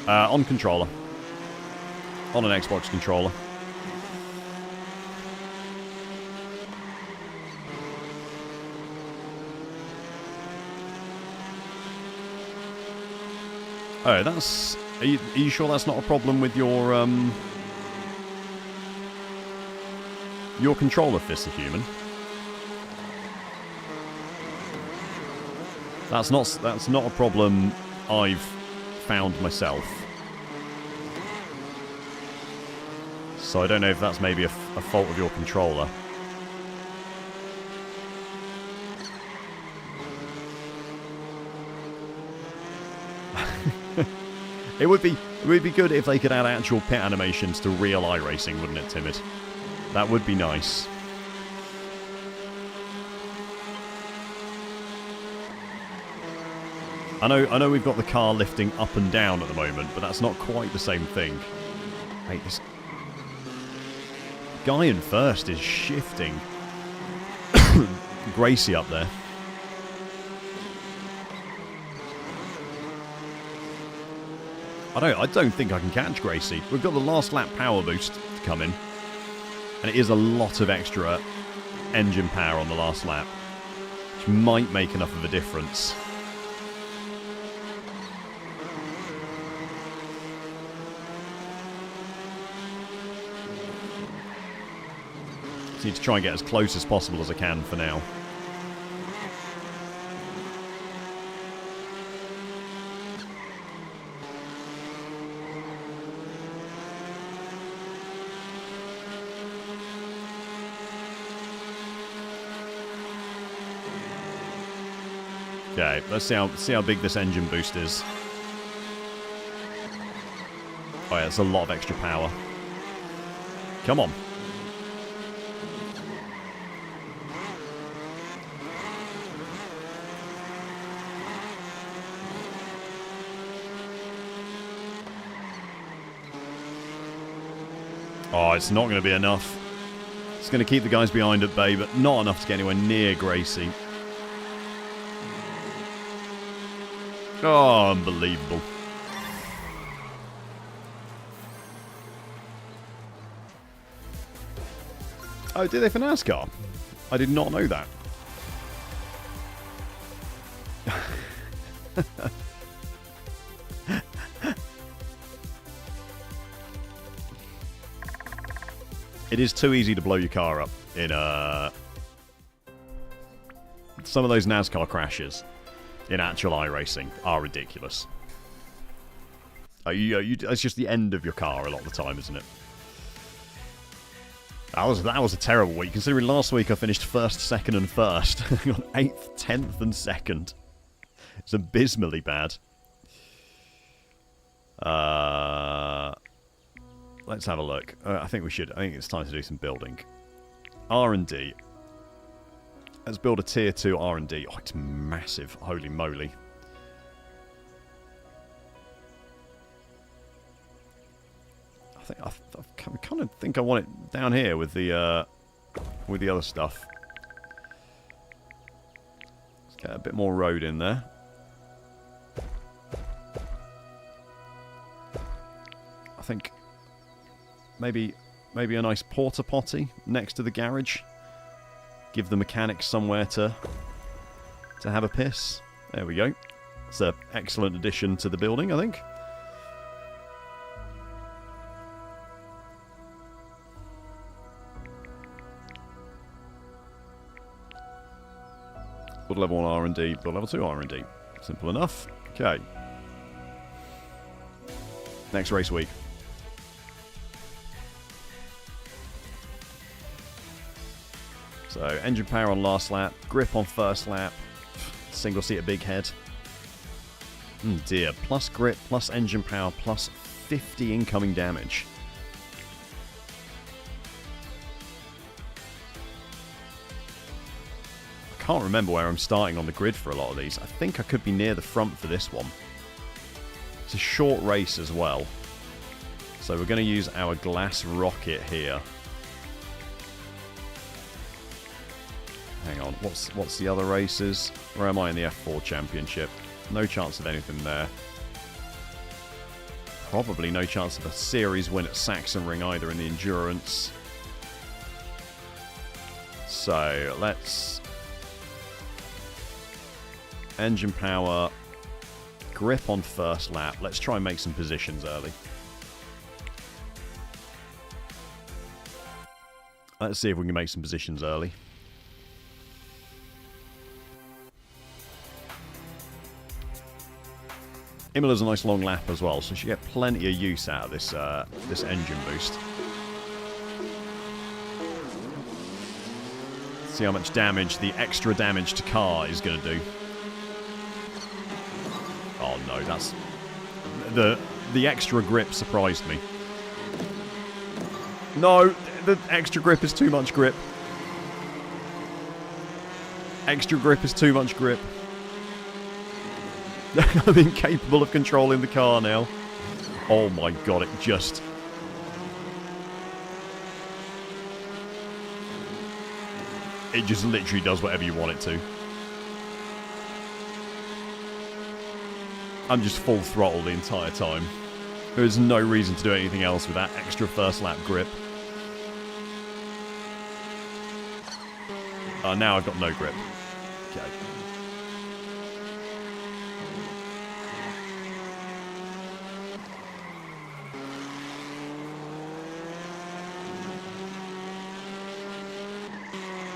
On controller. On an Xbox controller. Oh, that's... Are you sure that's not a problem with your controller, Fist of Human? That's not a problem I've found myself. So I don't know if that's maybe a fault of your controller. It would be good if they could add actual pit animations to real iRacing, wouldn't it, Timid? That would be nice. I know we've got the car lifting up and down at the moment, but that's not quite the same thing. Mate, this guy in first is shifting. Gracie up there. I don't think I can catch Gracie. We've got the last lap power boost to come in. And it is a lot of extra engine power on the last lap, which might make enough of a difference. Just need to try and get as close as possible as I can for now. Okay, let's see how big this engine boost is. Oh yeah, it's a lot of extra power. Come on. Oh, it's not going to be enough. It's going to keep the guys behind at bay, but not enough to get anywhere near Gracie. Oh, unbelievable. Oh, did they for NASCAR? I did not know that. It is too easy to blow your car up in some of those NASCAR crashes in actual iRacing are ridiculous. It's just the end of your car a lot of the time, isn't it? That was a terrible week, considering last week I finished first, second, and first. I got 8th, 10th, and 2nd. It's abysmally bad. Let's have a look. I think it's time to do some building. R&D. Let's build a tier 2 R&D. Oh, it's massive. Holy moly. I kind of think I want it down here with the other stuff. Let's get a bit more road in there. I think maybe a nice porta potty next to the garage. Give the mechanics somewhere to have a piss. There we go. It's an excellent addition to the building, I think. Build level 1 R&D, build level 2 R&D. Simple enough. Okay. Next race week. So, engine power on last lap, grip on first lap, single seater big head. Dear, plus grip, plus engine power, plus 50 incoming damage. I can't remember where I'm starting on the grid for a lot of these. I think I could be near the front for this one. It's a short race as well. So we're going to use our glass rocket here. Hang on, what's the other races? Where am I in the F4 Championship? No chance of anything there. Probably no chance of a series win at Sachsenring either in the Endurance. So, let's... Engine power, grip on first lap. Let's try and make some positions early. Let's see if we can make some positions early. Imola's a nice long lap as well, so she get plenty of use out of this this engine boost. See how much damage the extra damage to car is going to do. Oh no, that's the extra grip surprised me. No, the extra grip is too much grip. Extra grip is too much grip. I'm incapable of controlling the car now. Oh my god, it just... It just literally does whatever you want it to. I'm just full throttle the entire time. There is no reason to do anything else with that extra first lap grip. Now I've got no grip. Okay.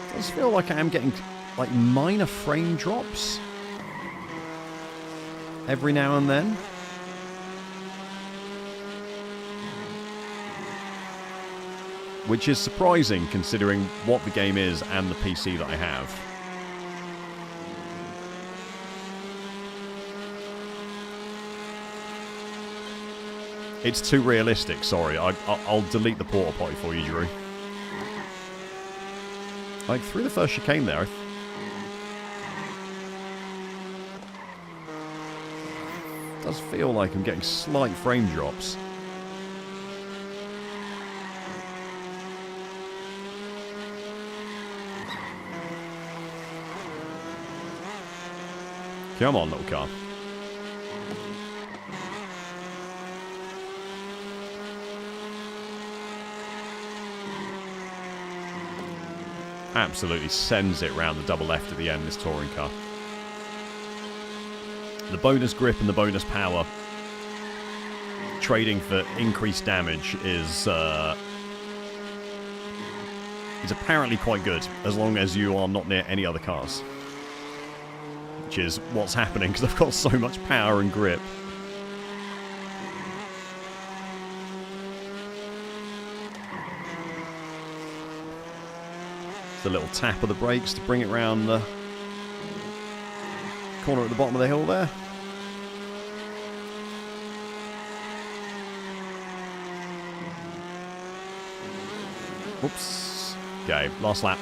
It does feel like I am getting like minor frame drops every now and then. Which is surprising considering what the game is and the PC that I have. It's too realistic, sorry. I'll delete the porta potty for you, Drew. Like, through the first chicane there, it does feel like I'm getting slight frame drops. Come on, little car. Absolutely sends it round the double left at the end, this touring car. The bonus grip and the bonus power trading for increased damage is apparently quite good, as long as you are not near any other cars. Which is what's happening, because I've got so much power and grip. It's a little tap of the brakes to bring it round the corner at the bottom of the hill there. Oops. Okay, last lap.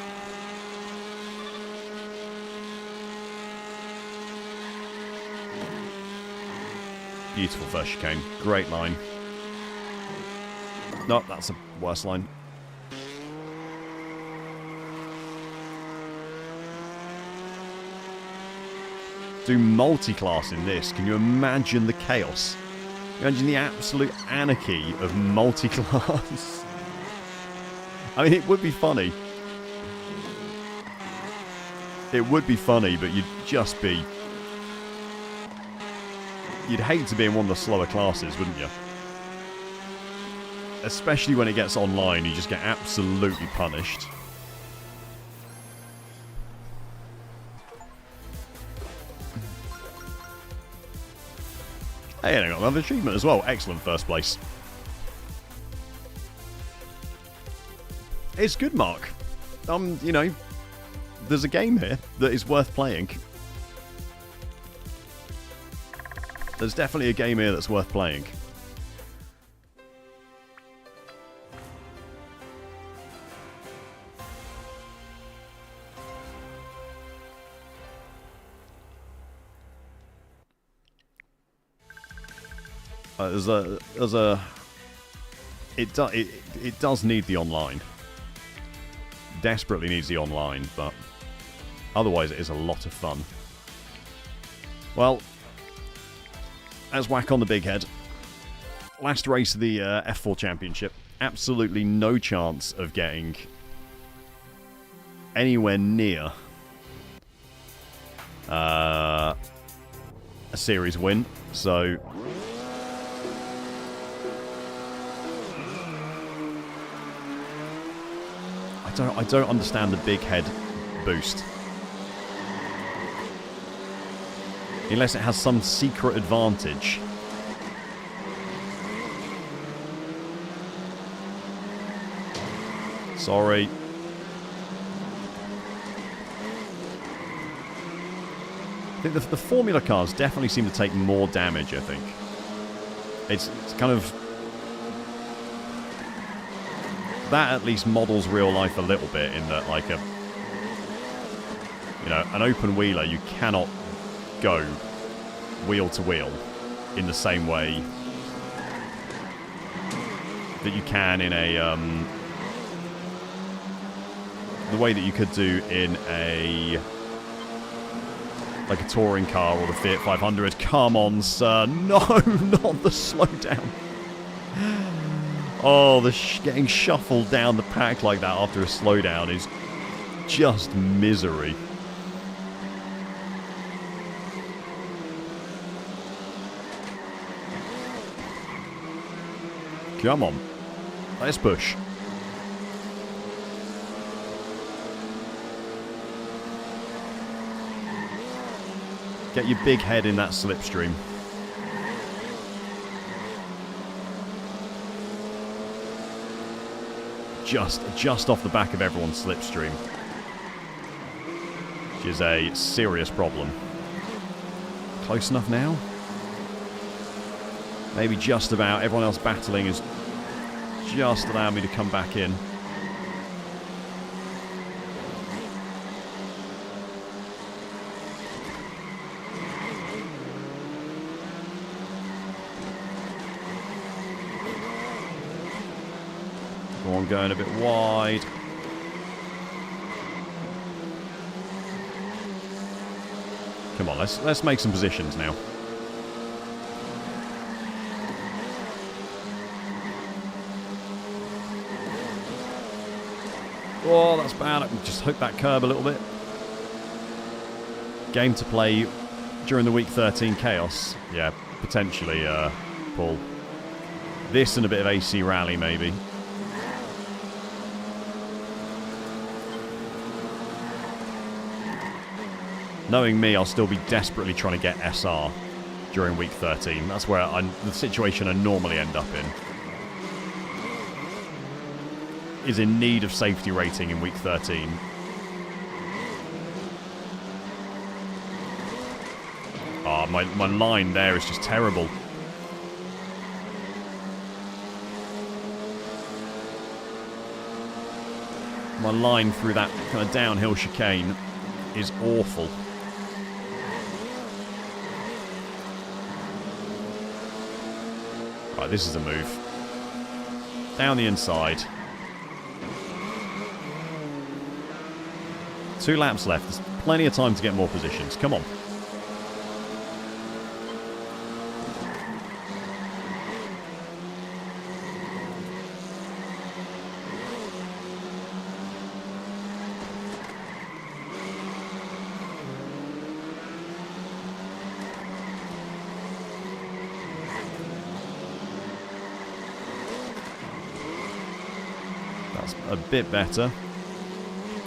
Beautiful first chicane. Great line. No, that's a worse line. Do multi-class in this. Can you imagine the chaos? Imagine the absolute anarchy of multi-class. I mean, it would be funny. It would be funny, but you'd just be... You'd hate to be in one of the slower classes, wouldn't you? Especially when it gets online, you just get absolutely punished. Hey, and I got another achievement as well. Excellent first place. It's good, Mark. You know, there's a game here that is worth playing. There's definitely a game here that's worth playing. It does need the online. Desperately needs the online, but otherwise it is a lot of fun. Well, as whack on the big head. Last race of the F4 Championship. Absolutely no chance of getting anywhere near a series win. So I don't understand the big head boost. Unless it has some secret advantage. Sorry. I think the Formula cars definitely seem to take more damage, I think. It's kind of... That at least models real life a little bit in that, like, an open wheeler, you cannot go wheel to wheel in the same way that you can in a the way that you could do in a touring car or the Fiat 500. Come on, sir. No, not the slowdown. Oh, getting shuffled down the pack like that after a slowdown is just misery. Come on. Let's push. Get your big head in that slipstream. Just off the back of everyone's slipstream. Which is a serious problem. Close enough now? Maybe just about. Everyone else battling is just allowing me to come back in. Go on, going a bit wide. Come on, let's make some positions now. Oh, that's bad. I can just hook that curb a little bit. Game to play during the Week 13 chaos. Yeah, potentially, Paul. This and a bit of AC Rally, maybe. Knowing me, I'll still be desperately trying to get SR during Week 13. That's where the situation I normally end up in. Is in need of safety rating in Week 13. Oh, my line there is just terrible. My line through that kind of downhill chicane is awful. Right, this is a move. Down the inside. 2 laps left. There's plenty of time to get more positions. Come on. That's a bit better.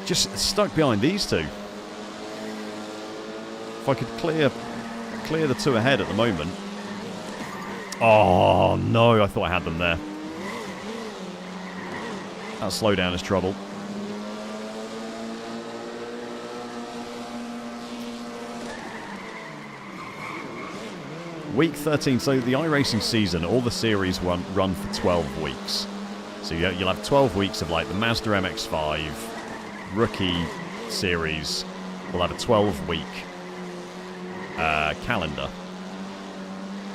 Just stuck behind these two. If I could clear the 2 ahead at the moment. Oh, no, I thought I had them there. That slowdown is trouble. Week 13, so the iRacing season, all the series run for 12 weeks. So you'll have 12 weeks of like the Mazda MX-5 rookie series. We'll have a 12-week calendar.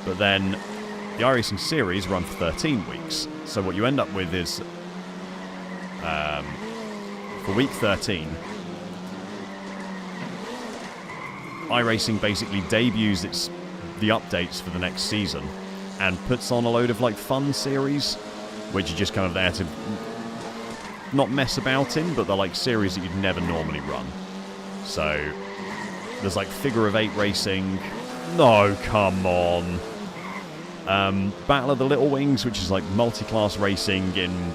But then the iRacing series run for 13 weeks. So what you end up with is, for week 13, iRacing basically debuts the updates for the next season and puts on a load of like fun series, which are just kind of there to not mess about in, but they're like series that you'd never normally run. So there's like figure of 8 racing. No, come on. Battle of the Little Wings, which is like multi-class racing in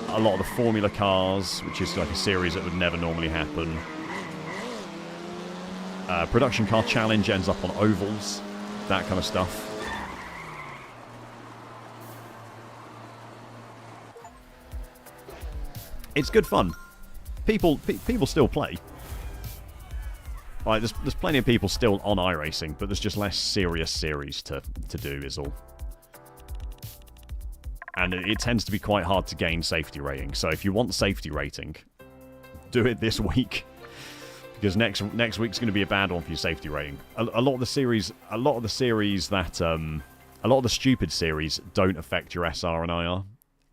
a lot of the Formula cars, which is like a series that would never normally happen. Production Car Challenge ends up on ovals, that kind of stuff. It's good fun. People still play. Right, there's plenty of people still on iRacing, but there's just less serious series to do is all. And it tends to be quite hard to gain safety rating. So if you want safety rating, do it this week. Because next week's going to be a bad one for your safety rating. A lot of the stupid series don't affect your SR and IR,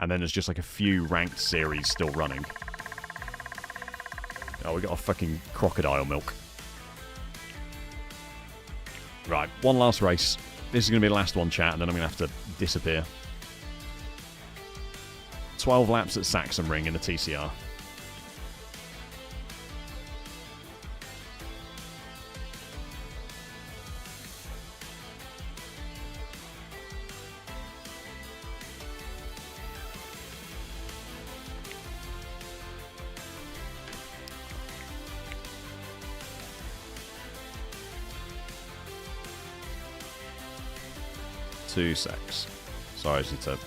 and then there's just like a few ranked series still running. Oh, we got a fucking crocodile milk. Right, one last race. This is going to be the last one, chat, and then I'm going to have to disappear. 12 laps at Sachsenring in the TCR. Two secs. Sorry, I just need to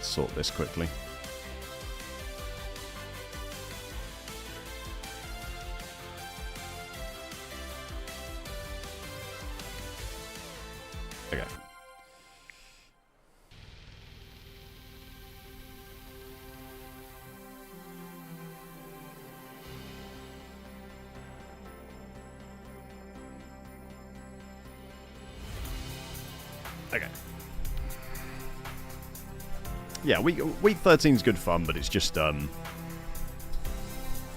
sort this quickly. Okay. Okay. Yeah, week 13 is good fun, but it's just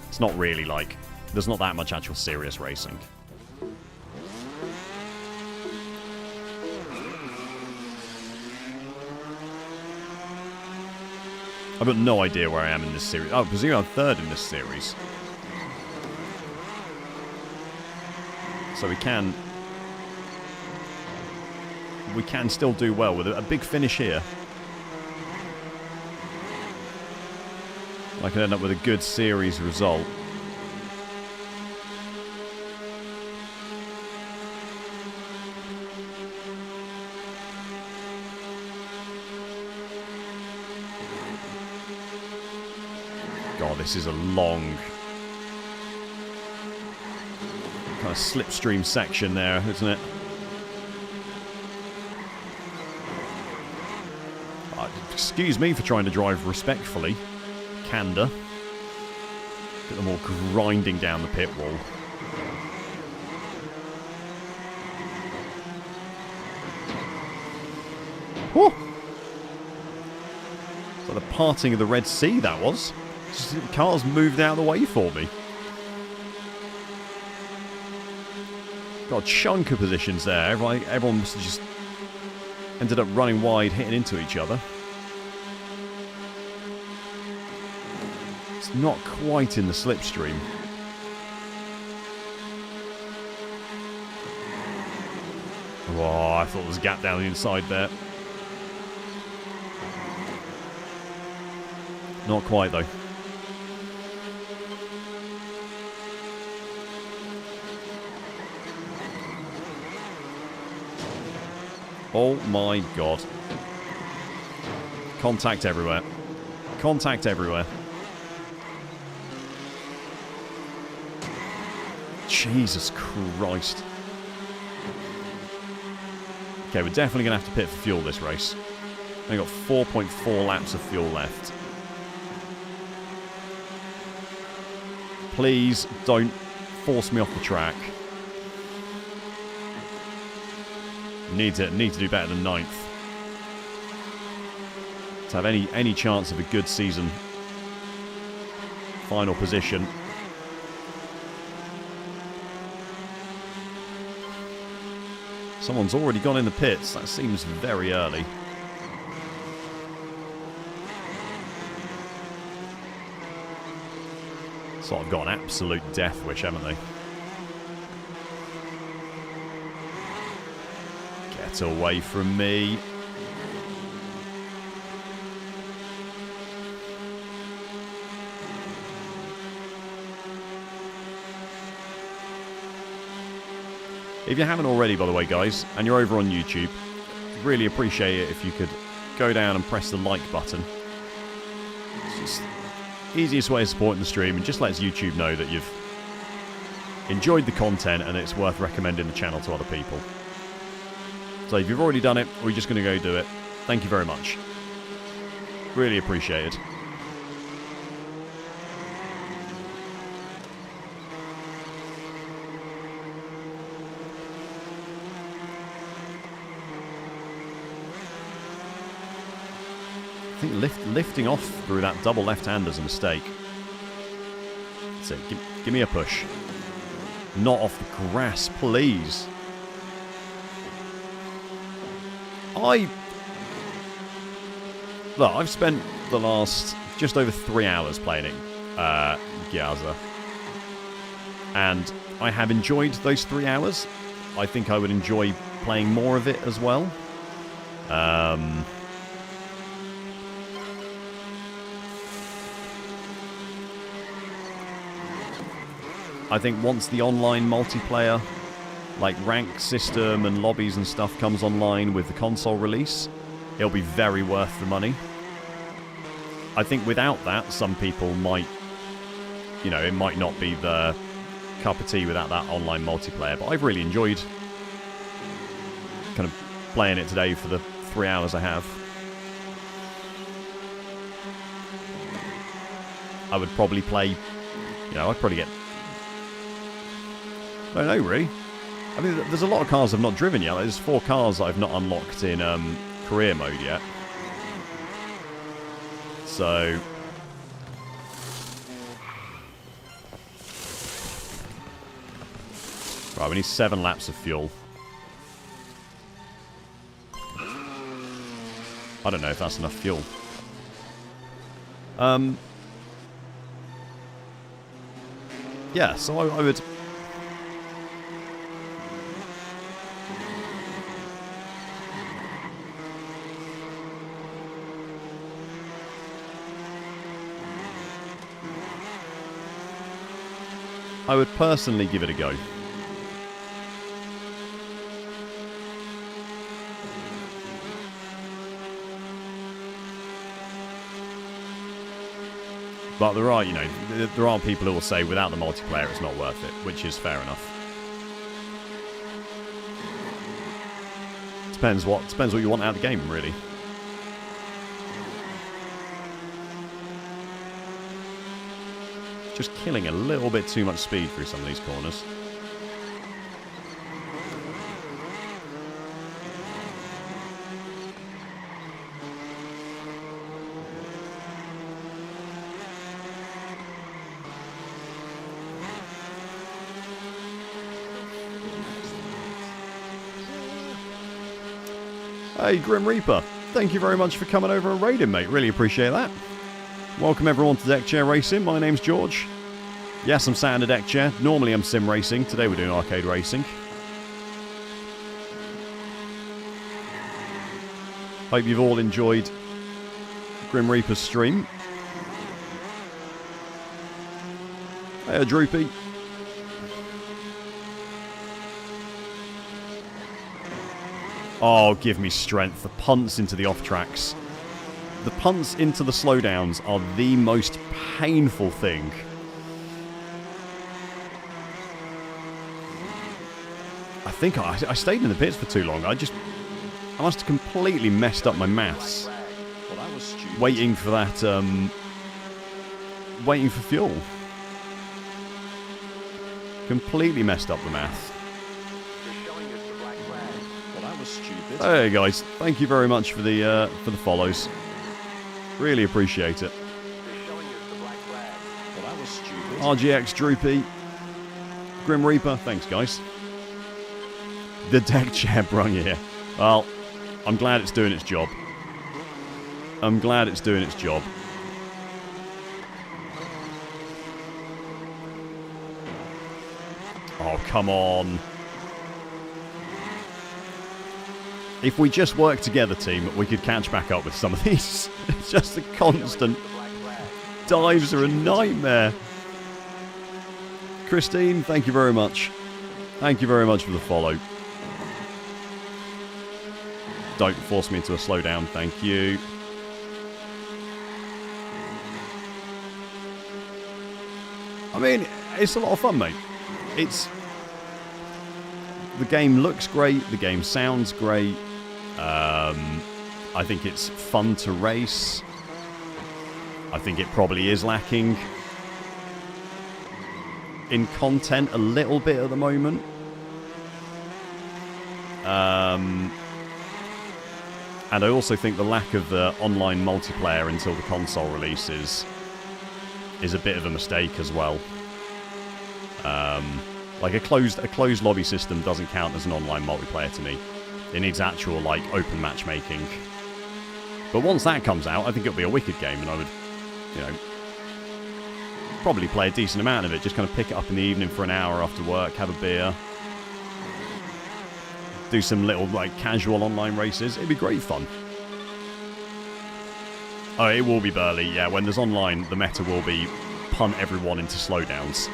it's not really like there's not that much actual serious racing. I've got no idea where I am in this series. Oh, presumably I'm third in this series. So we can still do well with a big finish here. I can end up with a good series result. God, this is a long kind of slipstream section there, isn't it? Excuse me for trying to drive respectfully. Candor. Get them all grinding down the pit wall. Whew. It's like the parting of the Red Sea, that was. Just, the cars moved out of the way for me. Got a chunk of positions there. Everyone must have just ended up running wide, hitting into each other. It's not quite in the slipstream. Oh, I thought there was a gap down the inside there. Not quite, though. Oh my god. Contact everywhere. Contact everywhere. Jesus Christ. Okay, we're definitely going to have to pit for fuel this race. We've got 4.4 laps of fuel left. Please don't force me off the track. Need to do better than 9th. To have any chance of a good season. Final position. Someone's already gone in the pits. That seems very early. Sort of got an absolute death wish, haven't they? Get away from me. If you haven't already, by the way, guys, and you're over on YouTube, really appreciate it if you could go down and press the like button. It's just the easiest way of supporting the stream, and just lets YouTube know that you've enjoyed the content and it's worth recommending the channel to other people. So if you've already done it, or you're just going to go do it, thank you very much. Really appreciate it. I think lifting off through that double left-hander is a mistake. That's it. Give me a push. Not off the grass, please. Look, I've spent the last just over 3 hours playing it, Gyaza. And I have enjoyed those 3 hours. I think I would enjoy playing more of it as well. I think once the online multiplayer, like rank system and lobbies and stuff comes online with the console release, it'll be very worth the money. I think without that, some people might, you know, it might not be the cup of tea without that online multiplayer, but I've really enjoyed kind of playing it today for the 3 hours I have. I would probably play, you know, I'd probably get, I don't know, really. I mean, there's a lot of cars I've not driven yet. Like, there's 4 cars that I've not unlocked in career mode yet. So... Right, we need 7 laps of fuel. I don't know if that's enough fuel. Yeah, so I would... I would personally give it a go. But there are, you know, there are people who will say without the multiplayer it's not worth it, which is fair enough. Depends what you want out of the game, really. Just killing a little bit too much speed through some of these corners. Hey, Grim Reaper. Thank you very much for coming over and raiding, mate. Really appreciate that. Welcome everyone to Deckchair Racing. My name's George. Yes, I'm sat in a deck chair. Normally I'm sim racing. Today we're doing arcade racing. Hope you've all enjoyed Grim Reaper's stream. Hey, Droopy. Oh, give me strength. The punts into the off-tracks. The punts into the slowdowns are the most painful thing. I think I stayed in the pits for too long. I must have completely messed up my maths. Waiting for that, waiting for fuel. Completely messed up the math. Hey guys, thank you very much for the follows. Really appreciate it. RGX Droopy, Grim Reaper, thanks guys. The deck chair brung here. Well, I'm glad it's doing its job. I'm glad it's doing its job. Oh, come on. If we just work together, team, we could catch back up with some of these. It's just the constant dives are a nightmare. Christine, thank you very much. Thank you very much for the follow. Don't force me into a slowdown, thank you. I mean, it's a lot of fun, mate. The game looks great, the game sounds great. I think it's fun to race. I think it probably is lacking in content a little bit at the moment. And I also think the lack of the online multiplayer until the console releases is a bit of a mistake as well. Like a closed lobby system doesn't count as an online multiplayer to me. It needs actual like open matchmaking. But once that comes out, I think it'll be a wicked game, and I would, you know, probably play a decent amount of it. Just kind of pick it up in the evening for an hour after work, have a beer, do some little like casual online races. It'd be great fun. Oh, it will be Burley. Yeah, when there's online, the meta will be punt everyone into slowdowns.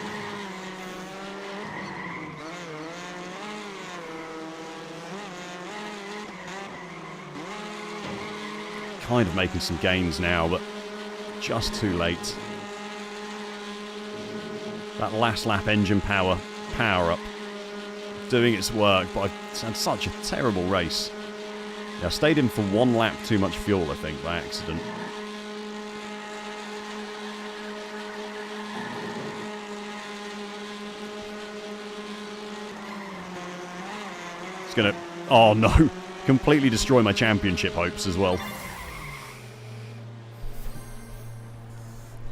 Kind of making some gains now, but just too late. That last lap engine power up doing its work, but I've had such a terrible race. Yeah, I stayed in for one lap too much fuel, I think, by accident. It's gonna, oh no, completely destroy my championship hopes as well.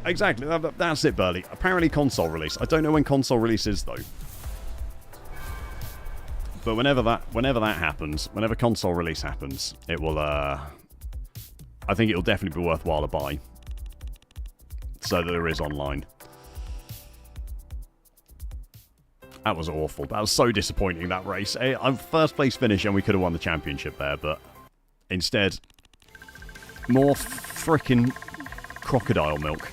Exactly, that's it, Burley. Apparently console release. I don't know when console release is, though. But whenever that happens, whenever console release happens, it will, I think it'll definitely be worthwhile to buy. So that there is online. That was awful. That was so disappointing, that race. I'm first place finish and we could have won the championship there, but instead, more frickin' crocodile milk.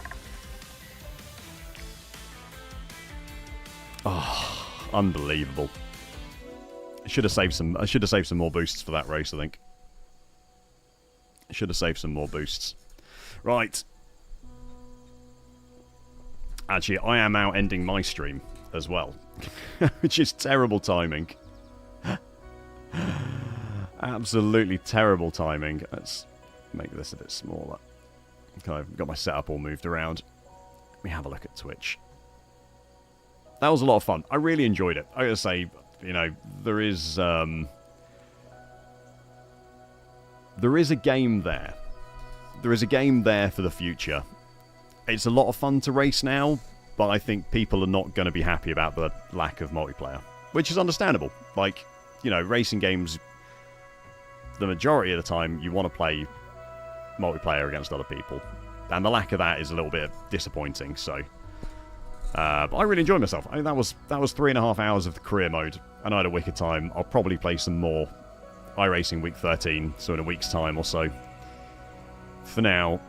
Oh, unbelievable. I should have saved some more boosts for that race, I think. I should have saved some more boosts. Right. Actually, I am out ending my stream as well. Which is terrible timing. Absolutely terrible timing. Let's make this a bit smaller. Okay, I've got my setup all moved around. Let me have a look at Twitch. That was a lot of fun. I really enjoyed it. I gotta say, you know, there is a game there. There is a game there for the future. It's a lot of fun to race now, but I think people are not going to be happy about the lack of multiplayer, which is understandable. Like, you know, racing games the majority of the time you want to play multiplayer against other people. And the lack of that is a little bit disappointing, so... but I really enjoyed myself. I mean, that was 3.5 hours of the career mode, and I had a wicked time. I'll probably play some more iRacing week 13, so in a week's time or so. For now,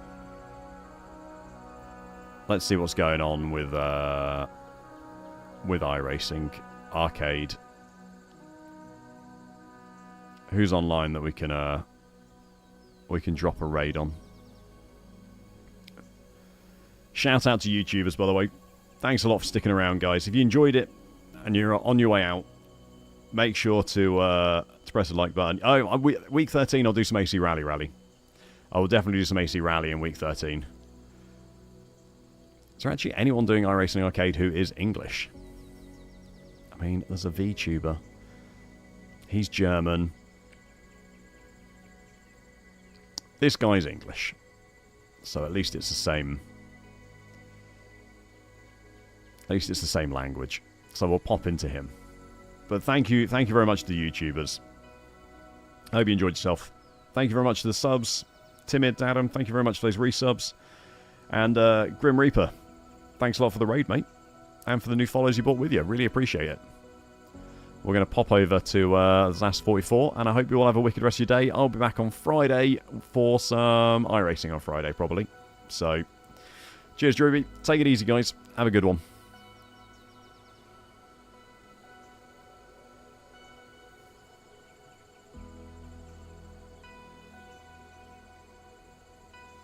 let's see what's going on with iRacing Arcade. Who's online that we can drop a raid on? Shout out to YouTubers, by the way. Thanks a lot for sticking around, guys. If you enjoyed it and you're on your way out, make sure to press the like button. Oh, week 13, I'll do some AC Rally. I will definitely do some AC Rally in week 13. Is there actually anyone doing iRacing Arcade who is English? I mean, there's a VTuber. He's German. This guy's English. So at least it's the same... At least it's the same language. So we'll pop into him. But thank you very much to the YouTubers. I hope you enjoyed yourself. Thank you very much to the subs. Timid, Adam, thank you very much for those resubs. And Grim Reaper, thanks a lot for the raid, mate. And for the new follows you brought with you. Really appreciate it. We're going to pop over to ZAS 44, and I hope you all have a wicked rest of your day. I'll be back on Friday for some iRacing on Friday, probably. So, cheers, Drewby. Take it easy, guys. Have a good one.